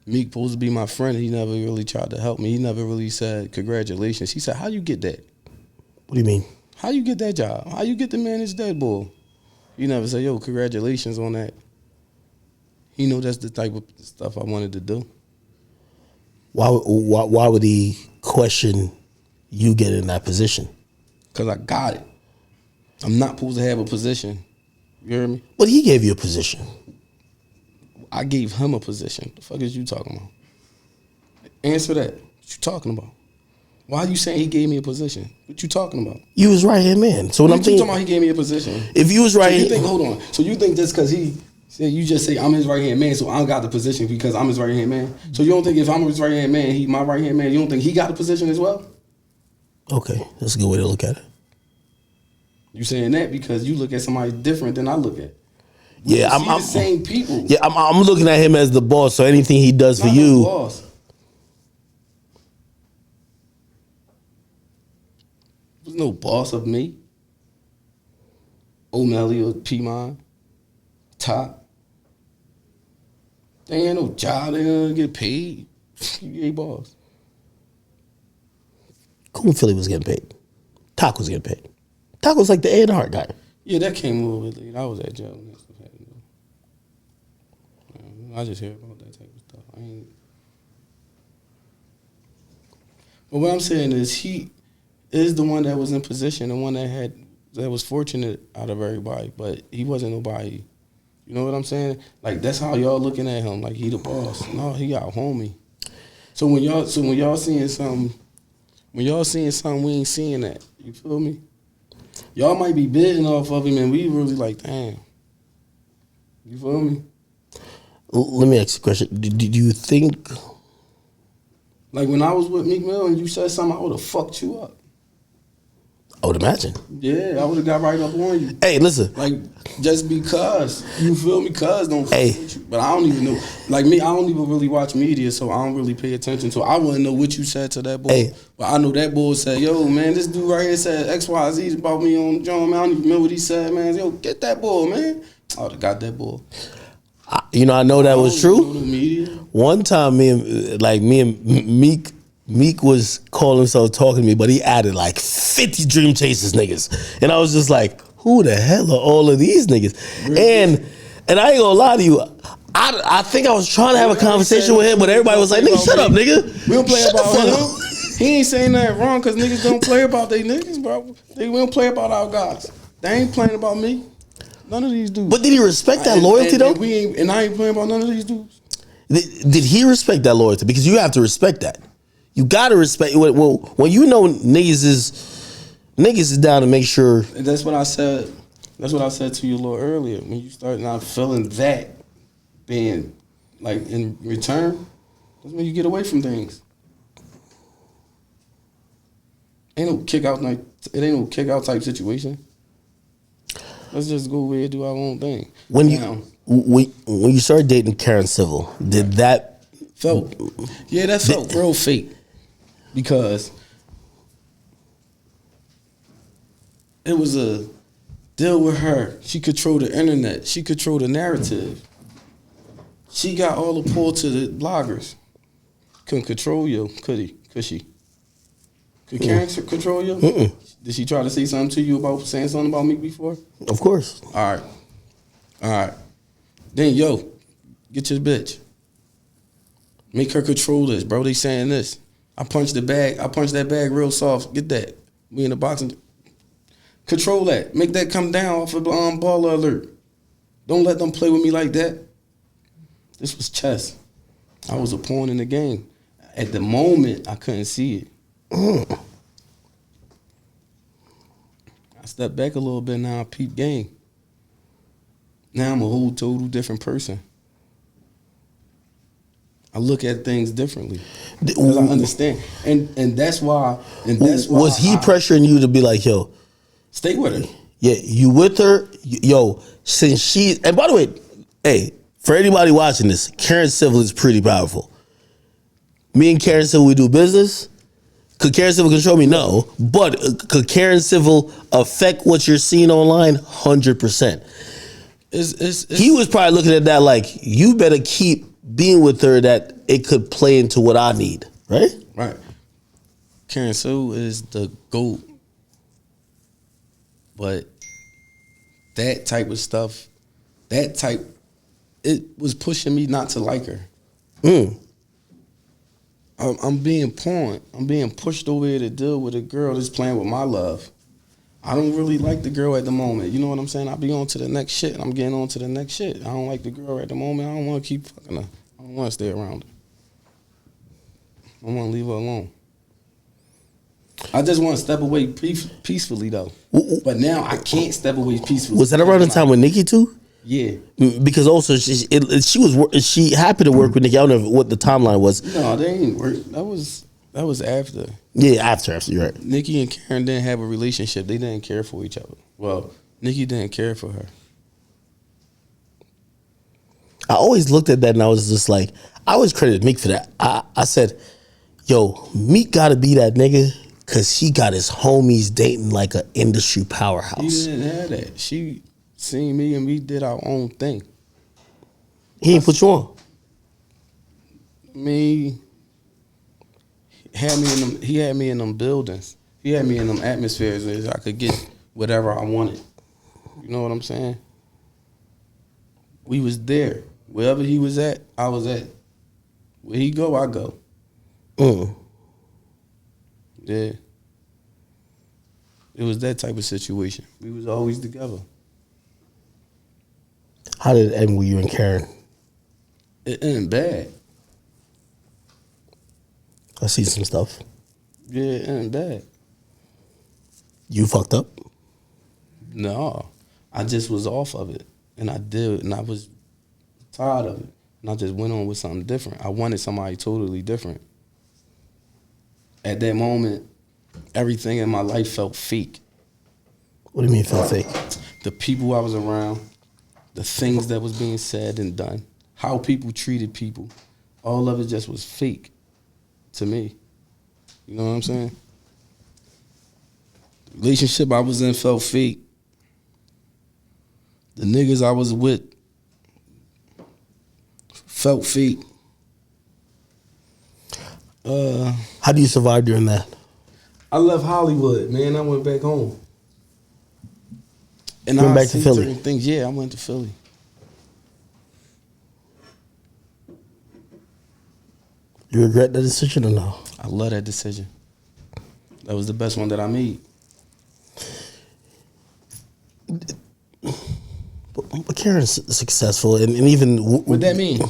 Meek supposed to be my friend. He never really tried to help me. He never really said congratulations. He said, how you get that? What do you mean? How you get that job? How you get to manage that boy? He never said, yo, congratulations on that. He know that's the type of stuff I wanted to do. Why would he question you getting in that position? Because I got it. I'm not supposed to have a position. You hear me? But he gave you a position. I gave him a position. The fuck is you talking about? Answer that. What you talking about? Why are you saying he gave me a position? What you talking about? You was right hand man. So when I'm talking about he gave me a position. If you was right hand, hold on. So you think just because he said, you just say I'm his right hand man, so I got the position because I'm his right hand man. So you don't think if I'm his right hand man, he my right hand man, you don't think he got a position as well? Okay, that's a good way to look at it. You saying that because you look at somebody different than I look at. Yeah, I'm the same people. Yeah, I'm looking at him as the boss. So anything he does for Not you, the boss. There's no boss of me. O'Malley or P-Mon. Top. They ain't no job. They don't get paid. You ain't boss. Cool Philly was getting paid. Taco was getting paid. Taco was like the A&R guy. Yeah, that came a little bit late. I was at jail when that stuff happened. I just hear about that type of stuff. I ain't. But what I'm saying is, he is the one that was in position, the one that was fortunate out of everybody. But he wasn't nobody. You know what I'm saying? Like, that's how y'all looking at him. Like, he the boss. No, he got homie. So when y'all seeing something, we ain't seeing that. You feel me? Y'all might be bidding off of him, and we really like, damn. You feel me? Let me ask you a question. Did you think? Like, when I was with Meek Mill and you said something, I would have fucked you up. I would imagine. Yeah, I would have got right up on you. Hey, listen. Like, just because. You feel me? Cuz don't fuck Hey. with you. But I don't even know. Like me, I don't even really watch media, so I don't really pay attention to it. I wouldn't know what you said to that boy. Hey. But I know that boy said, yo, man, this dude right here said XYZ about me on John, man. I don't even remember what he said, man. Yo, get that boy, man. I would have got that boy. I know that was I don't true. know the media. One time, me and Meek was calling himself talking to me, but he added like 50 Dream Chasers niggas, and I was just like, who the hell are all of these niggas? And I ain't gonna lie to you, I think I was trying to have a conversation with him, but everybody was like, nigga, shut up, nigga. We don't play Shut the about fuck him. up. He ain't saying that wrong because niggas don't play about they niggas, bro. We don't play about our guys. They ain't playing about me. None of these dudes. But did he respect that loyalty though? And I ain't playing about none of these dudes. Did he respect that loyalty? Because you have to respect that. You gotta respect when you know niggas is down to make sure. And that's what I said. That's what I said to you a little earlier. When you start not feeling that being like in return, that's when you get away from things. Ain't no kick out like it ain't no kick out type situation. Let's just go over here and do our own thing. When Now, you started dating Karen Civil, did that felt that felt real fake because it was a deal with her. She controlled the internet. She controlled the narrative. She got all the pull to the bloggers. Couldn't control you, could he? Could she? Could Karen control you? Mm-mm. Did she try to say something to you about saying something about me before? Of course. All right. Then get your bitch. Make her control this, bro. They saying this. I punched that bag real soft. Get that. We in the boxing. Control that. Make that come down off of baller alert. Don't let them play with me like that. This was chess. I was a pawn in the game. At the moment, I couldn't see it. I stepped back a little bit now. I peep game. Now I'm a whole total different person. I look at things differently because I understand, and that's why. Was he pressuring you to be like, yo, stay with her? Yeah, you with her, yo. Since she, and by the way, hey, for anybody watching this, Karen Civil is pretty powerful. Me and Karen Civil, we do business. Could Karen Civil control me? No. But could Karen Civil affect what you're seeing online? 100%. He was probably looking at that like, you better keep being with her that it could play into what I need, right? Right. Karen Civil is the GOAT. But that type of stuff, it was pushing me not to like her. I'm being pawned. I'm being pushed over here to deal with a girl that's playing with my love. I don't really like the girl at the moment. You know what I'm saying? I'll be on to the next shit, and I'm getting on to the next shit. I don't like the girl at the moment. I don't want to keep fucking her. I don't want to stay around her. I want to leave her alone. I just want to step away peacefully, though. But now I can't step away peacefully. Was that around the time with Nicki, too? Yeah. Because also she happened to work with Nicki. I don't know what the timeline was. No, they ain't work. That was after. Yeah, after you're right. Nicki and Karen didn't have a relationship. They didn't care for each other. Well, Nicki didn't care for her. I always looked at that and I was just like, I always credited Meek for that. I said, yo, Meek gotta be that nigga because he got his homies dating like an industry He powerhouse. didn't have that. She seen me and we did our own thing. He ain't put you on. Me had me in them. He had me in them buildings. He had me in them atmospheres where I could get whatever I wanted. You know what I'm saying? We was there. Wherever he was at, I was at. Where he go, I go. Yeah. It was that type of situation. We was always together. How did it end with you and Karen? It ain't bad. I see some stuff. Yeah, it ain't bad. You fucked up? No. I just was off of it. And I did, and I was tired of it. And I just went on with something different. I wanted somebody totally different. At that moment, everything in my life felt fake. What do you mean felt fake? The people I was around, the things that was being said and done, how people treated people, all of it just was fake to me. You know what I'm saying? The relationship I was in felt fake. The niggas I was with felt fake. How do you survive during that? I left Hollywood, man. I went back home. And Went I back to seen Philly? certain things. Yeah, I went to Philly. You regret that decision or no? I love that decision. That was the best one that I made. But Karen's successful, and even What that mean?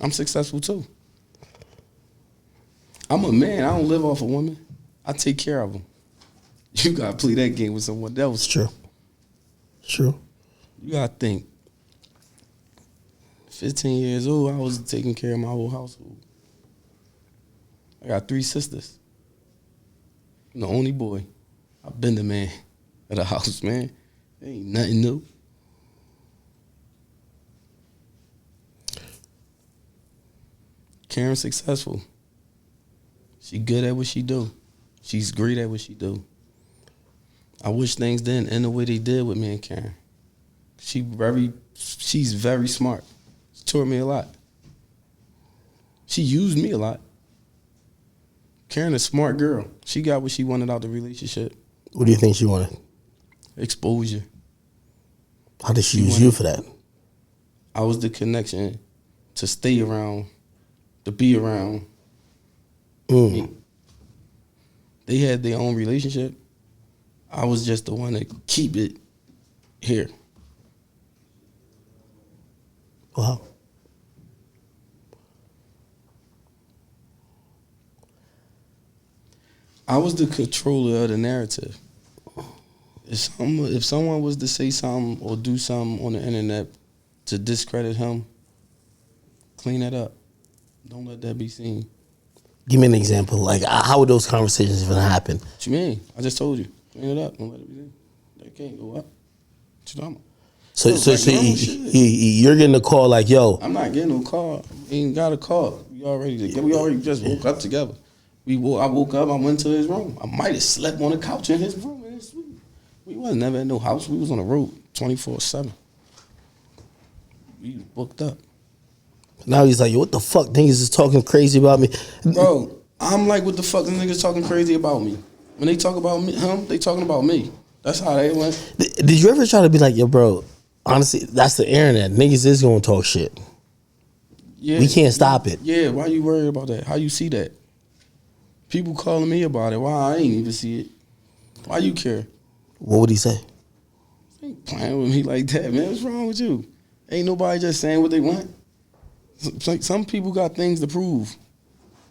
I'm successful too. I'm a man. I don't live off a woman. I take care of them. You gotta play that game with someone else. It's true. It's true. You gotta think. 15 years old, I was taking care of my whole household. I got 3 sisters. I'm the only boy. I've been the man of the house, man. Ain't nothing new. Karen's successful. She good at what she do. She's great at what she do. I wish things didn't end the way they did with me and Karen. She's very smart. She taught me a lot. She used me a lot. Karen is a smart girl. She got what she wanted out of the relationship. What do you think she wanted? Exposure. How did she use you for that? I was the connection to stay around, to be around. They had their own relationship. I was just the one to keep it here. Wow. I was the controller of the narrative. If someone was to say something or do something on the internet to discredit him, clean that up. Don't let that be seen. Give me an example. Like, how would those conversations even happen? What you mean? I just told you. Clean it up. Don't let it be seen. That can't go up. What you talking about? So Like normal shit. you're getting a call like, yo, I'm not getting no call. Ain't got a call. We already just woke up together. I woke up. I went to his room. I might have slept on the couch in his room in his suite. We wasn't never in no house. We was on the road 24/7. We was booked up. now he's like, yo, what the fuck? Niggas is talking crazy about me. Bro, I'm like, what the fuck? The niggas talking crazy about me. When they talk about him, they talking about me. That's how they went. Did you ever try to be like, yo, bro, honestly, that's the internet. Niggas is going to talk shit. Yeah, We can't stop it. Yeah, why you worried about that? How you see that? People calling me about it. Why I ain't even see it? Why you care? What would he say? Ain't playing with me like that, man. What's wrong with you? Ain't nobody just saying what they want. Some people got things to prove.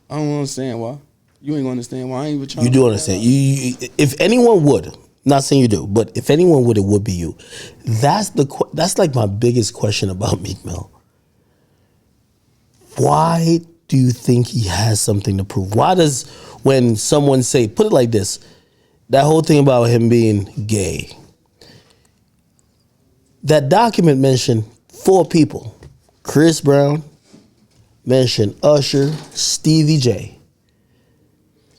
I don't understand why. You ain't gonna understand why. I ain't even trying. You do understand. You, if anyone would, not saying you do, but if anyone would, it would be you. That's like my biggest question about Meek Mill. Why do you think he has something to prove? Why does, when someone say, put it like this, that whole thing about him being gay, that document mentioned 4 people, Chris Brown, mention Usher, Stevie J.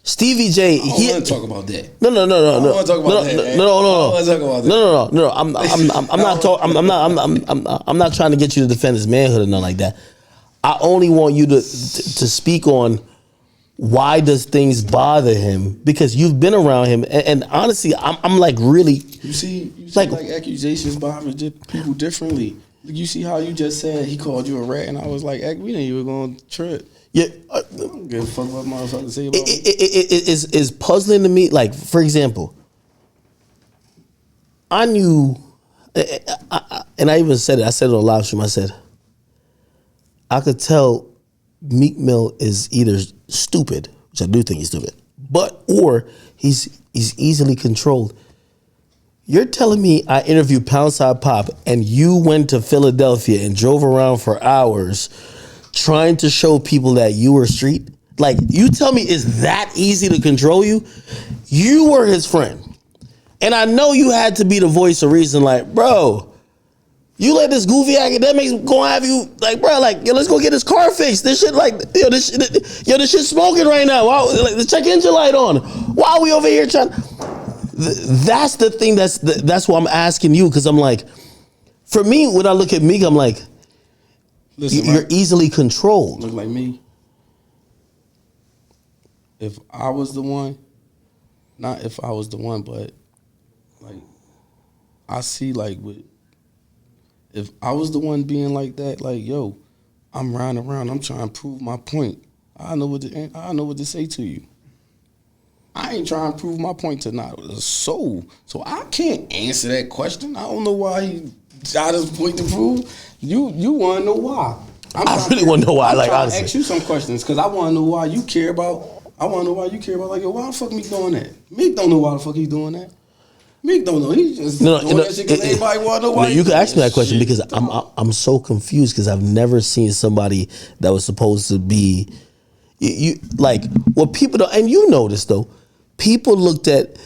Stevie J. I don't want to talk about that. No. I don't want to talk about that. No. I don't want to talk about that. No. I'm not trying to get you to defend his manhood or nothing like that. I only want you to speak on why does things bother him, because you've been around him, and honestly, I'm like really. You see like accusations bother people differently. You see how you just said he called you a rat, and I was like, we didn't even going to trip. Yeah, I don't give a fuck what motherfuckers say about me. It is puzzling to me. Like, for example, I knew, and I even said it. I said it on live stream. I said, I could tell Meek Mill is either stupid, which I do think he's stupid, or he's easily controlled. You're telling me I interviewed Poundside Pop and you went to Philadelphia and drove around for hours trying to show people that you were street? Like, you tell me it's that easy to control you? You were his friend. And I know you had to be the voice of reason, like, bro, you let this goofy academics go have you, like, bro, like, yo, let's go get this car fixed. This shit, like, this shit's smoking right now. Wow, like, the check engine light on. Why are we over here trying? That's the thing. That's why I'm asking you, because I'm like, for me, when I look at Meek, I'm like, listen, you're easily controlled. Look like me. If I was the one, not if I was the one, but like, I see like if I was the one being like that, like, yo, I'm riding around, I'm trying to prove my point. I know what to say to you. I ain't trying to prove my point to not a soul. So I can't answer that question. I don't know why he got his point to prove. You want to know why. I really want to know why. I'm like, trying honestly, to ask you some questions because I want to know why you care about. I want to know why you care about. Like, yo, why the fuck Meek doing that? Meek don't know why the fuck he's doing that. Meek don't know. He's just doing that shit because everybody want to know why. You can ask me that question because I'm so confused because I've never seen somebody that was supposed to be you like what people don't, and you know this though. People looked at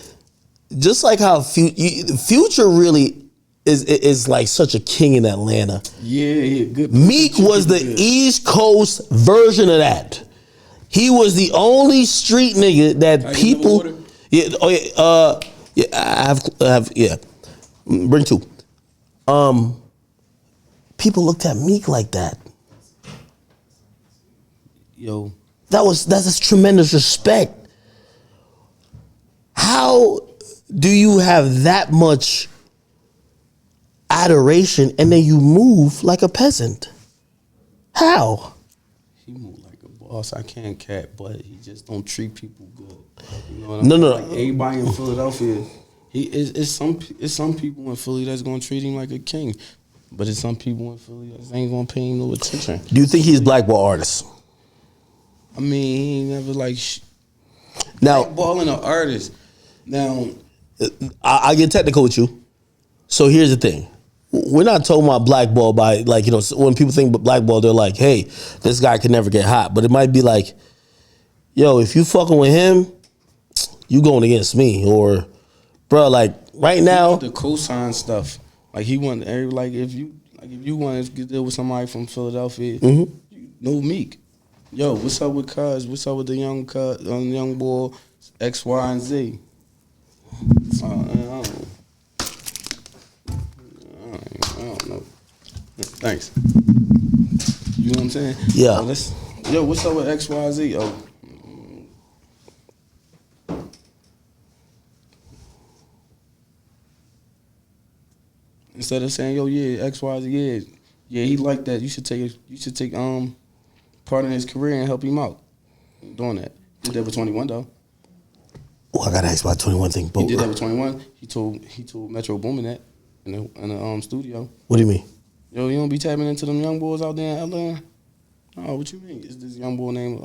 just like how Future really is like such a king in Atlanta. Yeah, good. Meek was the East Coast version of that. He was the only street nigga that people. Yeah, oh yeah, yeah. I have yeah. Bring two. People looked at Meek like that. Yo, that's tremendous respect. How do you have that much adoration and then you move like a peasant? How? He moved like a boss. I can't cap, but he just don't treat people good. You know what No. Like everybody in Philadelphia, it's some people in Philly that's gonna treat him like a king, but it's some people in Philly that ain't gonna pay him no attention. Do you think he's blackball artist? I mean, he ain't never like Now blackballing an artist. Now, I get technical with you. So here's the thing. We're not talking about blackball by like, you know, when people think about blackball, they're like, hey, this guy can never get hot. But it might be like, yo, if you fucking with him, you going against me. Or, bro, like right now. the cosign stuff. Like he want like if you want to deal with somebody from Philadelphia, you know Meek. Yo, what's up with Cuz? What's up with the young boy X, Y, and Z? I don't know. Thanks. You know what I'm saying? Yeah. Yo, what's up with X, Y, Z? Oh. Instead of saying, yo, yeah, X, Y, Z, yeah, he like that. You should take part in his career and help him out. Doing that. Did that with 21 though. Oh, I gotta ask about 21 thing. He did that with 21. He told Metro Boomin that in the studio. What do you mean? Yo, you don't be tapping into them young boys out there in LA? Oh, what you mean? It's this young boy named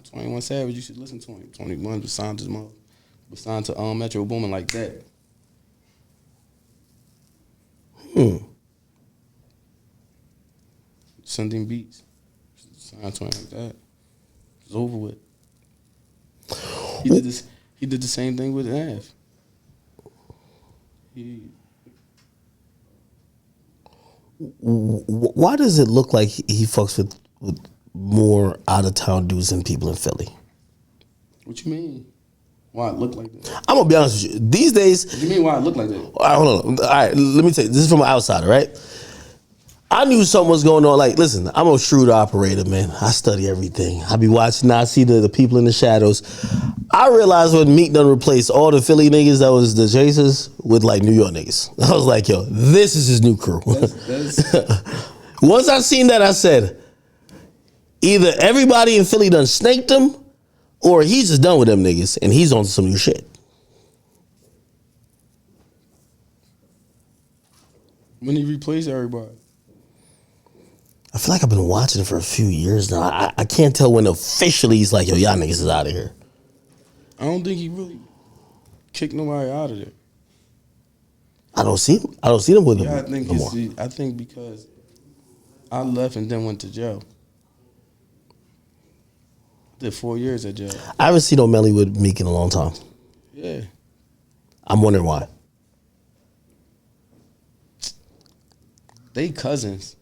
21 Savage. You should listen to him. 21 was signed to Metro Boomin like that. Sending beats. Signed to him like that. It's over with. He did the same thing with Av. Why does it look like he fucks with more out of town dudes than people in Philly? What you mean? Why it look like that? I'm gonna be honest with you. These days, What you mean why it look like that? all right, hold on. All right, let me tell you. This is from an outsider, right? I knew something was going on. Like, listen, I'm a shrewd operator, man. I study everything. I be watching. I see the people in the shadows. I realized when Meek done replaced all the Philly niggas that was the chasers with like New York niggas. I was like, yo, this is his new crew. Once I seen that, I said, either everybody in Philly done snaked him, or he's just done with them niggas and he's on some new shit. When he replaced everybody. I feel like I've been watching it for a few years now. I can't tell when officially he's like, yo, y'all niggas is out of here. I don't think he really kicked nobody out of there. I don't see them with him Yeah, I think no more. I think because I left and then went to jail. Did 4 years at jail. I haven't seen O'Malley with Meek in a long time. Yeah. I'm wondering why. They cousins.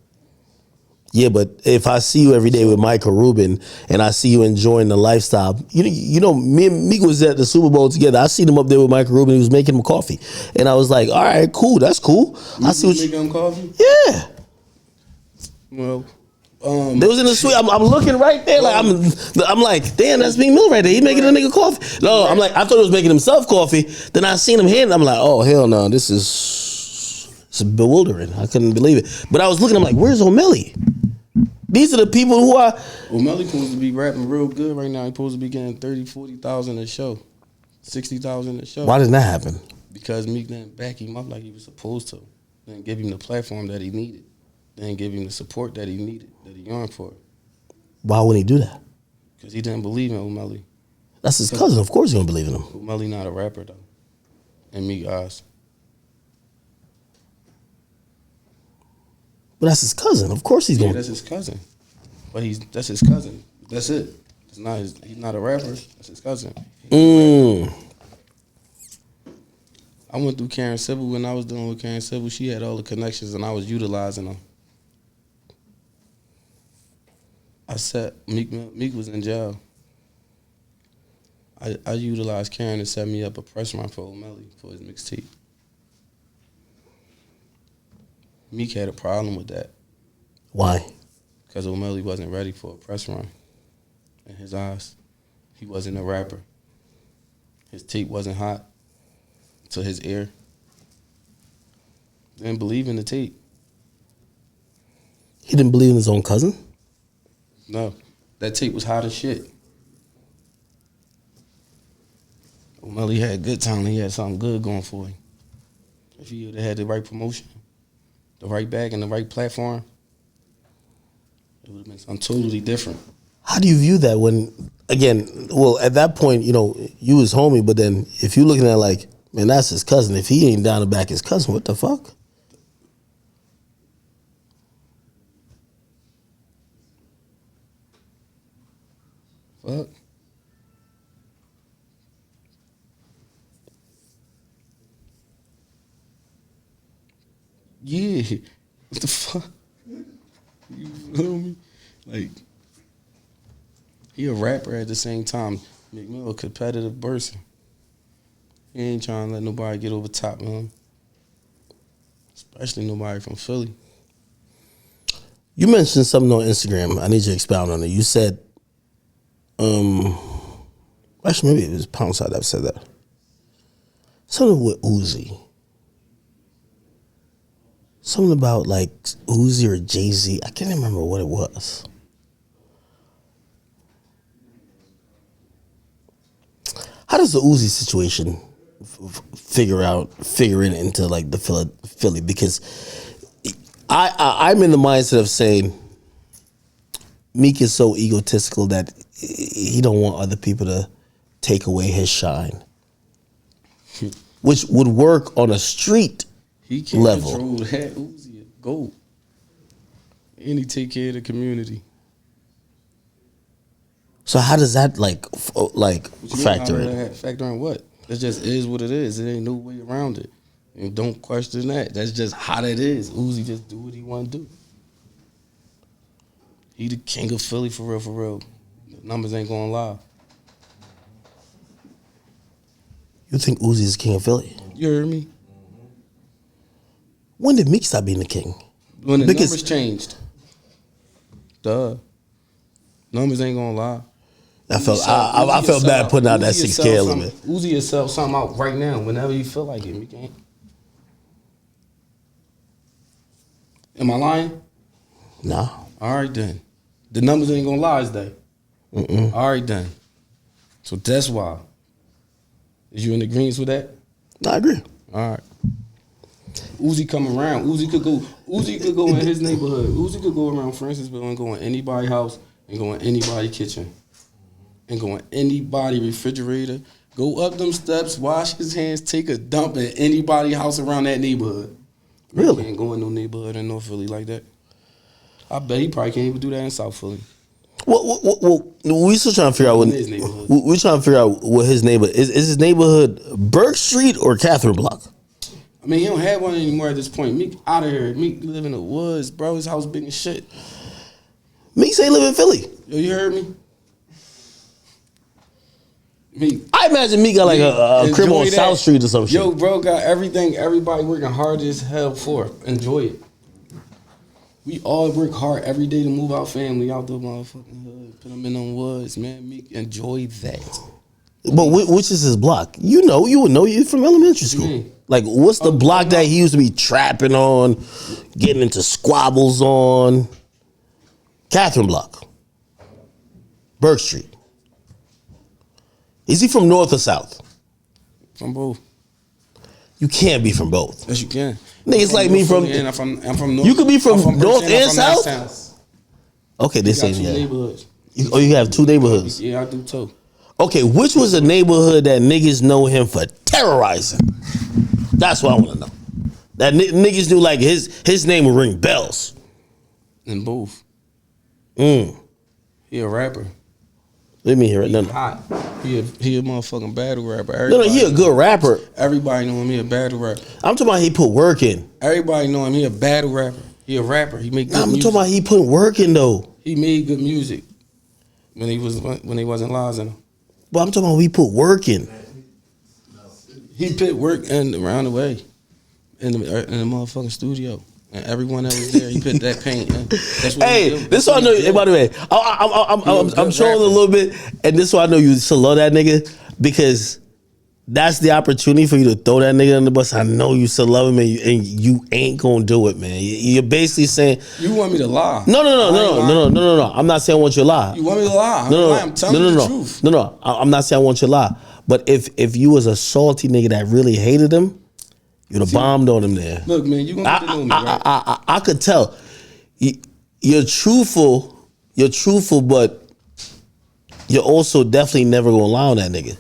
Yeah, but if I see you every day with Michael Rubin and I see you enjoying the lifestyle, you know, me and Meek was at the Super Bowl together. I seen him up there with Michael Rubin. He was making him coffee, and I was like, "All right, cool, that's cool." I see what you. Making him coffee? Yeah, Well, they was in the suite. I'm looking right there, like I'm like, damn, that's Meek Mill right there. He making a nigga coffee. No, I'm like, I thought he was making himself coffee. Then I seen him hand. I'm like, oh hell no, this is bewildering. I couldn't believe it. But I was looking. I'm like, where's O'Malley? These are the people who are. O'Malley supposed to be rapping real good right now. He supposed to be getting 30, 40,000 a show, 60,000 a show. Why didn't that happen? Because Meek didn't back him up like he was supposed to. Didn't give him the platform that he needed. Didn't give him the support that he needed, that he yearned for. Why wouldn't he do that? Because he didn't believe in O'Malley. That's his cousin. Of course, he don't believe in him. O'Malley not a rapper though, in Meek eyes. But that's his cousin. Of course, he's Yeah, going. that's his cousin. But that's his cousin. That's it. It's not he's not a rapper. That's his cousin. Mm. I went through Karen Civil when I was dealing with Karen Civil. She had all the connections and I was utilizing them. I said Meek was in jail. I utilized Karen to set me up a press run for O'Malley for his mixtape. Meek had a problem with that. Why? Because O'Malley wasn't ready for a press run. In his eyes, he wasn't a rapper. His tape wasn't hot to his ear. Didn't believe in the tape. He didn't believe in his own cousin? No, that tape was hot as shit. O'Malley had good talent. He had something good going for him. If he would have had the right promotion, the right bag, and the right platform, it would have been something totally different. How do you view that when, again, well, at that point, you know, you was homie, but then if you're looking at like, man, that's his cousin. If he ain't down to back his cousin, what the fuck? Fuck. Yeah. What the fuck? You feel me? Like, he a rapper at the same time. Meek Mill a competitive person. He ain't trying to let nobody get over top of him. Especially nobody from Philly. You mentioned something on Instagram. I need you to expound on it. You said, actually, maybe it was Pound Side that said that. Something with Uzi. Something about like Uzi or Jay-Z. I can't remember what it was. How does the Uzi situation figure into like the Philly? Because I'm in the mindset of saying Meek is so egotistical that he don't want other people to take away his shine, which would work on a street He can't level. control that. Uzi a GOAT. And he take care of the community. So how does that like What you mean, factor how in? does that factor in what? It just is what it is. It ain't no way around it. And don't question that. That's just how that is. Uzi just do what he want to do. He the king of Philly for real, for real. The numbers ain't gonna lie. You think Uzi is king of Philly? You heard me? When did Meek stop being the king? When the Because- numbers changed. Duh. Numbers ain't gonna lie. I felt bad putting out that 6K limit. Uzi will sell something out right now whenever you feel like it. We can't. Am I lying? Nah. All right then. The numbers ain't gonna lie, is they? All right then. So that's why. Is you in agreement with that? I agree. All right. Uzi come around. Uzi could go in his neighborhood. Uzi could go around Francisville and go in anybody's house and go in anybody's kitchen. And go in anybody's refrigerator. Go up them steps, wash his hands, take a dump in anybody's house around that neighborhood. Really? He can't go in no neighborhood in North Philly like that. I bet he probably can't even do that in South Philly. Well, we still trying to figure out what His neighborhood. we trying to figure out what his neighborhood is. Is his neighborhood Burke Street or Catherine Block? I mean, he don't have one anymore at this point. Meek out of here. Meek live in the woods, bro. His house big as shit. Meek say he live in Philly. Yo, you heard me? Meek. I imagine Meek got like a crib Enjoy on that. South Street or some shit. Yo, bro, got everything everybody working hard as hell for. Enjoy it. We all work hard every day to move our family out the motherfucking hood. Put them in them woods, man. Meek, enjoy that. But which is his block? You would know. You from elementary school. Mm. Like, what's the block that he used to be trapping on, getting into squabbles on? Catherine Block. Burke Street. Is he from North or South? From both. You can't be from both. Yes, you can. Niggas like me from. I'm from North. You could be from I'm North Bridgeton, I'm and from South? Nassau. Okay, We this got ain't two yeah. neighborhoods. You have two neighborhoods. Yeah, I do too. Okay, which was a neighborhood that niggas know him for terrorizing? That's what I want to know. That niggas knew like his name would ring bells. In both. Mm. He a rapper. Let me hear it. He No, hot. He a motherfucking battle rapper. no, he a good rapper. Everybody know him. He a battle rapper. I'm talking about he put work in. Everybody know him. He a battle rapper. He a rapper. He make good I'm music. talking about he put work in though. He made good music when he wasn't lies in him. But I'm talking about he put work in. He put work in around the way in the motherfucking studio. And everyone that was there, he put that paint in. That's what Hey, he did. this is what I know. Hey, by the way, I'm showing a little bit, and this is why I know you still love that nigga because that's the opportunity for you to throw that nigga on the bus. I know you still love him, and you ain't gonna do it, man. You're basically saying You want me to lie? no. I'm not saying I want you to lie. You want me to lie? I'm telling you the truth. No. I'm not saying I want you to lie. But if you was a salty nigga that really hated him, you'd have bombed on him there. Look, man, you gonna get to know me, right? I could tell. You're truthful, but you're also definitely never gonna lie on that nigga.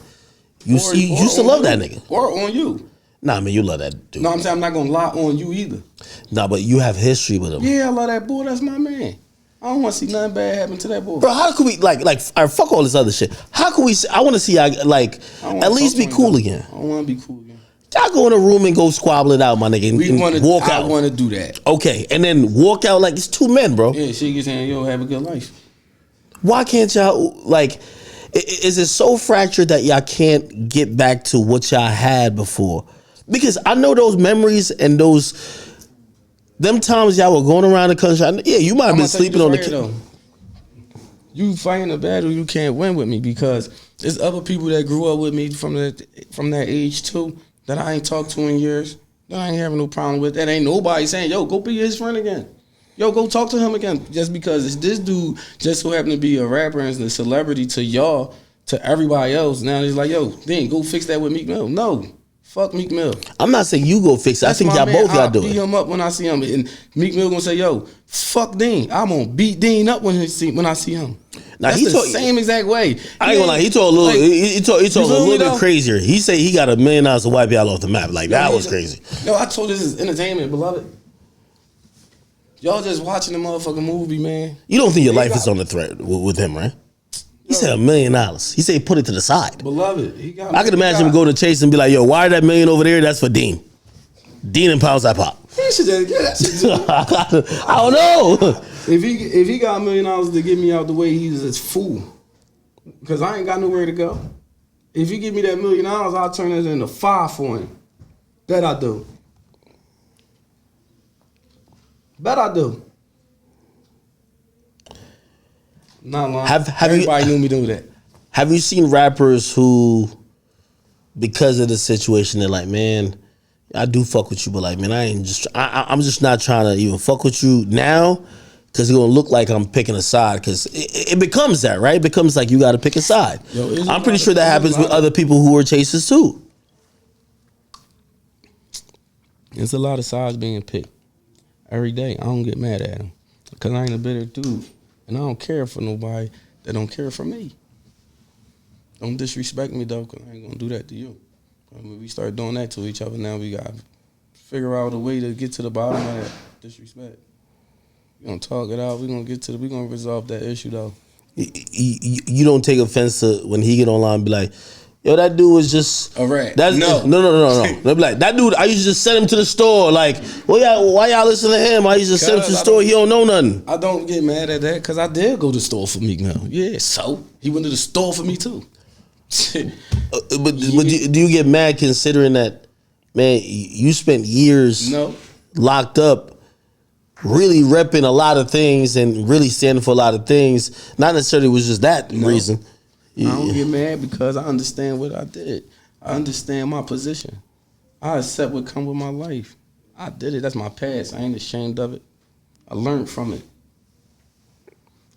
You used to love that nigga. Or on you. Nah, man, you love that dude. No, I'm saying I'm not gonna lie on you either. Nah, but you have history with him. Yeah, I love that boy. That's my man. I don't want to see nothing bad happen to that boy. Bro, how could we all right, fuck all this other shit? How could we? I want to see y'all at least be cool again. I don't want to be cool again. Y'all go in a room and go squabble it out, my nigga, and walk out. I want to do that. Okay, and then walk out like it's two men, bro. Yeah, she gets saying, "Yo, have a good life." Why can't y'all is it so fractured that y'all can't get back to what y'all had before? Because I know those memories and them times y'all were going around the country. Yeah, you might have been sleeping on the You fighting a battle you can't win with me because there's other people that grew up with me from that age too that I ain't talked to in years that I ain't having no problem with. That ain't nobody saying, "Yo, go be his friend again." Yo, go talk to him again. Just because this dude just so happened to be a rapper and a celebrity to y'all, to everybody else. Now he's like, yo, then go fix that with Meek Mill. No. Fuck Meek Mill. I'm not saying you go fix it. That's I think y'all man. both gotta do beat it. him up when I see him. And Meek Mill gonna say, yo, fuck Dean. I'm gonna beat Dean up when I see him. Now, That's he the same exact way. I ain't gonna lie. He told a little. He told a little bit crazier. He said he got $1 million to wipe y'all off the map. Like that was crazy. Yo, I told this is entertainment, beloved. Y'all just watching the motherfucking movie, man. You don't think your life is on the threat with him, right? He said $1 million. He said he put it to the side. Beloved, I could imagine him go to Chase and be like, "Yo, why that million over there? That's for Dean." Dean and Pounds I pop. He should just get that shit to me. I don't know. If he got $1 million to get me out the way, he's a fool. Because I ain't got nowhere to go. If you give me that $1 million, I'll turn it into 5 for him. Bet I do. Bet I do. Not lying. Everybody knew me do that. Have you seen rappers who, because of the situation, they're like, man, I do fuck with you, but like, man, I'm just not trying to even fuck with you now, because it's gonna look like I'm picking a side. Because it becomes that, right? It becomes like you got to pick a side. I'm pretty sure that happens with other people who are chasers too. There's a lot of sides being picked every day. I don't get mad at them because I ain't a bitter dude, and I don't care for nobody that don't care for me. Don't disrespect me though, because I ain't gonna do that to you. When we start doing that to each other, now we gotta figure out a way to get to the bottom of that disrespect. We gonna talk it out. We gonna resolve that issue though. You don't take offense to when he get online and be like, yo, that dude was just a rat. No. They'll be like, that dude, I used to just send him to the store. Like, why y'all listen to him? I used to send him to the store. He don't know nothing. I don't get mad at that because I did go to the store for Meek Mill. Yeah, so he went to the store for me too. But do you get mad considering that, man, you spent years locked up, really repping a lot of things and really standing for a lot of things? Not necessarily was just that reason. I don't get mad because I understand what I did. I understand my position. I accept what come with my life. I did it. That's my past. I ain't ashamed of it. I learned from it.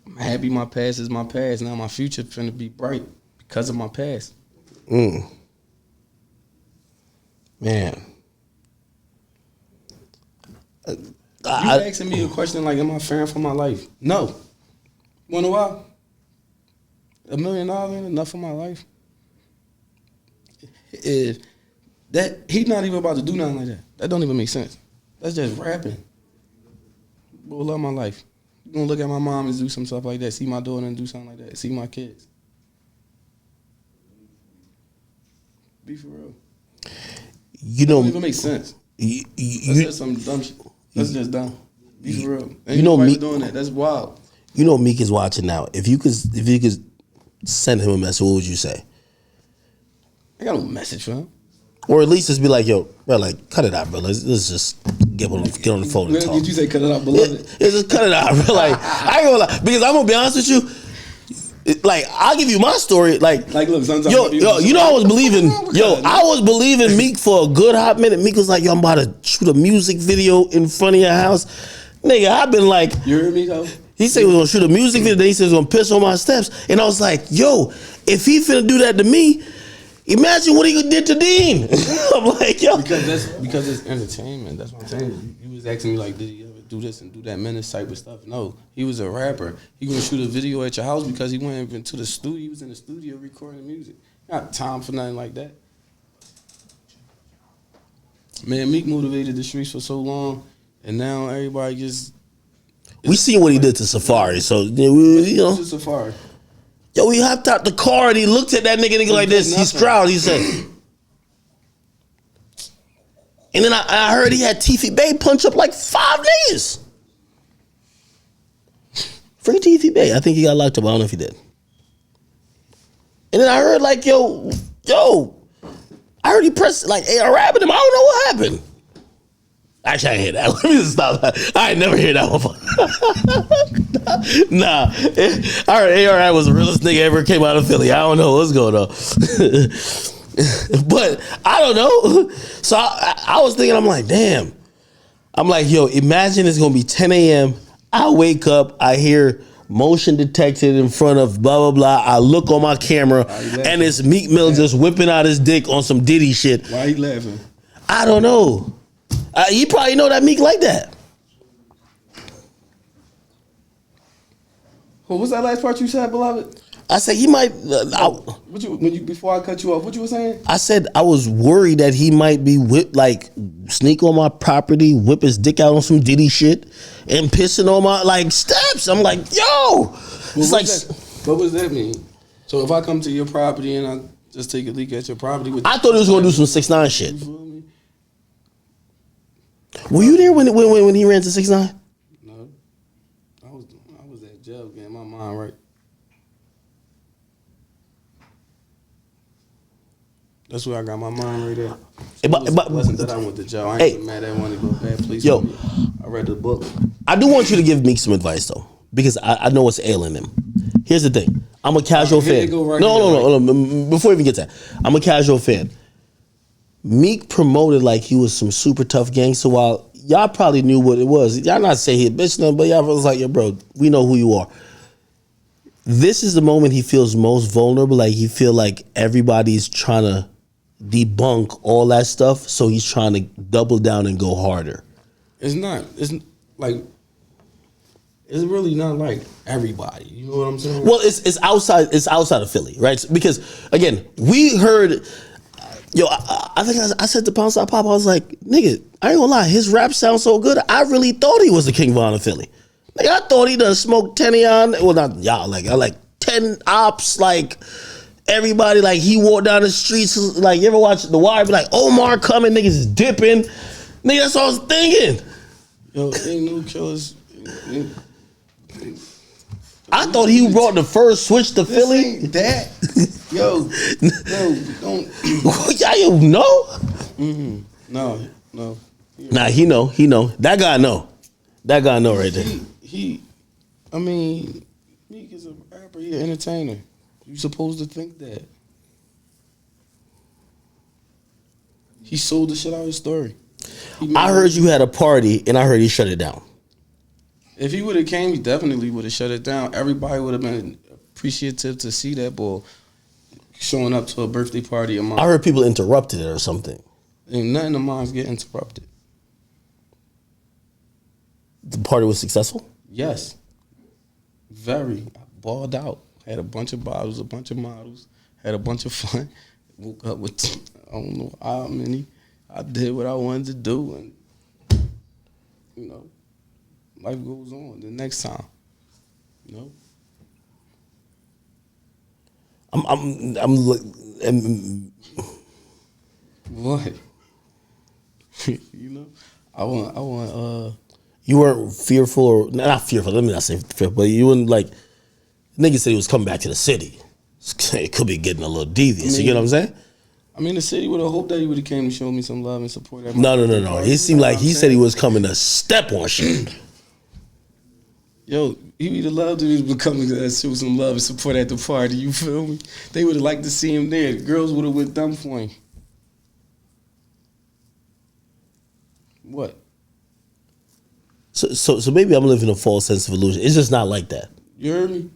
I'm happy my past is my past. Now my future finna be bright because of my past. Man. You asking me a question like, am I fearing for my life? No. Wanna know why? $1 million ain't enough for my life. He's not even about to do nothing like that. That don't even make sense. That's just rapping. But I love my life. You gonna look at my mom and do some stuff like that, see my daughter and do something like that, see my kids. Be for real. You know, don't even make sense. That's just some dumb shit. That's just dumb. Be for real. Ain't you know nobody Meek doing that. That's wild. You know Meek is watching now. If you could send him a message, what would you say? I got no message for him. Or at least just be like, yo, bro, like, cut it out, bro. Let's just get on the phone and talk. Did you say cut it out, beloved? It's just cut it out, bro. Like, I ain't gonna lie. Because I'm gonna be honest with you. Like, I'll give you my story. Like look, sometimes you know, I was believing Meek for a good hot minute. Meek was like, yo, I'm about to shoot a music video in front of your house. Nigga, I've been like, you heard me though? He said he was gonna shoot a music video, then he said he was gonna piss on my steps. And I was like, yo, if he finna do that to me, imagine what he did to Dean. I'm like, yo. Because it's entertainment. That's what I'm saying. You was asking me like, did he ever do this and do that menace type of stuff? No. He was a rapper. He gonna shoot a video at your house because he went into the studio. He was in the studio recording music. Not time for nothing like that. Man, Meek motivated the streets for so long, and now everybody just. We seen what he did to Safari, so you know. Safari. Yo, he hopped out the car and he looked at that nigga like this. He scowled. He said, and then I heard he had Tiffy Bay punch up like 5 niggas. Free Tiffy Bay. I think he got locked up. I don't know if he did. And then I heard like, yo, I heard he pressed like AR Rabbit him. I don't know what happened. Actually, I didn't hear that. Let me just stop that. I ain't never hear that one. Nah. I heard AR was the realest nigga ever came out of Philly. I don't know what's going on. But I don't know. So I was thinking, I'm like, damn. I'm like, yo, imagine it's going to be 10 a.m. I wake up, I hear motion detected in front of blah, blah, blah. I look on my camera, and it's Meek Mill just whipping out his dick on some Diddy shit. Why he laughing? I don't know. You probably know that Meek like that. What was that last part you said, beloved? I said he might. Before I cut you off, what you were saying? I said I was worried that he might be sneak on my property, whip his dick out on some Diddy shit, and pissing on my steps. I'm like, yo, what does that mean? So if I come to your property and I just take a leak at your property, I thought he was gonna do some 6ix9ine shit. Were you there when he ran to 6ix9ine? No, I was at jail getting my mind right. That's where I got my mind right at. It wasn't that I went to jail. I ain't even mad at one to go bad police. Yo, I read the book. I do want you to give Meek some advice though, because I know what's ailing him. Here's the thing. I'm a casual fan. No. Before we even get to that, I'm a casual fan. Meek promoted like he was some super tough gangster while y'all probably knew what it was. Y'all not say he a bitch nothing, but y'all was like, yo, bro, we know who you are. This is the moment he feels most vulnerable. Like he feel like everybody's trying to debunk all that stuff, so he's trying to double down and go harder. It's really not like everybody. You know what I'm saying? Well, it's outside of Philly, right? Because again, we heard, I think I said to Pound Stop Pop, I was like, nigga, I ain't gonna lie, his rap sounds so good. I really thought he was the King Von of Philly. Like I thought he done smoked 10 on, well not y'all, like I like 10 ops, like everybody, like he walked down the streets, like you ever watch The Wire, be like Omar coming, niggas is dipping, nigga. That's what I was thinking. Yo, ain't no killers. I thought he brought the first switch to Philly. That, yo, don't. Y'all know? Mm-hmm. No. Nah, he know. That guy know. That guy know right there. I mean, Meek is a rapper. He an entertainer. You supposed to think that. He sold the shit out of his story. I heard you had a party, and I heard he shut it down. If he would have came, he definitely would have shut it down. Everybody would have been appreciative to see that boy showing up to a birthday party of mine. I heard people interrupted it or something. Ain't nothing of mine get interrupted. The party was successful? Yes. Very. I balled out. Had a bunch of bottles, a bunch of models, had a bunch of fun. Woke up with, I don't know how many. I did what I wanted to do, and, you know, life goes on the next time. You know? I'm what? You know? I want You weren't fearful, or not fearful, let me not say fearful, but you wouldn't like, nigga said he was coming back to the city. It could be getting a little devious, you get what I'm saying? I mean, the city would have hoped that he would have came and showed me some love and support. No. It seemed like he said he was coming to step on shit. Yo, he would have loved if he was coming to show some love and support at the party. You feel me? They would have liked to see him there. The girls would have went dumb for him. What? So maybe I'm living a false sense of illusion. It's just not like that. You heard me?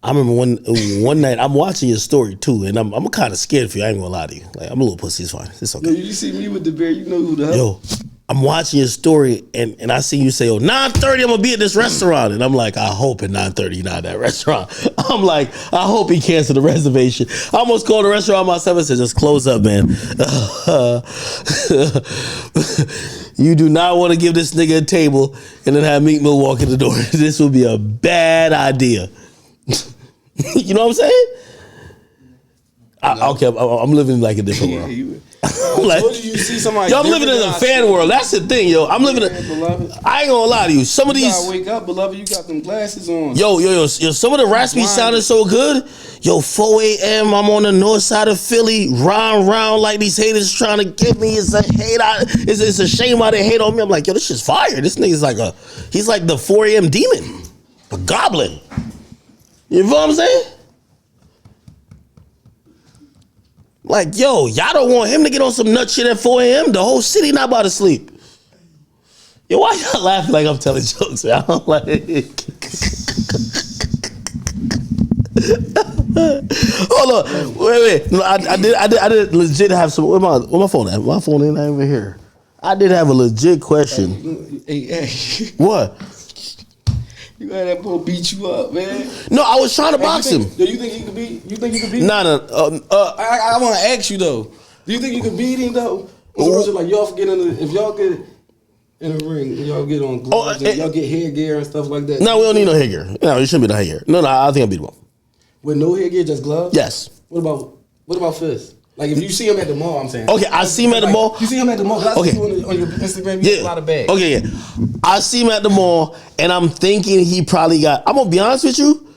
I remember one night I'm watching your story too, and I'm kind of scared for you. I ain't gonna lie to you. Like I'm a little pussy. It's fine. It's okay. Yo, you see me with the bear, you know who the hell. Yo, I'm watching your story, and I see you say, "Oh, 9:30, I'm gonna be at this restaurant," and I'm like, I hope at 9:30 you're not at that restaurant. I'm like, I hope he canceled the reservation. I almost called the restaurant myself and said, "Just close up, man." You do not want to give this nigga a table and then have Meek Mill walk in the door. This would be a bad idea. You know what I'm saying? Okay, I'm living like a different world. Like, you see somebody. Yo, I'm living in a fan world. That's the thing, yo. I'm living. I ain't gonna lie to you. Some of these. You gotta wake up, beloved. You got them glasses on. Yo. Some of the raps be sounding so good. Yo, 4 a.m. I'm on the north side of Philly, round like these haters trying to get me. It's a hate. It's a shame why they hate on me. I'm like, yo, this shit's fire. This nigga's like he's like the 4 a.m. demon, a goblin. You know what I'm saying? Like, yo, y'all don't want him to get on some nut shit at 4 a.m. The whole city not about to sleep. Yo, why y'all laughing like I'm telling jokes, man? I'm like, hold on, wait. No, I did legit have some. Where my phone at? My phone ain't over here. I did have a legit question. Hey. What? You got that boy beat you up, man. No, I was trying to box him. Do you think he could beat? You think he could beat? No. I want to ask you though. Do you think you could beat him though? Like y'all get if y'all get in a ring, y'all get on gloves, and y'all get headgear and stuff like that. No, we don't need no headgear. No, it shouldn't be no headgear. No, I think I beat him up. With no headgear, just gloves. Yes. What about fist? Like if you see him at the mall, I'm saying. Okay, I see him at the mall. You see him at the mall. 'Cause I Okay. see you on your Instagram. You get a lot of bags. Okay, yeah. I see him at the mall, and I'm thinking he probably got. I'm gonna be honest with you.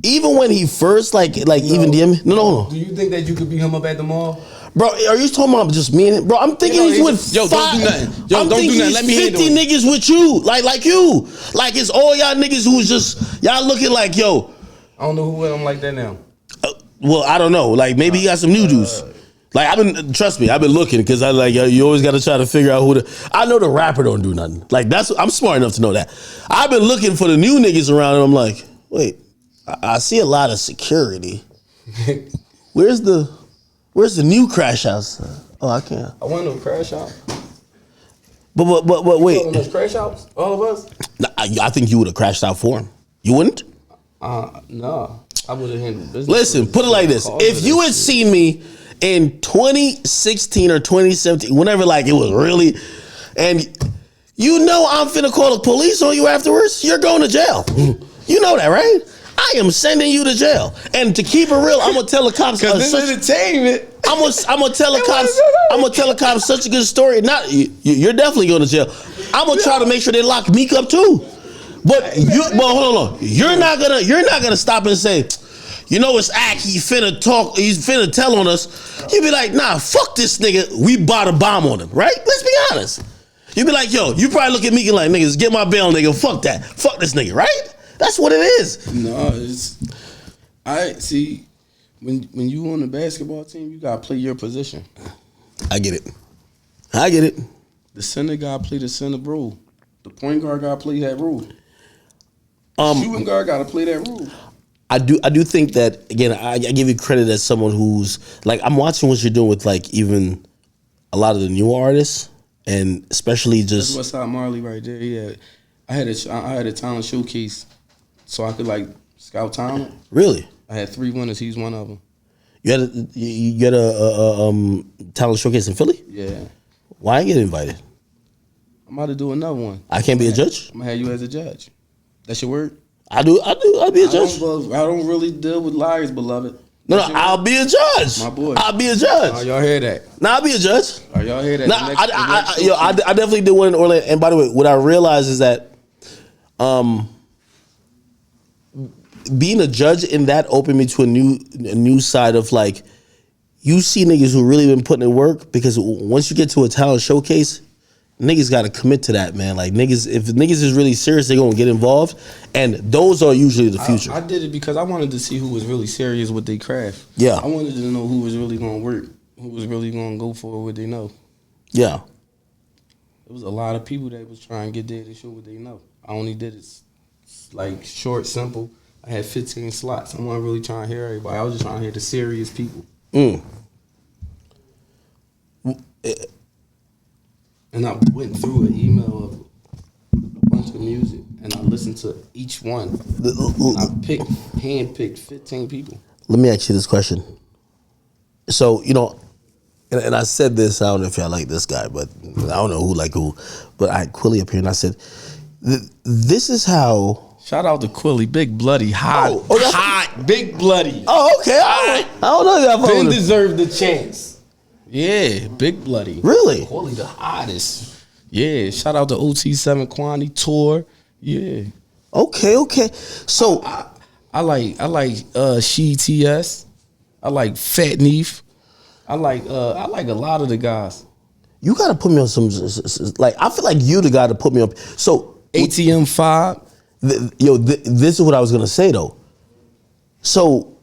Even when he first even DM me. No. Do you think that you could beat him up at the mall? Bro, are you talking about just me and him? Bro, I'm thinking he's with Yo, don't do nothing. Yo, I'm don't do thinking nothing. he's Let me 50 handle it. niggas with you. Like you. Like it's all y'all niggas who was just, y'all looking like, yo. I don't know who with him like that now. Well, I don't know. Like maybe he got some new juice. Like trust me, I've been looking because I like you always got to try to figure out who I know the rapper don't do nothing. Like I'm smart enough to know that. I've been looking for the new niggas around and I'm like, wait, I see a lot of security. Where's the new crash house? Oh, I can't. I want no crash out. But wait. Those crash outs, all of us. I think you would have crashed out for him. You wouldn't? No. I would have handled business. Listen, put it like this: if you had seen me in 2016 or 2017, whenever it was really, and you know I'm finna call the police on you afterwards, you're going to jail. You know that, right? I am sending you to jail. And to keep it real, I'm gonna tell the cops. Because this is entertainment. I'm gonna tell the cops. I'm gonna tell the cops such a good story. Not you're definitely going to jail. I'm gonna try to make sure they lock Meek up too. But hold on. You're not gonna stop and say, you know it's Ack. He's finna tell on us. You be like, nah, fuck this nigga. We bought a bomb on him, right? Let's be honest. You be like, yo, you probably look at Meek and like, niggas, get my bail, nigga. Fuck that. Fuck this nigga, right? That's what it is. No, I see. When you on the basketball team, you gotta play your position. I get it. The center gotta play the center role. The point guard gotta play that role. Shooting guard gotta play that role. I do think that again. I give you credit as someone who's like I'm watching what you're doing with even a lot of the new artists and especially just That's Westside Marley right there. Yeah, I had a talent showcase, so I could scout talent. Really. I had 3 winners. He's one of them. You had a talent showcase in Philly? Yeah. Why ain't get invited? I'm about to do another one. I can't be a judge? I'm gonna have you as a judge. That's your word? I'll be a judge. I don't really deal with liars, beloved. No, I'll be a judge. My boy. I'll be a judge. Oh, y'all hear that? Nah, I'll be a judge. Oh, y'all hear that? Nah, I definitely did one in Orlando. And by the way, what I realized is that being a judge in that opened me to a new side of you see niggas who really been putting in work because once you get to a talent showcase, niggas got to commit to that, man. If niggas is really serious, they're going to get involved. And those are usually the future. I did it because I wanted to see who was really serious with their craft. Yeah. I wanted to know who was really going to work, who was really going to go for what they know. Yeah. There was a lot of people that was trying to get there to show what they know. I only did it short, simple. I had 15 slots. I wasn't really trying to hear everybody. I was just trying to hear the serious people. And I went through an email of a bunch of music, and I listened to each one. And I handpicked 15 people. Let me ask you this question. So, and I said this, I don't know if y'all like this guy, but I don't know who, but I had Quilly up here and I said, this is how. Shout out to Quilly, big bloody, hot, hot, big bloody. Oh, okay. I don't know y'all. Ben deserved the chance. Yeah, big bloody. Really? Quilly the hottest. Yeah, shout out to OT7 Kwani Tour. Yeah. Okay. So I like She TS. I like Fat Neef. I like a lot of the guys. you got to put me on some. I feel like you the guy to put me on. So ATM 5. This is what I was gonna say though. So,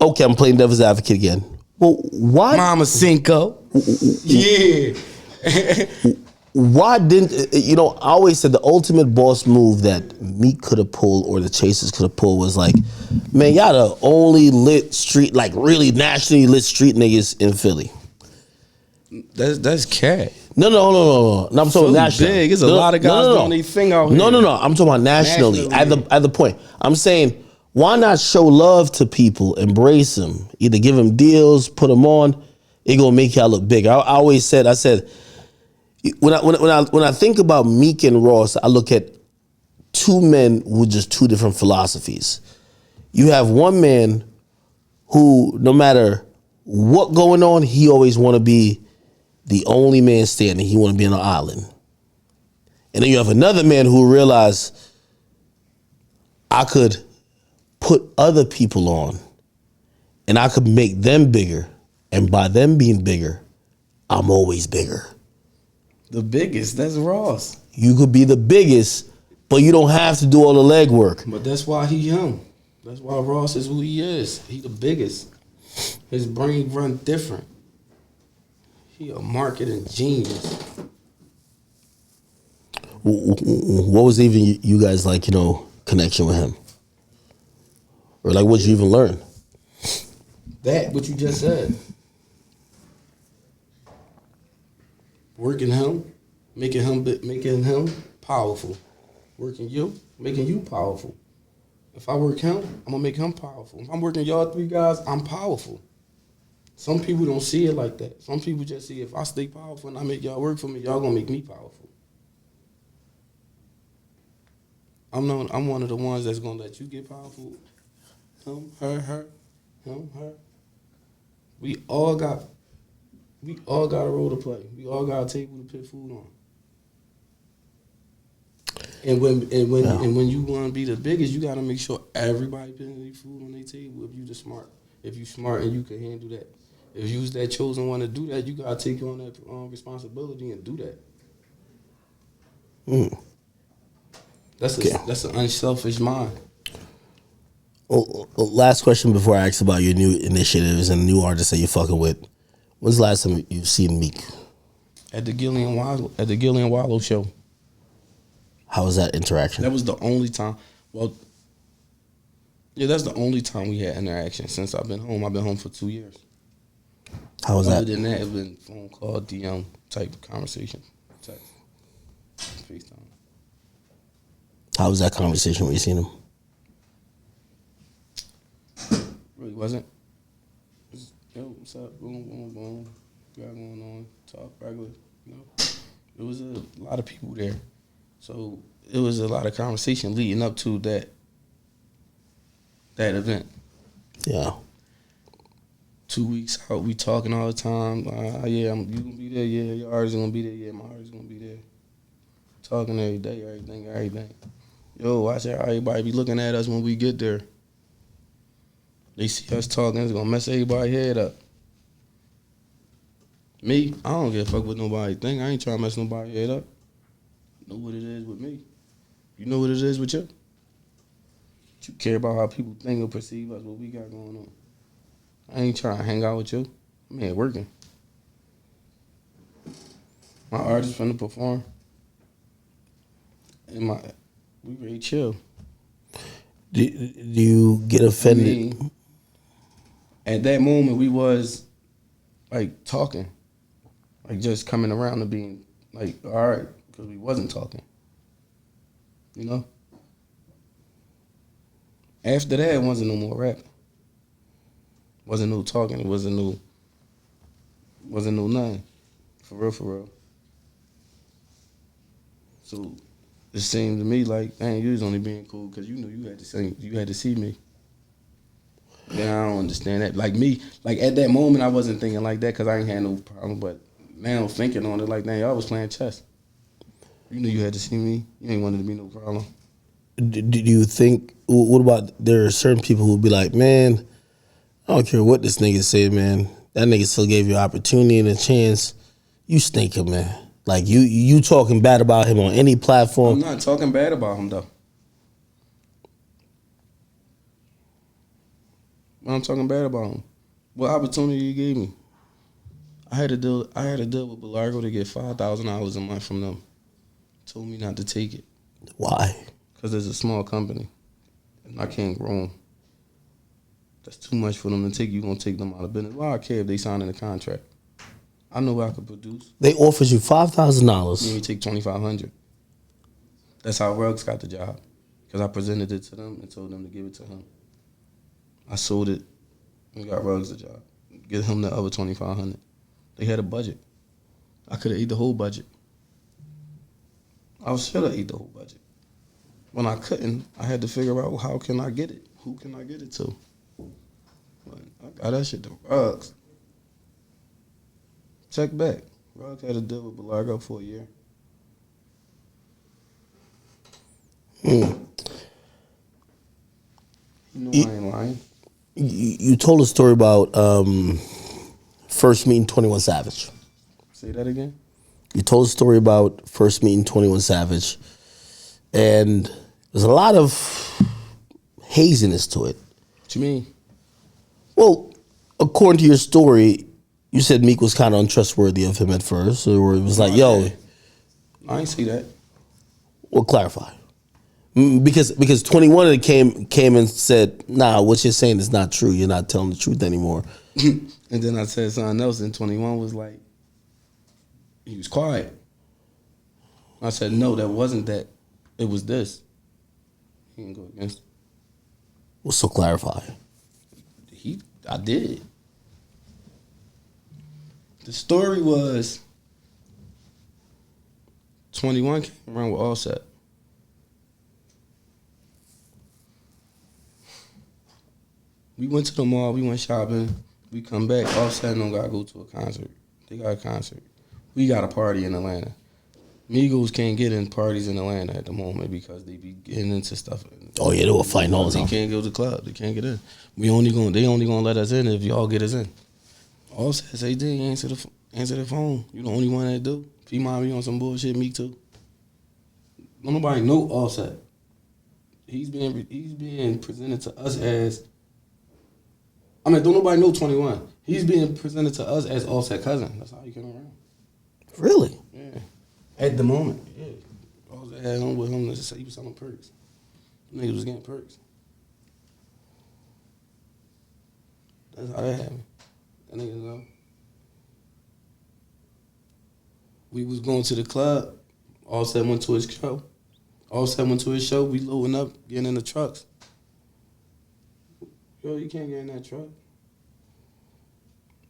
okay, I'm playing devil's advocate again. Well, why, Mama Cinco? Yeah. why didn't I always said the ultimate boss move that Meek could have pulled or the Chasers could have pulled was man, y'all the only lit street, really nationally lit street niggas in Philly. That's cat. No. I'm talking Philly nationally. big. There's a lot of guys doing their thing out here. No. I'm talking about nationally. Nationally. At the point, I'm saying, why not show love to people, embrace them, either give them deals, put them on. It gonna make y'all look big. I always said, when I think about Meek and Ross, I look at two men with just two different philosophies. You have one man who, no matter what going on, he always want to be the only man standing. He want to be on an island. And then you have another man who realized I could put other people on and I could make them bigger. And by them being bigger, I'm always bigger. The biggest, that's Ross. You could be the biggest, but you don't have to do all the legwork. But that's why he young. That's why Ross is who he is. He the biggest. His brain run different. He a marketing genius. What was even you guys like, connection with him? Or like, what'd you even learn? That, what you just said. Working him, making him powerful. Working you, making you powerful. If I work him, I'm gonna make him powerful. If I'm working y'all three guys, I'm powerful. Some people don't see it like that. Some people just see if I stay powerful and I make y'all work for me, y'all gonna make me powerful. I'm one of the ones that's gonna let you get powerful. Him, her, him, her. We all got a role to play. We all got a table to put food on. And when you want to be the biggest, you got to make sure everybody putting their food on their table. If you smart and you can handle that. If you's that chosen one to do that, you got to take on that responsibility and do that. That's an unselfish mind. Last question before I ask about your new initiatives and new artists that you're fucking with. When's the last time you've seen Meek? At the Gillian Wallow show. How was that interaction? That was the only time. Well, yeah, that's the only time we had interaction since I've been home. I've been home for 2 years. How was that? Other than that, it's been phone call, DM type conversation, text, FaceTime. How was that conversation when you seen him? Really wasn't. Just, yo, what's up? Boom, boom, boom. Got going on. Talk regular. It was a lot of people there, so it was a lot of conversation leading up to that event. Yeah. 2 weeks out, we talking all the time. Yeah, you gonna be there? Yeah, your artist gonna be there? Yeah, my artist gonna be there. Talking every day, everything. Yo, watch out, everybody be looking at us when we get there. They see us talking, it's gonna mess everybody's head up. Me, I don't give a fuck what nobody think. I ain't trying to mess nobody's head up. I know what it is with me. You know what it is with you? You care about how people think or perceive us, what we got going on. I ain't trying to hang out with you. I'm here working. My artist finna perform. And we ready chill. Do you get offended? I mean, at that moment, we was like talking, like just coming around to being like, all right, because we wasn't talking. You know? After that, it wasn't no more rapping. Wasn't no talking. It wasn't no nothing. For real. So it seemed to me like, dang, you was only being cool because you knew you had to see me. Now I don't understand that. Like me, like at that moment I wasn't thinking like that because I ain't had no problem. But now thinking on it, like, dang, y'all was playing chess. You knew you had to see me. You ain't wanted to be no problem. Do you think? What about there are certain people who would be like, man, I don't care what this nigga said, man. That nigga still gave you an opportunity and a chance. You stinking, man. Like you talking bad about him on any platform. I'm not talking bad about him though. I'm talking bad about him. What opportunity you gave me? I had a deal with Belargo to get $5,000 a month from them. Told me not to take it. Why? Because it's a small company, and I can't grow them. That's too much for them to take. You gonna take them out of business? Why I care if they sign in a contract? I know what I could produce. They offered you $5,000. Let me take $2,500. That's how Ruggs got the job, because I presented it to them and told them to give it to him. I sold it and got Ruggs the job. Get him the other $2,500. They had a budget. I could have ate the whole budget. I should have ate the whole budget. When I couldn't, I had to figure out how can I get it? Who can I get it to? But I got that shit to Ruggs. Check back. Ruggs had a deal with Belargo for a year. You know I ain't lying. You told a story about first meeting 21 Savage. Say that again. You told a story about first meeting 21 Savage, and there's a lot of haziness to it. What you mean? Well, according to your story, you said Meek was kind of untrustworthy of him at first, or it was like, yo, I ain't see that. well, clarify. Because 21 came and said, nah, what you're saying is not true. You're not telling the truth anymore. And then I said something else, and 21 was like, he was quiet. I said, no, that wasn't that. It was this. He didn't go against it. Well, so clarify. I did. The story was 21 came around with Offset. We went to the mall, we went shopping, we come back, Offset and them gotta go to a concert. They got a concert. We got a party in Atlanta. Migos can't get in parties in Atlanta at the moment because they be getting into stuff. Oh yeah, they were fighting all the They time. can't go to the club. They can't get in. They only gonna let us in if y'all get us in. Offset say, "Dang, answer the phone. You the only one that do." P-Mom be on some bullshit. Me too. Don't nobody know Offset. He's being presented to us as. I mean, don't nobody know 21. He's being presented to us as Offset cousin. That's how he came around. Really? Yeah. At the moment, yeah. Offset had him with him to say he was selling perks. Niggas was getting perks. That's how that happened. That nigga know. We was going to the club. Offset went to his show. We loading up, getting in the trucks. Yo, you can't get in that truck.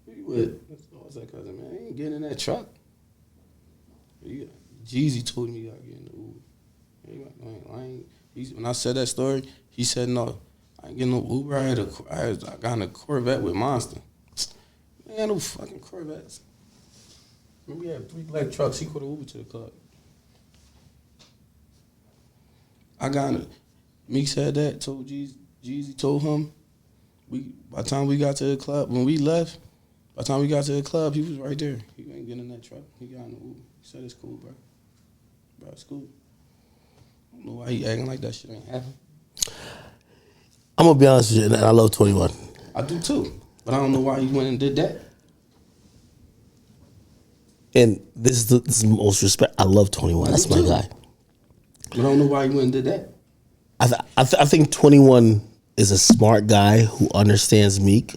Who you with? That's Offset cousin, man. I ain't getting in that truck. Jeezy told me you gotta get in the Uber. When I said that story, he said no. I ain't getting no Uber. I got in a Corvette with Monster. Man, ain't no fucking Corvettes. We had 3 black trucks. He could have Uber to the club. I got it. Meek said that. Told Jeezy told him. By the time we got to the club, when we left, by the time we got to the club, he was right there. He ain't getting in that truck. He got in the Uber. He said it's cool, bro. Bro, it's cool. I don't know why he acting like that shit ain't happen. I'm gonna be honest with you, and I love 21. I do too, but I don't know why he went and did that. And this is the most respect. I love 21. That's my guy. But I don't know why he went and did that. I think 21 is a smart guy who understands Meek,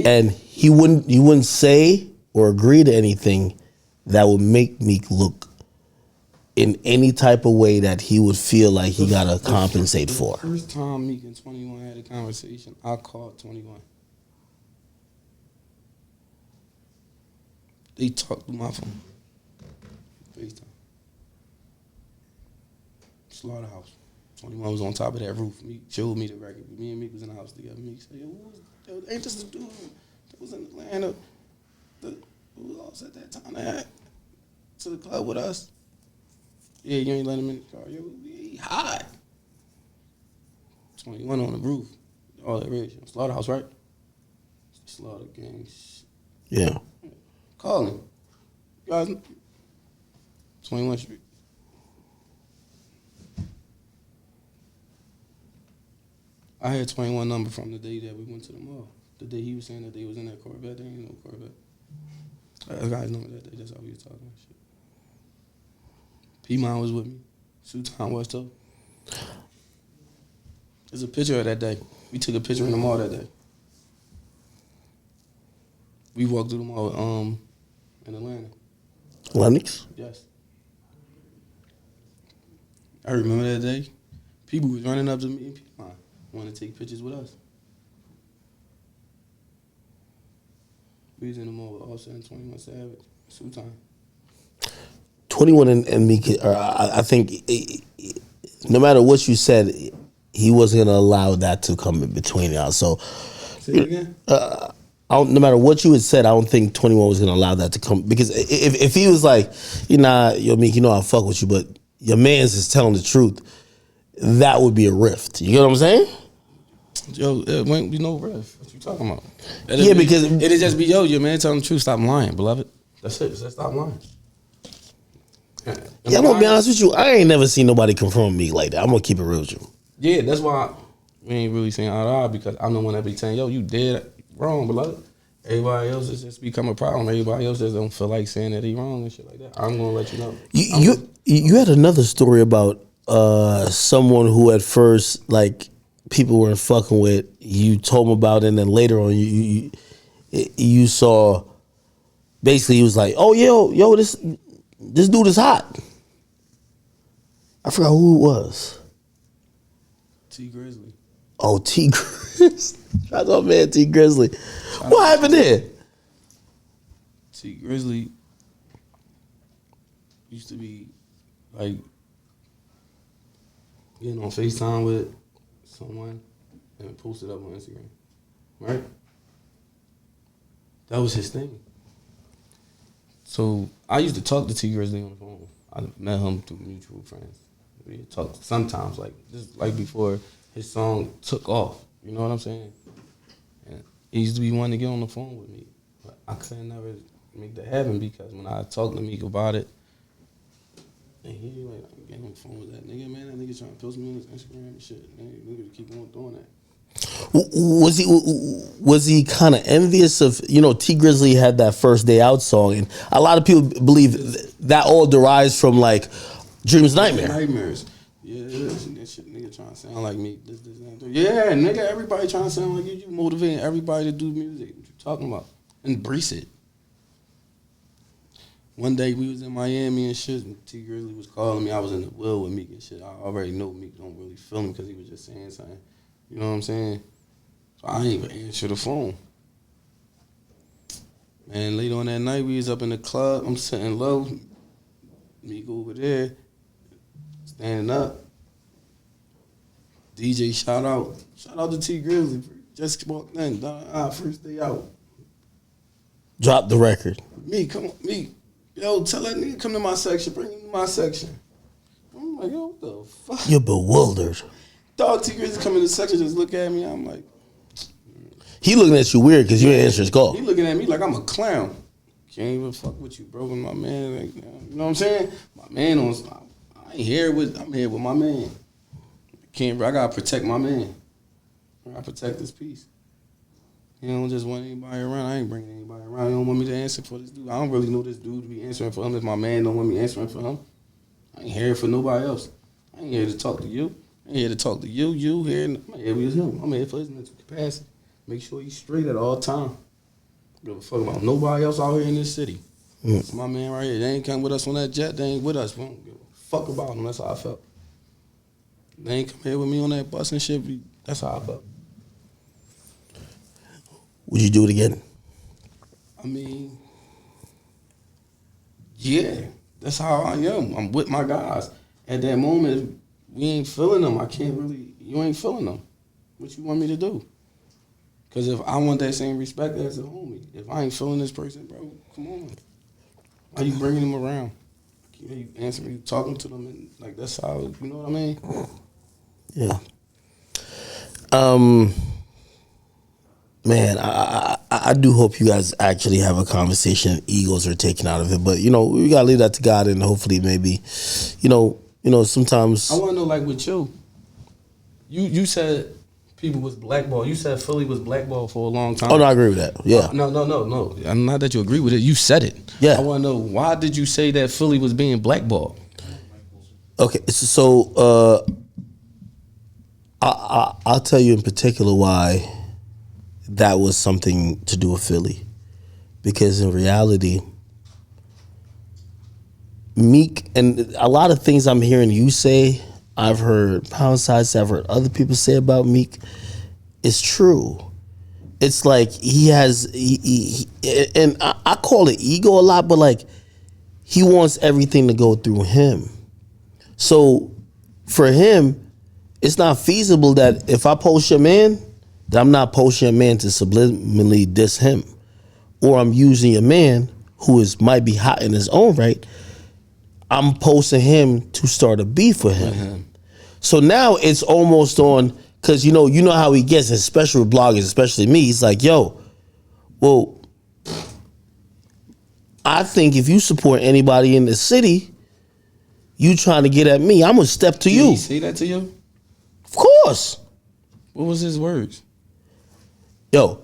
and he wouldn't say or agree to anything that would make Meek look in any type of way that he would feel like he gotta compensate for. The first time Meek and 21 had a conversation, I called 21. They talked through my phone. FaceTime. Slaughterhouse. 21 was on top of that roof. Meek showed me the record. Me and Meek was in the house together. Meek said, yo, ain't this the dude that was in Atlanta? Who was also at that time that to the club with us? Yeah, you ain't let him in the car. Yo, he hot. 21 on the roof. All that red shit. Slaughterhouse, right? Slaughter gang. Yeah. Call him. Guys, 21 Street. I had 21 number from the day that we went to the mall. The day he was saying that they was in that Corvette. They ain't no Corvette. I got his number that day. That's how we was talking and shit. P-Mon was with me. Sutan was too. There's a picture of that day. We took a picture in the mall that day. We walked through the mall in Atlanta. Lennox? Yes. I remember that day. People was running up to me and P-Mon wanted to take pictures with us. We was in the mall with Offset and 21 Savage. Sutan. 21 and Meek, I think no matter what you said, he wasn't going to allow that to come in between y'all. So, Say it again? no matter what you had said, I don't think 21 was gonna allow that to come, because if he was like, yo, Meek, I fuck with you, but your man's is telling the truth, that would be a rift. You get what I'm saying? Yo, it wouldn't be no riff. What you talking about? Because it'd just be, yo, your man telling the truth. Stop lying, beloved. That's it. Just stop lying. I'm gonna be honest with you. I ain't never seen nobody confront me like that. I'm gonna keep it real with you. Yeah, that's why we ain't really saying eye to eye, because I'm the one that be saying, yo, you dead wrong, beloved. Everybody else has just become a problem. Everybody else just don't feel like saying that he wrong and shit like that. I'm gonna let you know. You had another story about someone who at first, like, people weren't fucking with. You told them about it, and then later on you saw, basically he was like, oh yo, this dude is hot. I forgot who it was. T Grizzly. Oh, T Grizzly. Shout out, man, T Grizzly. What happened there? T Grizzly used to be like getting on FaceTime with someone and post it up on Instagram, right? That was his thing. So I used to talk to T Grizzly on the phone. I met him through mutual friends. We talked sometimes, like just like before his song took off. You know what I'm saying? And he used to be wanting to get on the phone with me, but I couldn't never make that happen, because when I talked to Meek about it, and he like, I'm getting on the phone with that nigga, man. That nigga trying to post me on his Instagram and shit. Man, nigga keep on doing that. Was he kind of envious of, T Grizzly had that First Day Out song, and a lot of people believe that all derives from like Dreams Nightmare. Nightmares. Yeah, that shit nigga trying to sound like me. This, that. Yeah, nigga, everybody trying to sound like you. You motivating everybody to do music. What you talking about? Embrace it. One day we was in Miami and shit, and T Grizzly was calling me. I was in the wheel with Meek and shit. I already know Meek don't really feel me because he was just saying something. You know what I'm saying? So I ain't even answer the phone. Man, later on that night, we was up in the club. I'm sitting low. Meek over there, standing up. DJ shout out to T Grizzly. Just walked in, First Day Out. Drop the record. Meek, come on, Meek. Yo, tell that nigga come to my section. Bring him to my section. I'm like, yo, what the fuck? You're bewildered. Dog, T Grizzly come in the section, just look at me. I'm like, he looking at you weird because you ain't answer his call. He looking at me like I'm a clown. Can't even fuck with you, bro. My man, like, you know what I'm saying? My man I ain't here with. I'm here with my man. I gotta protect my man. I gotta protect this peace. You don't just want anybody around. I ain't bringing anybody around. You don't want me to answer for this dude. I don't really know this dude to be answering for him. If my man don't want me answering for him, I ain't here for nobody else. I ain't here to talk to you. I ain't here to talk to you. You here? I'm here with him. I'm here for his mental capacity. Make sure he's straight at all time. Give a fuck about nobody else out here in this city. It's my man right here. They ain't come with us on that jet. They ain't with us. We don't give a fuck about them. That's how I felt. They ain't come here with me on that bus and shit. That's how I felt. Would you do it again? I mean, yeah. That's how I am. I'm with my guys. At that moment, we ain't feeling them. You ain't feeling them. What you want me to do? Because if I want that same respect as a homie, if I ain't feeling this person, bro, come on. Why you bringing them around? You answering, you talking to them, and like that's how, you know what I mean? Yeah. Man, I do hope you guys actually have a conversation and egos are taken out of it. But, we got to leave that to God, and hopefully maybe, sometimes. I want to know, like, with you said people was blackballed. You said Philly was blackballed for a long time. Oh, no, I agree with that. Yeah. No. Not that you agree with it. You said it. Yeah. I want to know, why did you say that Philly was being blackballed? Okay, so I'll tell you in particular why that was something to do with Philly. Because in reality, Meek, and a lot of things I'm hearing you say, I've heard Pound Side say, I've heard other people say about Meek, is true. It's like he has, and I call it ego a lot, but like he wants everything to go through him. So for him, it's not feasible that if I post your man, that I'm not posting a man to subliminally diss him, or I'm using a man who might be hot in his own right. I'm posting him to start a beef with him. So now it's almost on, because you know how he gets, especially with bloggers, especially me. He's like, yo, well, I think if you support anybody in the city, you trying to get at me, I'm gonna step to you. Did he say that to you? Of course. What was his words? Yo,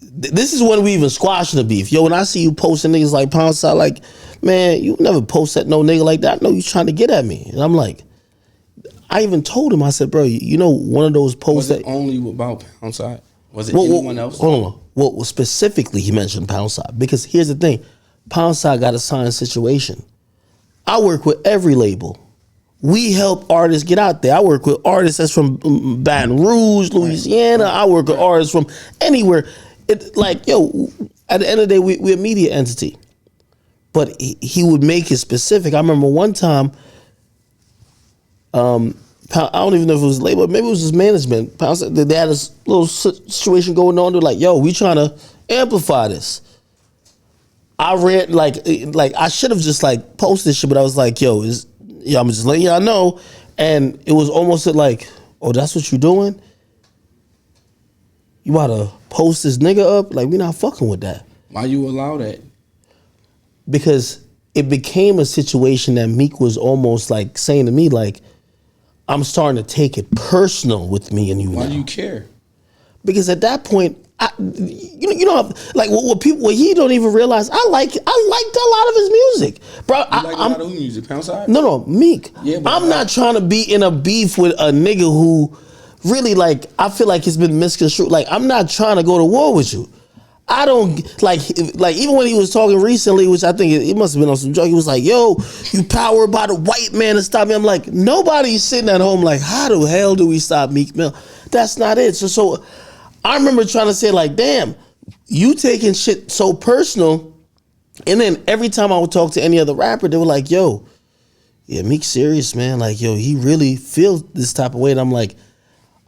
this is when we even squashing the beef. Yo, when I see you posting niggas like Pound Side, like, man, you never post at no nigga like that. I know you trying to get at me. And I'm like, I even told him, I said, bro, you know, one of those posts Was it that only about Pound Side? Was it anyone else? Hold on. Well, specifically, he mentioned Pound Side. Because here's the thing. Pound Side got a signed situation. I work with every label. We help artists get out there. I work with artists that's from Baton Rouge, Louisiana. I work with artists from anywhere. Like, yo, at the end of the day, we're a media entity. But he would make it specific. I remember one time, I don't even know if it was label, maybe it was his management. Pound Side, they had this little situation going on. They're like, yo, we trying to amplify this. I read, like I should have just like posted shit, but I was like, yo, I'm just letting y'all know. And it was almost like, oh, that's what you doing? You about to post this nigga up? Like, we not fucking with that. Why you allow that? Because it became a situation that Meek was almost like saying to me, like, I'm starting to take it personal with me and you. Why now. do you care? Because at that point, you know, like what he don't even realize. I liked a lot of his music, bro. You like a lot of who music? Pound Side? No, Meek. Yeah, but I'm not trying to be in a beef with a nigga who really, like, I feel like it's been misconstrued. Like, I'm not trying to go to war with you. I don't like even when he was talking recently, which I think it must have been on some drug. He was like, "Yo, you powered by the white man to stop me." I'm like, nobody's sitting at home like, how the hell do we stop Meek Mill? That's not it. So I remember trying to say, like, damn, you taking shit so personal. And then every time I would talk to any other rapper, they were like, yo, yeah, Meek's serious, man. Like, yo, he really feels this type of way. And I'm like,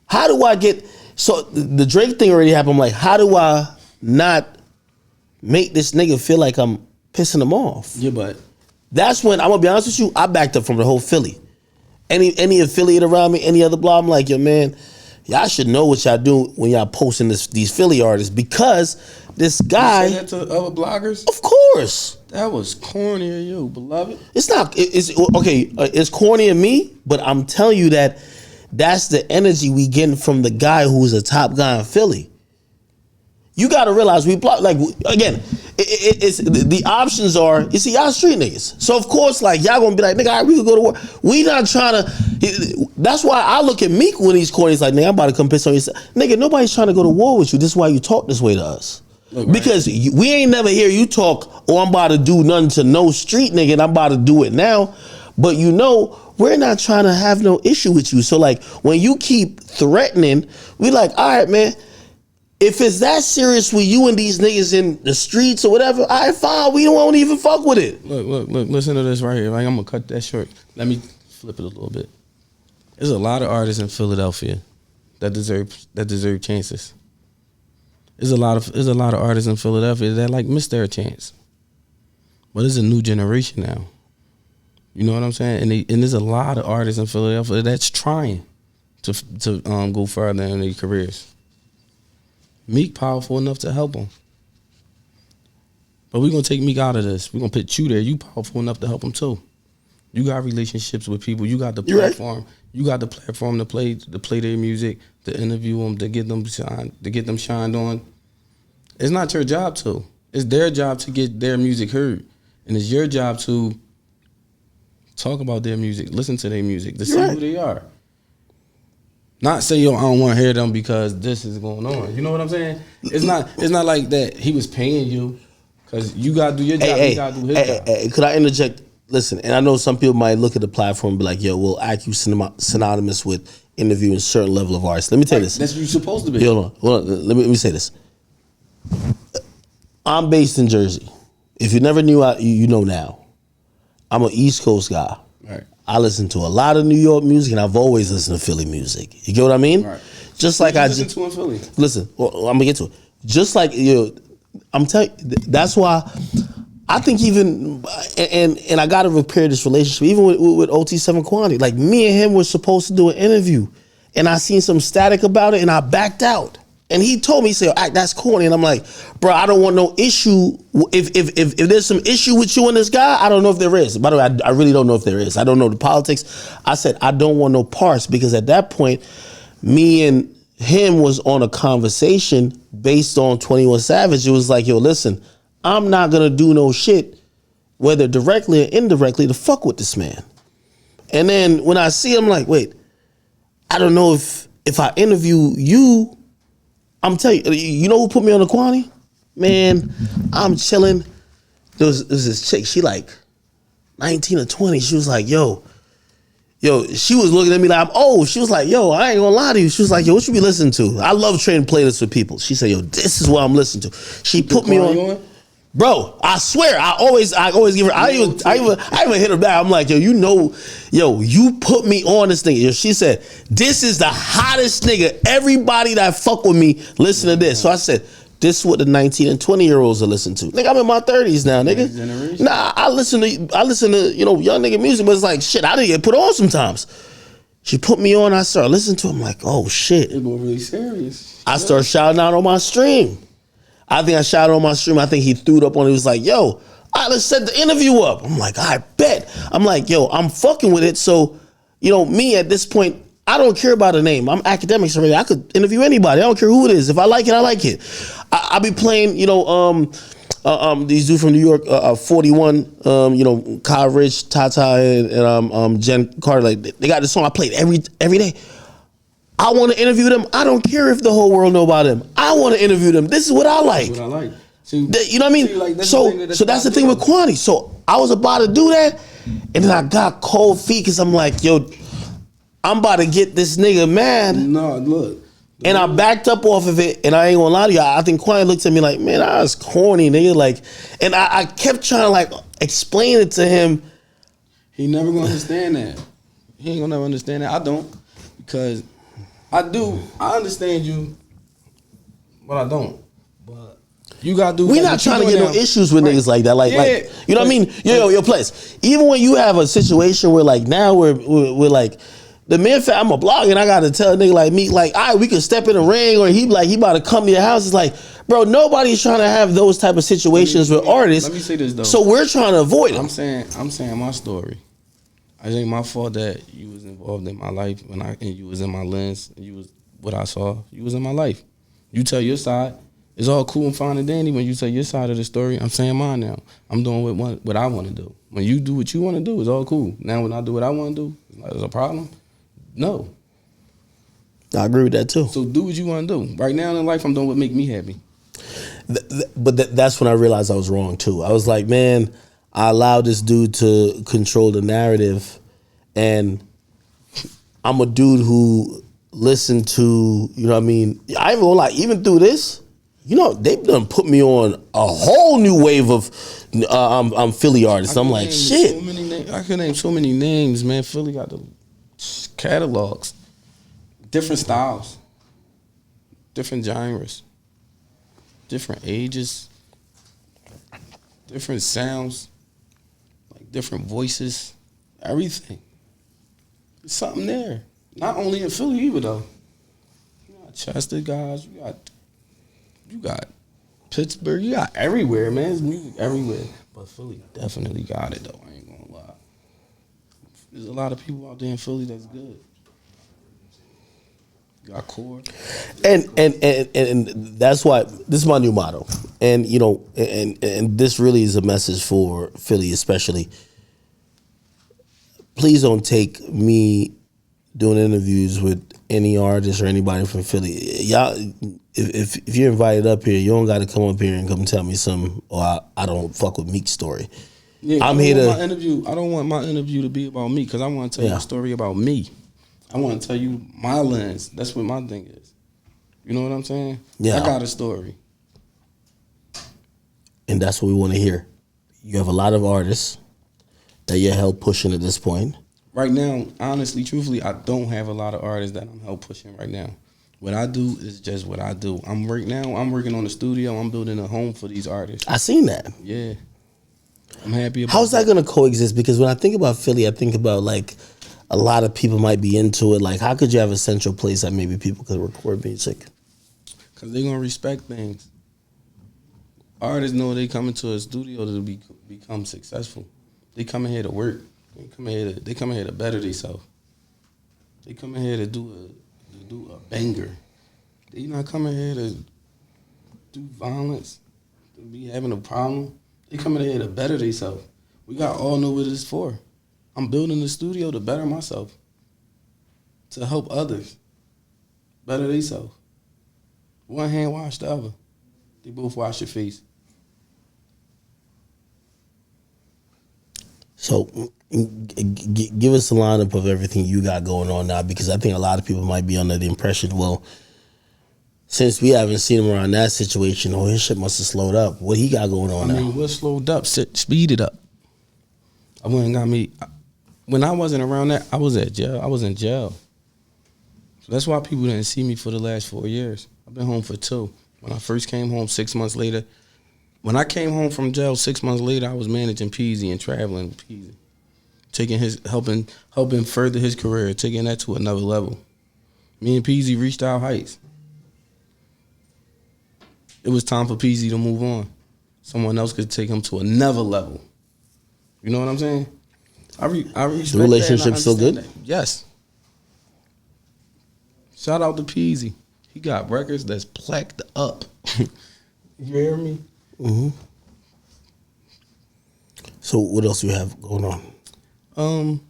how do I get, so the Drake thing already happened. I'm like, how do I not make this nigga feel like I'm pissing him off? Yeah, but that's when, I'm gonna be honest with you, I backed up from the whole Philly. Any affiliate around me, any other blog, I'm like, yo, man, y'all should know what y'all do when y'all posting these Philly artists, because this guy. You say that to other bloggers? Of course. That was corny of you, beloved. It's not. It's okay. It's corny of me, but I'm telling you that that's the energy we getting from the guy who's a top guy in Philly. You got to realize we block, like, again, it's the options are, you see, y'all street niggas. So of course, like, y'all gonna be like, nigga, all right, we could go to war. We not trying to, that's why I look at Meek when he's corny. He's like, nigga, I'm about to come piss on you. Nigga, nobody's trying to go to war with you. This is why you talk this way to us. Look, because right. We ain't never hear you talk, oh, I'm about to do nothing to no street nigga and I'm about to do it now. But you know, we're not trying to have no issue with you. So like, when you keep threatening, we like, all right, man, if it's that serious with you and these niggas in the streets or whatever, all right, fine, we don't even fuck with it. Look, listen to this right here. Like, I'm gonna cut that short. Let me flip it a little bit. There's a lot of artists in Philadelphia that deserve chances. There's a lot of artists in Philadelphia that like missed their chance. But it's a new generation now. You know what I'm saying? And there's a lot of artists in Philadelphia that's trying to go further in their careers. Meek powerful enough to help him. But we're going to take Meek out of this. We're going to put you there. You powerful enough to help him too. You got relationships with people. You got the platform. Right. You got the platform to play their music, to interview them, to get them shined on. It's not your job to. It's their job to get their music heard. And it's your job to talk about their music, listen to their music, to see who they are. Not say, yo, I don't want to hear them because this is going on. You know what I'm saying? It's not like that. He was paying you because you got to do your job. He got to do his job. Could I interject? Listen, and I know some people might look at the platform and be like, yo, we'll act you synonymous with interviewing a certain level of artists. Let me tell you this. That's what you're supposed to be. Hold on. Let me say this. I'm based in Jersey. If you never knew, you know now. I'm an East Coast guy. Right. I listen to a lot of New York music, and I've always listened to Philly music. You get what I mean? Right. Just like I listen just to in Philly. listen. Well, I'm gonna get to it. Just like I'm telling you, that's why I think even and I got to repair this relationship even with OT7 Quantity. Like me and him were supposed to do an interview, and I seen some static about it, and I backed out. And he told me, he said, "Act, that's corny." And I'm like, "Bro, I don't want no issue. If there's some issue with you and this guy, I don't know if there is. By the way, I really don't know if there is. I don't know the politics." I said, "I don't want no parts," because at that point, me and him was on a conversation based on 21 Savage. It was like, yo, listen, I'm not gonna do no shit, whether directly or indirectly, to fuck with this man. And then when I see him, like, wait, I don't know if I interview you, I'm telling you, you know who put me on the Quantity? Man, I'm chilling. There was this chick, she like 19 or 20. She was like, yo, she was looking at me like I'm old. She was like, yo, I ain't gonna lie to you. She was like, yo, what you be listening to? I love trading playlists with people. She said, yo, this is what I'm listening to. She put me on. Bro, I swear, I always give her. I even hit her back. I'm like, you put me on this thing. She said, this is the hottest nigga. Everybody that fuck with me, listen to this. So I said, this is what the 19 and 20-year-olds are listening to. Nigga, I'm in my 30s now, nigga. Nah, I listen to young nigga music, but it's like shit. I didn't get put on sometimes. She put me on. I started listening to him. Like, oh shit. It's more really serious. I started shouting out on my stream. I think I shouted on my stream. I think he threw it up on it. He was like, yo, all right, let's set the interview up. I'm like, I bet. I'm like, yo, I'm fucking with it. So, me at this point, I don't care about a name. I'm academics already. I could interview anybody. I don't care who it is. If I like it, I like it. I be playing, these dudes from New York, 41, Kyle Rich, Tata, and Jen Carter. Like, they got this song I played every day. I want to interview them. I don't care if the whole world know about them. I want to interview them. This is what I like. That's what I like. You know what I mean? So that's the thing with Quantity. So I was about to do that, and then I got cold feet because I'm like, yo, I'm about to get this nigga mad. No, look. And I backed up off of it, and I ain't gonna lie to you. I think Quantity looked at me like, man, I was corny, nigga. Like, and I kept trying to like explain it to him. He never gonna understand that. He ain't gonna never understand that. I don't, because I understand you, but I don't. But you gotta do. We not trying to get no issues with niggas like that. Like, you know what I mean? Yo, place. Even when you have a situation where like now we're like, the man, I'm a blogger and I gotta tell a nigga like me, like, all right, we can step in the ring, or he about to come to your house. It's like, bro, nobody's trying to have those type of situations with artists. Let me say this though. So we're trying to avoid it. I'm saying my story. It ain't my fault that you was involved in my life and you was in my lens and you was what I saw. You was in my life. You tell your side. It's all cool and fine and dandy when you tell your side of the story. I'm saying mine now. I'm doing what I want to do. When you do what you want to do, it's all cool. Now when I do what I want to do, is a problem? No. I agree with that too. So do what you want to do. Right now in life, I'm doing what make me happy. But that's when I realized I was wrong too. I was like, man, I allowed this dude to control the narrative, and I'm a dude who listened to, you know what I mean? I ain't gonna lie, even through this, they've done put me on a whole new wave of Philly artists. I'm like, shit. I can name so many names, man. Philly got the catalogs, different styles, different genres, different ages, different sounds, like different voices, everything. There's something there. Not only in Philly either though. You got Chester guys, you got Pittsburgh, you got everywhere, man. There's music everywhere. But Philly definitely got it though, I ain't gonna lie. There's a lot of people out there in Philly that's good. You got core. And that's why this is my new motto. And and this really is a message for Philly especially. Please don't take me doing interviews with any artist or anybody from Philly. Y'all, if you're invited up here, you don't got to come up here and come tell me some, I don't fuck with Meek's story. Yeah, I'm here to. I don't want my interview to be about me because I want to tell you a story about me. I want to tell you my lens. That's what my thing is. You know what I'm saying? Yeah. I got a story. And that's what we want to hear. You have a lot of artists that you're held pushing at this point. right now, honestly, truthfully, I don't have a lot of artists that I'm help pushing right now. What I do is just what I do. I'm working on the studio. I'm building a home for these artists. I seen that. Yeah. I'm happy about How's that going to coexist? Because when I think about Philly, I think about like a lot of people might be into it. Like, how could you have a central place that maybe people could record music? Because they're going to respect things. Artists know they come into a studio to become successful. They come in here to work. They come in here to better themselves. They come in here to do a banger. They not coming here to do violence, to be having a problem. They coming in here to better themselves. We got all know what it's for. I'm building the studio to better myself, to help others better themselves. One hand wash the other. They both wash your face. So, give us a lineup of everything you got going on now, because I think a lot of people might be under the impression, well, since we haven't seen him around that situation, his shit must have slowed up. What he got going on now? I mean, what slowed up? Speed it up. I went and got me. When I wasn't around that, I was at jail. I was in jail. So that's why people didn't see me for the last 4 years. I've been home for 2. When I first came home 6 months later, when I came home from jail 6 months later, I was managing Peasy and traveling with Peasy, taking helping further his career, taking that to another level. Me and Peasy reached our heights. It was time for Peasy to move on. Someone else could take him to another level. You know what I'm saying? I respect the relationship that, still good? That. Yes. Shout out to Peasy. He got records that's plaqued up. You hear me? Mm-hmm. So what else you have going on?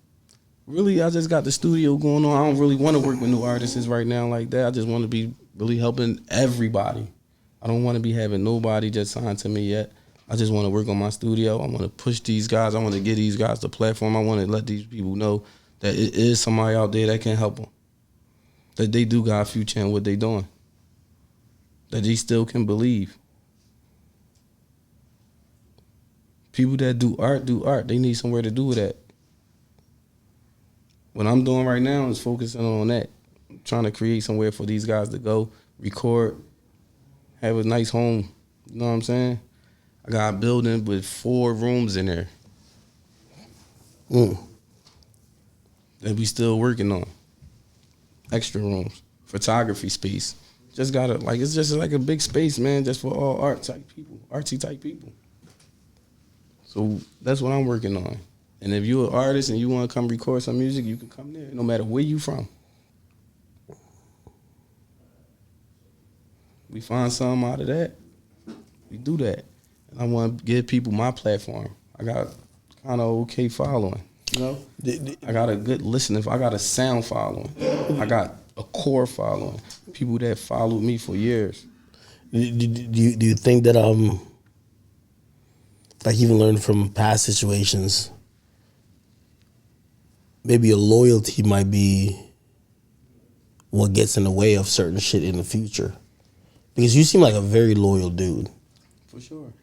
Really, I just got the studio going on. I don't really want to work with new artists right now like that. I just want to be really helping everybody. I don't want to be having nobody just signed to me yet. I just want to work on my studio. I want to push these guys. I want to give these guys the platform. I want to let these people know that it is somebody out there that can help them. That they do got a future in what they doing. That they still can believe. People that do art. They need somewhere to do it at. What I'm doing right now is focusing on that. I'm trying to create somewhere for these guys to go, record, have a nice home. You know what I'm saying? I got a building with 4 rooms in there. That we still working on. Extra rooms. Photography space. Just gotta, like, it's just like a big space, man, just for all artsy type people. So that's what I'm working on. And if you're an artist and you want to come record some music, you can come there, no matter where you from. We find something out of that, we do that. And I want to give people my platform. I got kind of okay following, you know? I got a good listening. I got a sound following. I got a core following. People that followed me for years. Do you think that like even learning from past situations, maybe a loyalty might be what gets in the way of certain shit in the future? Because you seem like a very loyal dude. For sure.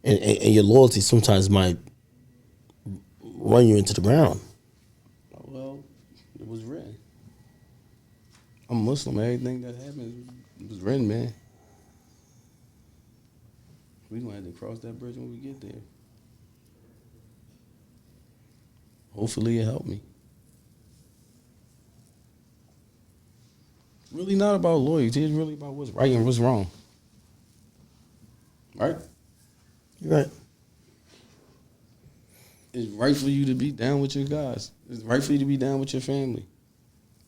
And your loyalty sometimes might run you into the ground. Well, it was written. I'm Muslim. Everything that happened was written, man. We gonna have to cross that bridge when we get there. Hopefully it helped me. Really not about loyalty. It's really about what's right and what's wrong. Right? You're right. It's right for you to be down with your guys. It's right for you to be down with your family.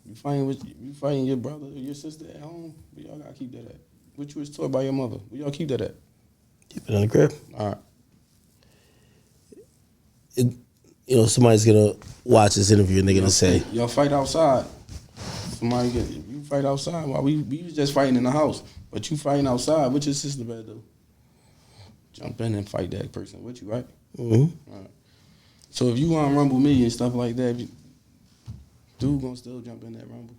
You fighting your brother or your sister at home, where y'all gotta keep that at. What you was taught by your mother, where y'all keep that at? Keep it in the crib. All right. Somebody's gonna watch this interview and they're gonna say, y'all fight outside. You fight outside while we was just fighting in the house. But you fighting outside, what your sister better do? Jump in and fight that person with you, right? Mm-hmm. All right. So if you want to rumble me and stuff like that, dude gonna still jump in that rumble.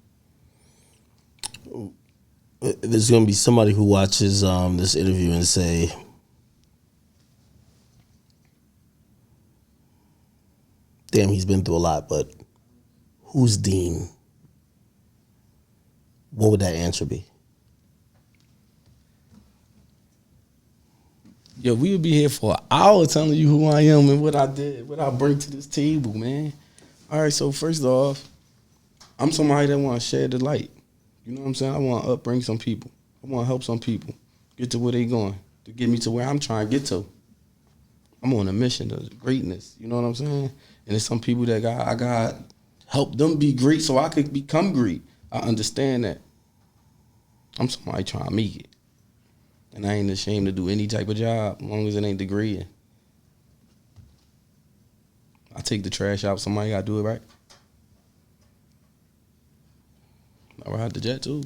There's gonna be somebody who watches this interview and say, damn, he's been through a lot, but who's Dean? What would that answer be? Yo, we would be here for an hour telling you who I am and what I did, what I bring to this table, man. All right, so first off, I'm somebody that want to share the light. You know what I'm saying? I want to upbring some people. I want to help some people get to where they going, to get me to where I'm trying to get to. I'm on a mission of greatness. You know what I'm saying? And there's some people that I got help them be great so I could become great. I understand that. I'm somebody trying to make it. And I ain't ashamed to do any type of job as long as it ain't degrading. I take the trash out. Somebody got to do it right. I ride the jet too.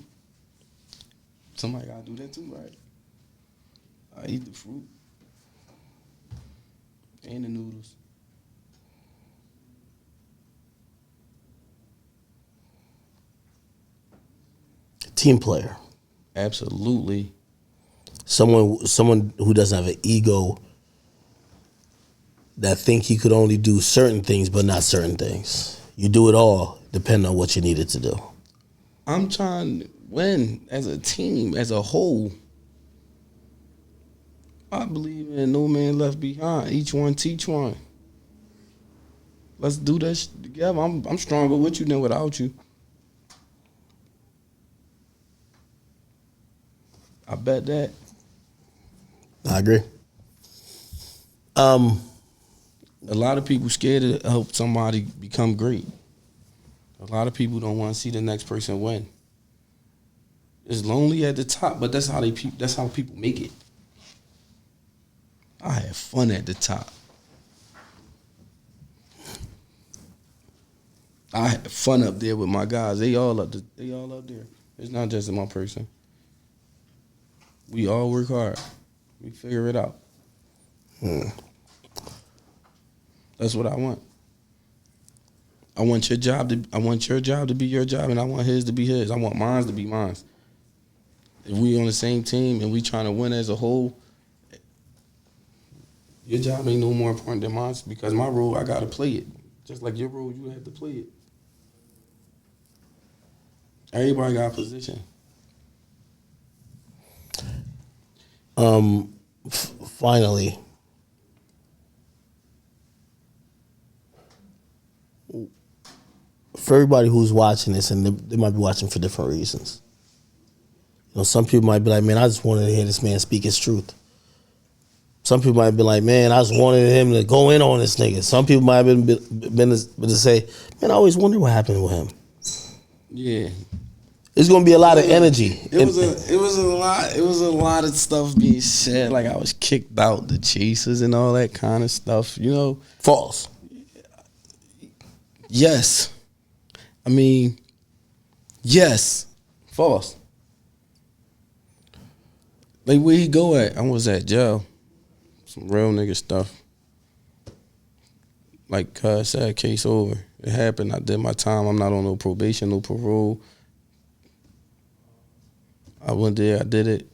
Somebody got to do that too, right? I eat the fruit and the noodles. Team player. Absolutely. Someone who doesn't have an ego, that think he could only do certain things but not certain things. You do it all depending on what you needed to do. I'm trying to win as a team, as a whole. I believe in no man left behind. Each one teach one. Let's do that shit together. I'm stronger with you than without you. I bet that. I agree. A lot of people scared to help somebody become great. A lot of people don't want to see the next person win. It's lonely at the top, but that's how people make it. I had fun at the top. I had fun up there with my guys. They all up there. It's not just one person. We all work hard. We figure it out. That's what I want. I want your job to be your job, and I want his to be his. I want mine to be mine. If we on the same team and we trying to win as a whole, your job ain't no more important than mine because my role, I gotta play it. Just like your role, you have to play it. Everybody got a position. Finally, for everybody who's watching this, and they might be watching for different reasons. You know, some people might be like, man, I just wanted to hear this man speak his truth. Some people might be like, man, I just wanted him to go in on this nigga. Some people might have been to say, man, I always wondered what happened with him. Yeah. It's gonna be a lot of energy. It was a lot of stuff being said. Like I was kicked out the Chasers and all that kind of stuff. You know, False. Yes. I mean, yes. False. Like where he go at? I was at jail. Some real nigga stuff. Like cuz said, case over. It happened. I did my time. I'm not on no probation, no parole. I went there, I did it.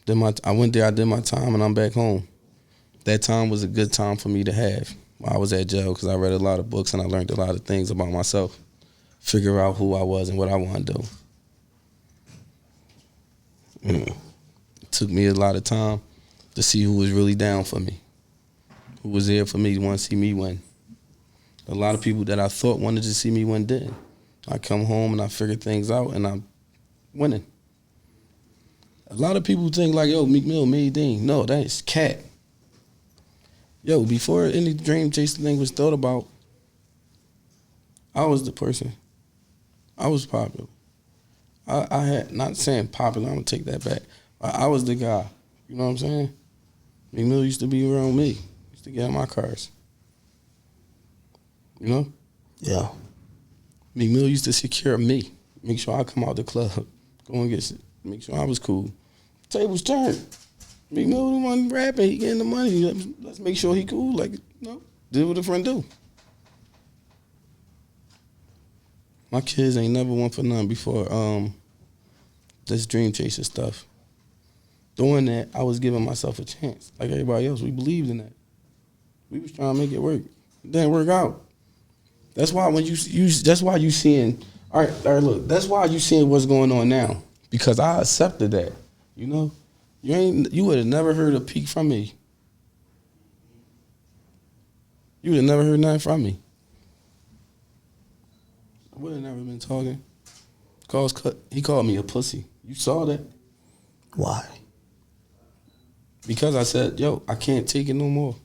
I went there, I did my time, and I'm back home. That time was a good time for me to have while I was at jail because I read a lot of books and I learned a lot of things about myself. Figure out who I was and what I want to do. It took me a lot of time to see who was really down for me, who was there for me to want to see me win. A lot of people that I thought wanted to see me win didn't. I come home and I figure things out and I'm winning. A lot of people think like, yo, Meek Mill made Dean. No, that is cat. Yo, before any Dream Chaser thing was thought about, I was the person. I was popular. I had, not saying popular, I'm going to take that back. I was the guy. You know what I'm saying? Meek Mill used to be around me. Used to get in my cars. You know? Yeah. Meek Mill used to secure me. Make sure I come out the club. Go and get shit. Make sure I was cool. Tables turned. Meek Mill the one rapping. He getting the money. Let's make sure he cool. Like, you know, do what a friend do. My kids ain't never won for none before this Dream Chaser stuff. Doing that, I was giving myself a chance. Like everybody else, we believed in that. We was trying to make it work. It didn't work out. That's why when that's why you seeing. All right, look. That's why you seeing what's going on now because I accepted that. You know, you would have never heard a peek from me. You would have never heard nothing from me. I would have never been talking. He called me a pussy. You saw that. Why? Because I said, yo, I can't take it no more.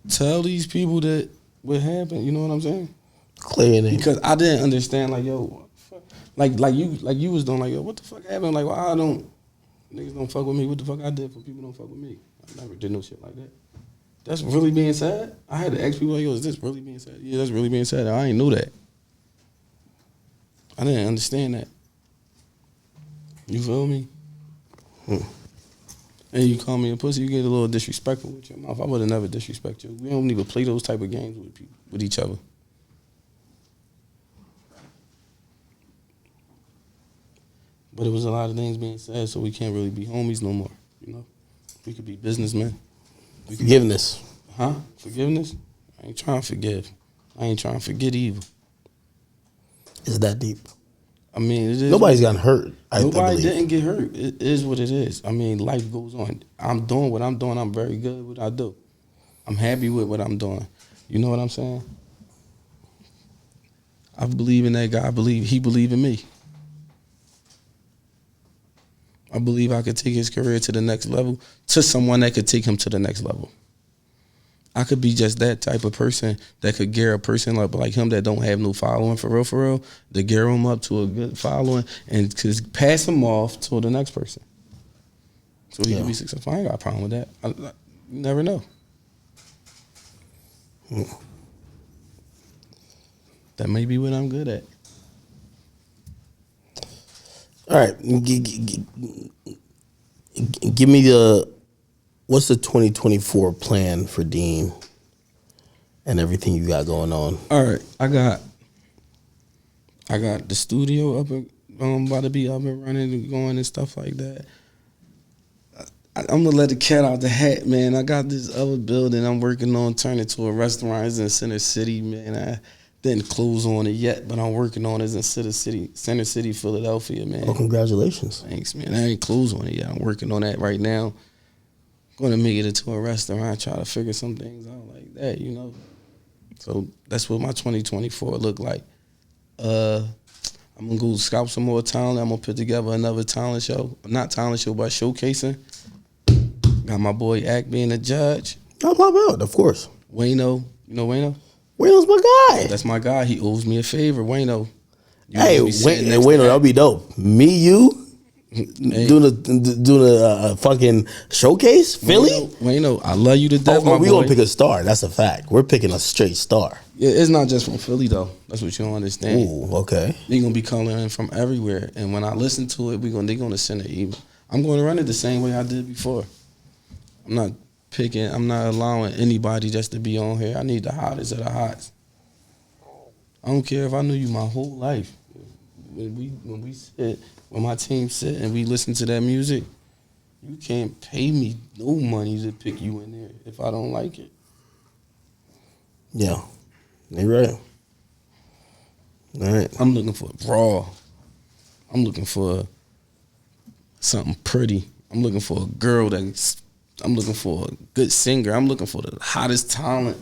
Tell these people that what happened. You know what I'm saying? Clear it. Because I didn't understand, like, yo, what the fuck? Like you was doing, like, yo, what the fuck happened? Like, why niggas don't fuck with me. What the fuck I did for people don't fuck with me? I never did no shit like that. That's really being said. I had to ask people, like, yo, is this really being said? Yeah, that's really being said. I ain't know that. I didn't understand that. You feel me? And you call me a pussy, you get a little disrespectful with your mouth. I would have never disrespect you. We don't even play those type of games with people, with each other. But it was a lot of things being said, so we can't really be homies no more. You know, we could be businessmen. Forgiveness. Forgiveness? I ain't trying to forgive. I ain't trying to forget either. Is that deep? I mean, it is. Nobody's gotten hurt. Nobody didn't get hurt. It is what it is. I mean, life goes on. I'm doing what I'm doing. I'm very good at what I do. I'm happy with what I'm doing. You know what I'm saying? I believe in that guy. He believe in me. I believe I could take his career to the next level, to someone that could take him to the next level. I could be just that type of person that could gear a person up like him that don't have no following for real, to gear him up to a good following and to pass him off to the next person. So he can be successful. I ain't got a problem with that. You never know. That may be what I'm good at. All right. Give me what's the 2024 plan for Dean and everything you got going on? All right. I got the studio up and about to be up and running and going and stuff like that. I'm gonna let the cat out the hat, man. I got this other building I'm working on turning to a restaurant. It's in Center City, man. I didn't close on it yet, but I'm working on it. It's in Center City, Philadelphia, man. Oh, congratulations. Thanks, man. I ain't closed on it yet. I'm working on that right now. Gonna make it into a restaurant, try to figure some things out like that, you know. So that's what my 2024 look like. I'm gonna go scout some more talent. I'm gonna put together another talent show. Not talent show, but showcasing. Got my boy Ack being a judge. I'll pop out, of course. Wayno, you know Wayno? Wayno's my guy. That's my guy. He owes me a favor, Wayno. Hey, Wayno, that'll be dope. Me, you, doing a fucking showcase, Philly. Wayno, I love you to death, my boy. We gonna pick a star. That's a fact. We're picking a straight star. Yeah, it's not just from Philly though. That's what you don't understand. Ooh, okay. They gonna be calling in from everywhere, and when I listen to it, they gonna send an email. I'm gonna run it the same way I did before. I'm not picking. I'm not allowing anybody just to be on here. I need the hottest of the hots. I don't care if I knew you my whole life. When my team sit and we listen to that music, you can't pay me no money to pick you in there if I don't like it. Yeah, you're right. All right. I'm looking for raw. I'm looking for something pretty. I'm looking for a girl I'm looking for a good singer. I'm looking for the hottest talent.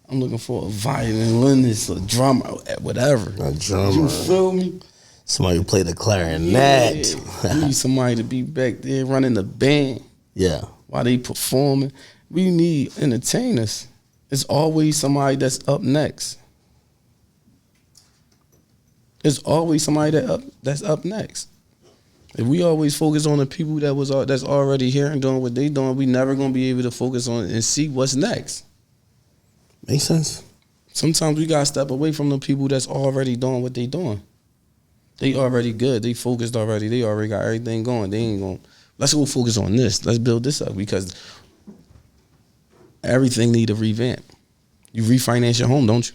I'm looking for a violinist, a drummer, whatever. A drummer. You feel me? Somebody who play the clarinet. Yeah. We need somebody to be back there running the band. Yeah. While they performing. We need entertainers. It's always somebody that's up next. There's always somebody that's up next. If we always focus on the people that's already here and doing what they doing, we never gonna be able to focus on and see what's next. Makes sense. Sometimes we gotta step away from the people that's already doing what they doing. They already good. They focused already. They already got everything going. They ain't gonna. Let's go focus on this. Let's build this up because everything need a revamp. You refinance your home, don't you?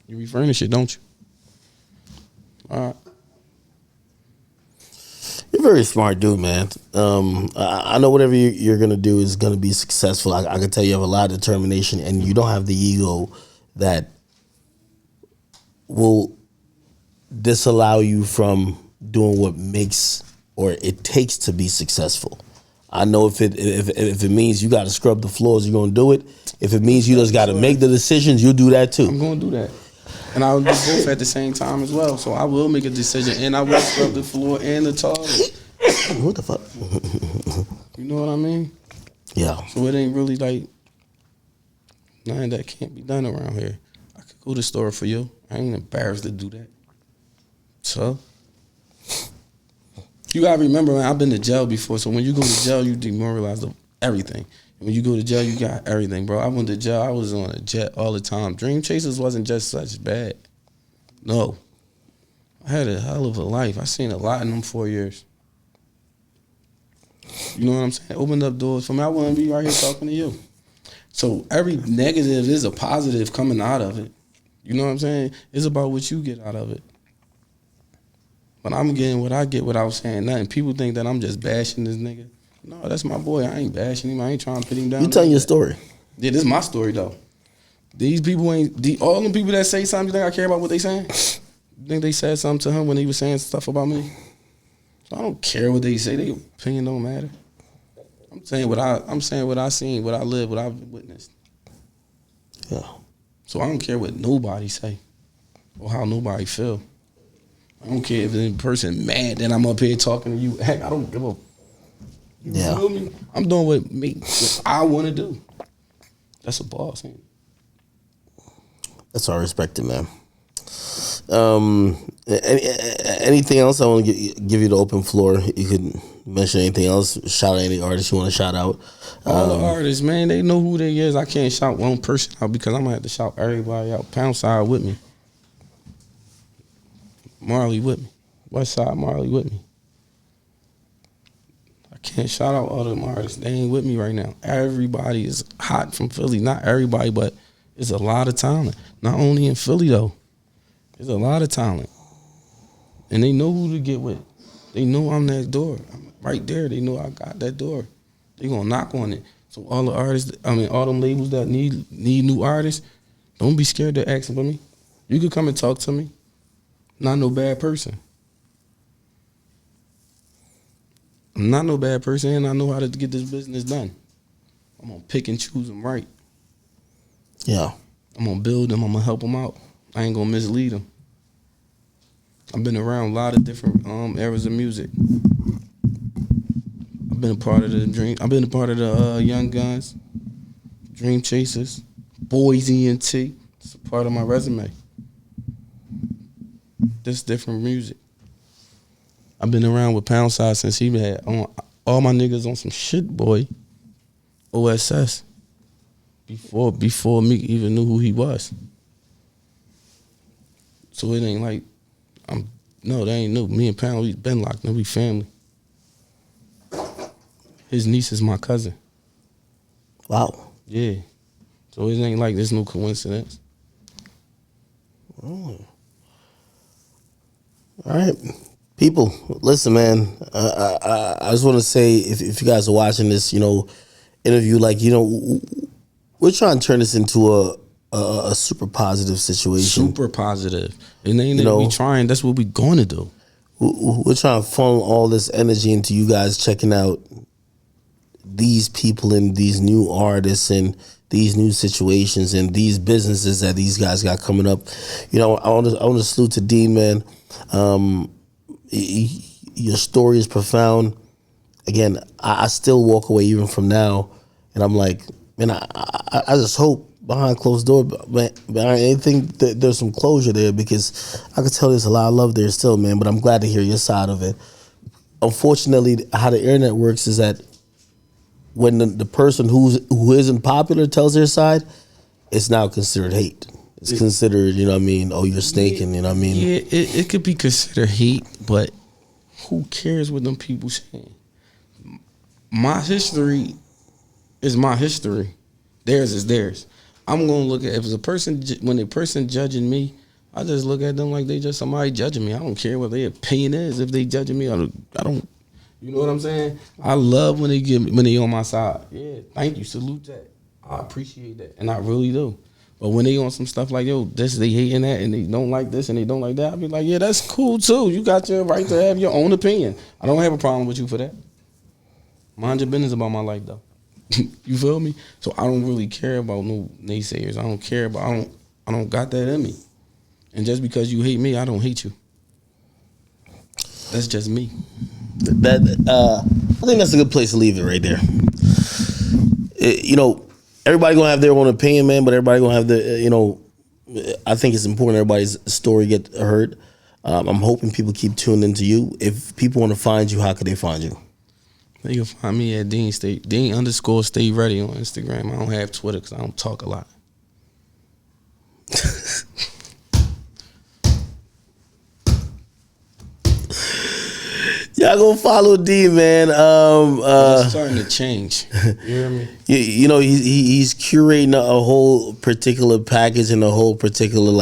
You refurnish it, don't you? All right. You're a very smart dude, man. I know whatever you're going to do is going to be successful. I can tell you have a lot of determination and you don't have the ego that will disallow you from doing what makes or it takes to be successful. I know if it means you got to scrub the floors, you're gonna do it. If it means you just got to make the decisions, you'll do that too. I'm gonna do that, and I'll do both at the same time as well. So I will make a decision, and I will scrub the floor and the toilet. What the fuck? You know what I mean? Yeah. So it ain't really like nothing that can't be done around here. I could go to the store for you. I ain't embarrassed to do that. So you gotta remember, man, I've been to jail before. So when you go to jail, you demoralize everything. And when you go to jail, you got everything, bro. I went to jail. I was on a jet all the time. Dream Chasers wasn't just such bad. No. I had a hell of a life. I seen a lot in them 4 years. You know what I'm saying? Opened up doors for me. I wouldn't be right here talking to you. So every negative is a positive coming out of it. You know what I'm saying? It's about what you get out of it. But I'm getting what I get without saying nothing. People think that I'm just bashing this nigga. No, that's my boy. I ain't bashing him. I ain't trying to put him down. You telling your story. Yeah, this is my story, though. These people ain't... all them people that say something, you think I care about what they saying? You think they said something to him when he was saying stuff about me? So I don't care what they say. Their opinion don't matter. I'm saying what I seen, what I lived, what I witnessed. Yeah. So I don't care what nobody say or how nobody feel. I don't care if the person mad that I'm up here talking to you. Heck, I don't give a. You feel me? I'm doing what I want to do. That's a boss, ain't it? That's all respected, man. Anything else? I want to give you the open floor. You could mention anything else. Shout out any artist you want to shout out. All the artists, man, they know who they is. I can't shout one person out because I'm gonna have to shout everybody out. Pound Side with me. Marley with me. West Side Marley with me. I can't shout out all them artists. They ain't with me right now. Everybody is hot from Philly. Not everybody, but it's a lot of talent. Not only in Philly, though. There's a lot of talent. And they know who to get with. They know I'm that door. I'm right there. They know I got that door. They gonna knock on it. So all the artists, all them labels that need new artists, don't be scared to ask for me. You could come and talk to me. Not no bad person. I'm not no bad person, and I know how to get this business done. I'm gonna pick and choose them right. Yeah. I'm gonna build them. I'm gonna help them out. I ain't gonna mislead them. I've been around a lot of different eras of music. I've been a part of the Dream. I've been a part of the Young Guns, Dream Chasers, Boys ENT. It's a part of my resume. This different music. I've been around with Pound Side since he had all my niggas on some shit, boy. OSS. Before me even knew who he was. So it ain't like no, they ain't new. Me and Pound, we been locked in. We family. His niece is my cousin. Wow. Yeah. So it ain't like there's no coincidence. Oh. All right. People, listen, man. I just want to say, if you guys are watching this, interview, we're trying to turn this into a super positive situation. Super positive. It ain't that we trying. That's what we going to do. We're trying to funnel all this energy into you guys checking out these people and these new artists and these new situations and these businesses that these guys got coming up. I want to salute to Dean, man. Your story is profound. Again, I still walk away even from now, and I'm like, man, I just hope behind closed door, behind anything, that there's some closure there, because I could tell there's a lot of love there still, man. But I'm glad to hear your side of it. Unfortunately, how the internet works is that when the person who isn't popular tells their side, it's now considered hate. It's considered, oh, you're snaking, Yeah, it could be considered hate, but who cares what them people saying? My history is my history. Theirs is theirs. I'm gonna look at when a person judging me, I just look at them like they just somebody judging me. I don't care what their opinion is. If they judging me, I don't. You know what I'm saying? I love when they on my side. Yeah, thank you, salute that. I appreciate that, and I really do. But when they on some stuff like, yo, this they hating that and they don't like this and they don't like that, I be like, yeah, that's cool too. You got your right to have your own opinion. I don't have a problem with you for that. Mind your business about my life though. You feel me? So I don't really care about no naysayers. I don't care about. I don't got that in me. And just because you hate me, I don't hate you. That's just me. I think that's a good place to leave it right there. Everybody gonna have their own opinion, man, but everybody gonna have I think it's important everybody's story get heard. I'm hoping people keep tuning into you. If people want to find you, how could they find you? You can find me at Dean_Stay Ready on Instagram. I don't have Twitter because I don't talk a lot. Y'all go follow D, man. It's starting to change. You hear me? He's curating a whole particular package and a whole particular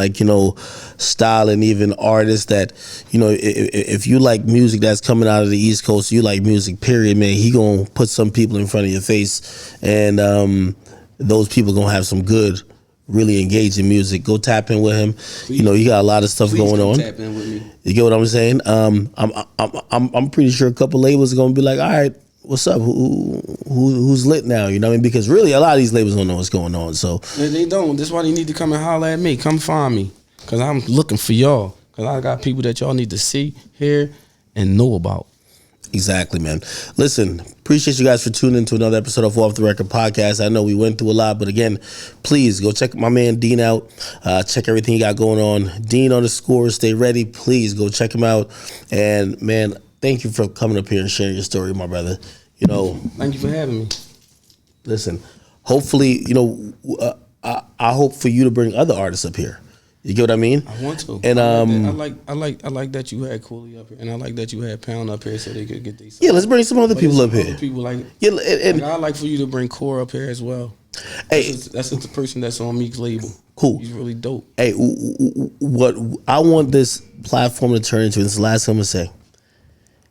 style, and even artists that if you like music that's coming out of the East Coast, you like music. Period, man. He gonna put some people in front of your face, and those people gonna have some good, really engaging music. Go tap in with him. Please. You got a lot of stuff going on. Tap in with me. You get what I'm saying? I'm pretty sure a couple labels are gonna be like, all right, what's up? Who's lit now? You know what I mean? Because really, a lot of these labels don't know what's going on. So they don't. That's why they need to come and holler at me. Come find me, cause I'm looking for y'all. Cause I got people that y'all need to see, hear, and know about. Exactly, man. Listen, appreciate you guys for tuning in to another episode of Off the Record Podcast. I know we went through a lot, but again, please go check my man Dean out. Check everything he got going on. Dean_Stay Ready. Please go check him out. And man, thank you for coming up here and sharing your story, my brother. Thank you for having me. Listen, hopefully, I hope for you to bring other artists up here. You get what I mean? I want to. And I like that you had Cooley up here, and I like that you had Pound up here, so they could get these. Yeah, let's bring some other people up here. Other people and I like for you to bring Core up here as well. Hey, that's the person that's on Meek's label. Cool. He's really dope. Hey, what I want this platform to turn into, and this is the last thing I'm gonna say.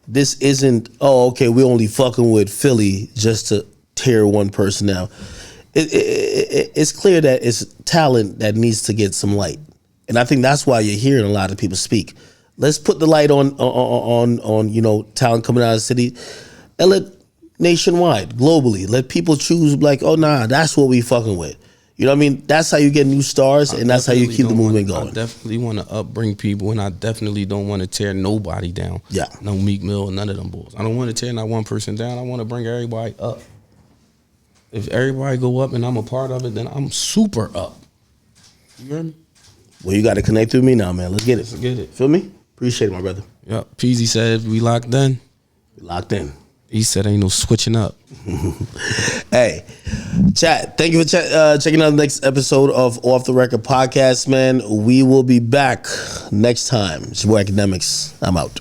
This isn't, we only fucking with Philly just to tear one person down. It's clear that it's talent that needs to get some light. And I think that's why you're hearing a lot of people speak. Let's put the light on talent coming out of the city, and let nationwide, globally, let people choose that's what we fucking with. You know what I mean? That's how you get new stars, and that's how you keep the movement going. I definitely want to upbring people, and I definitely don't want to tear nobody down. Yeah. No Meek Mill, none of them bulls. I don't want to tear not one person down. I want to bring everybody up. If everybody go up and I'm a part of it, then I'm super up. You hear me? Well, you got to connect with me now, man. Let's get it. Let's get it. Feel me? Appreciate it, my brother. Yep. Peasy said we locked in. We locked in. He said ain't no switching up. Hey, chat. Thank you for checking out the next episode of Off the Record Podcast, man. We will be back next time. It's your boy Academics. I'm out.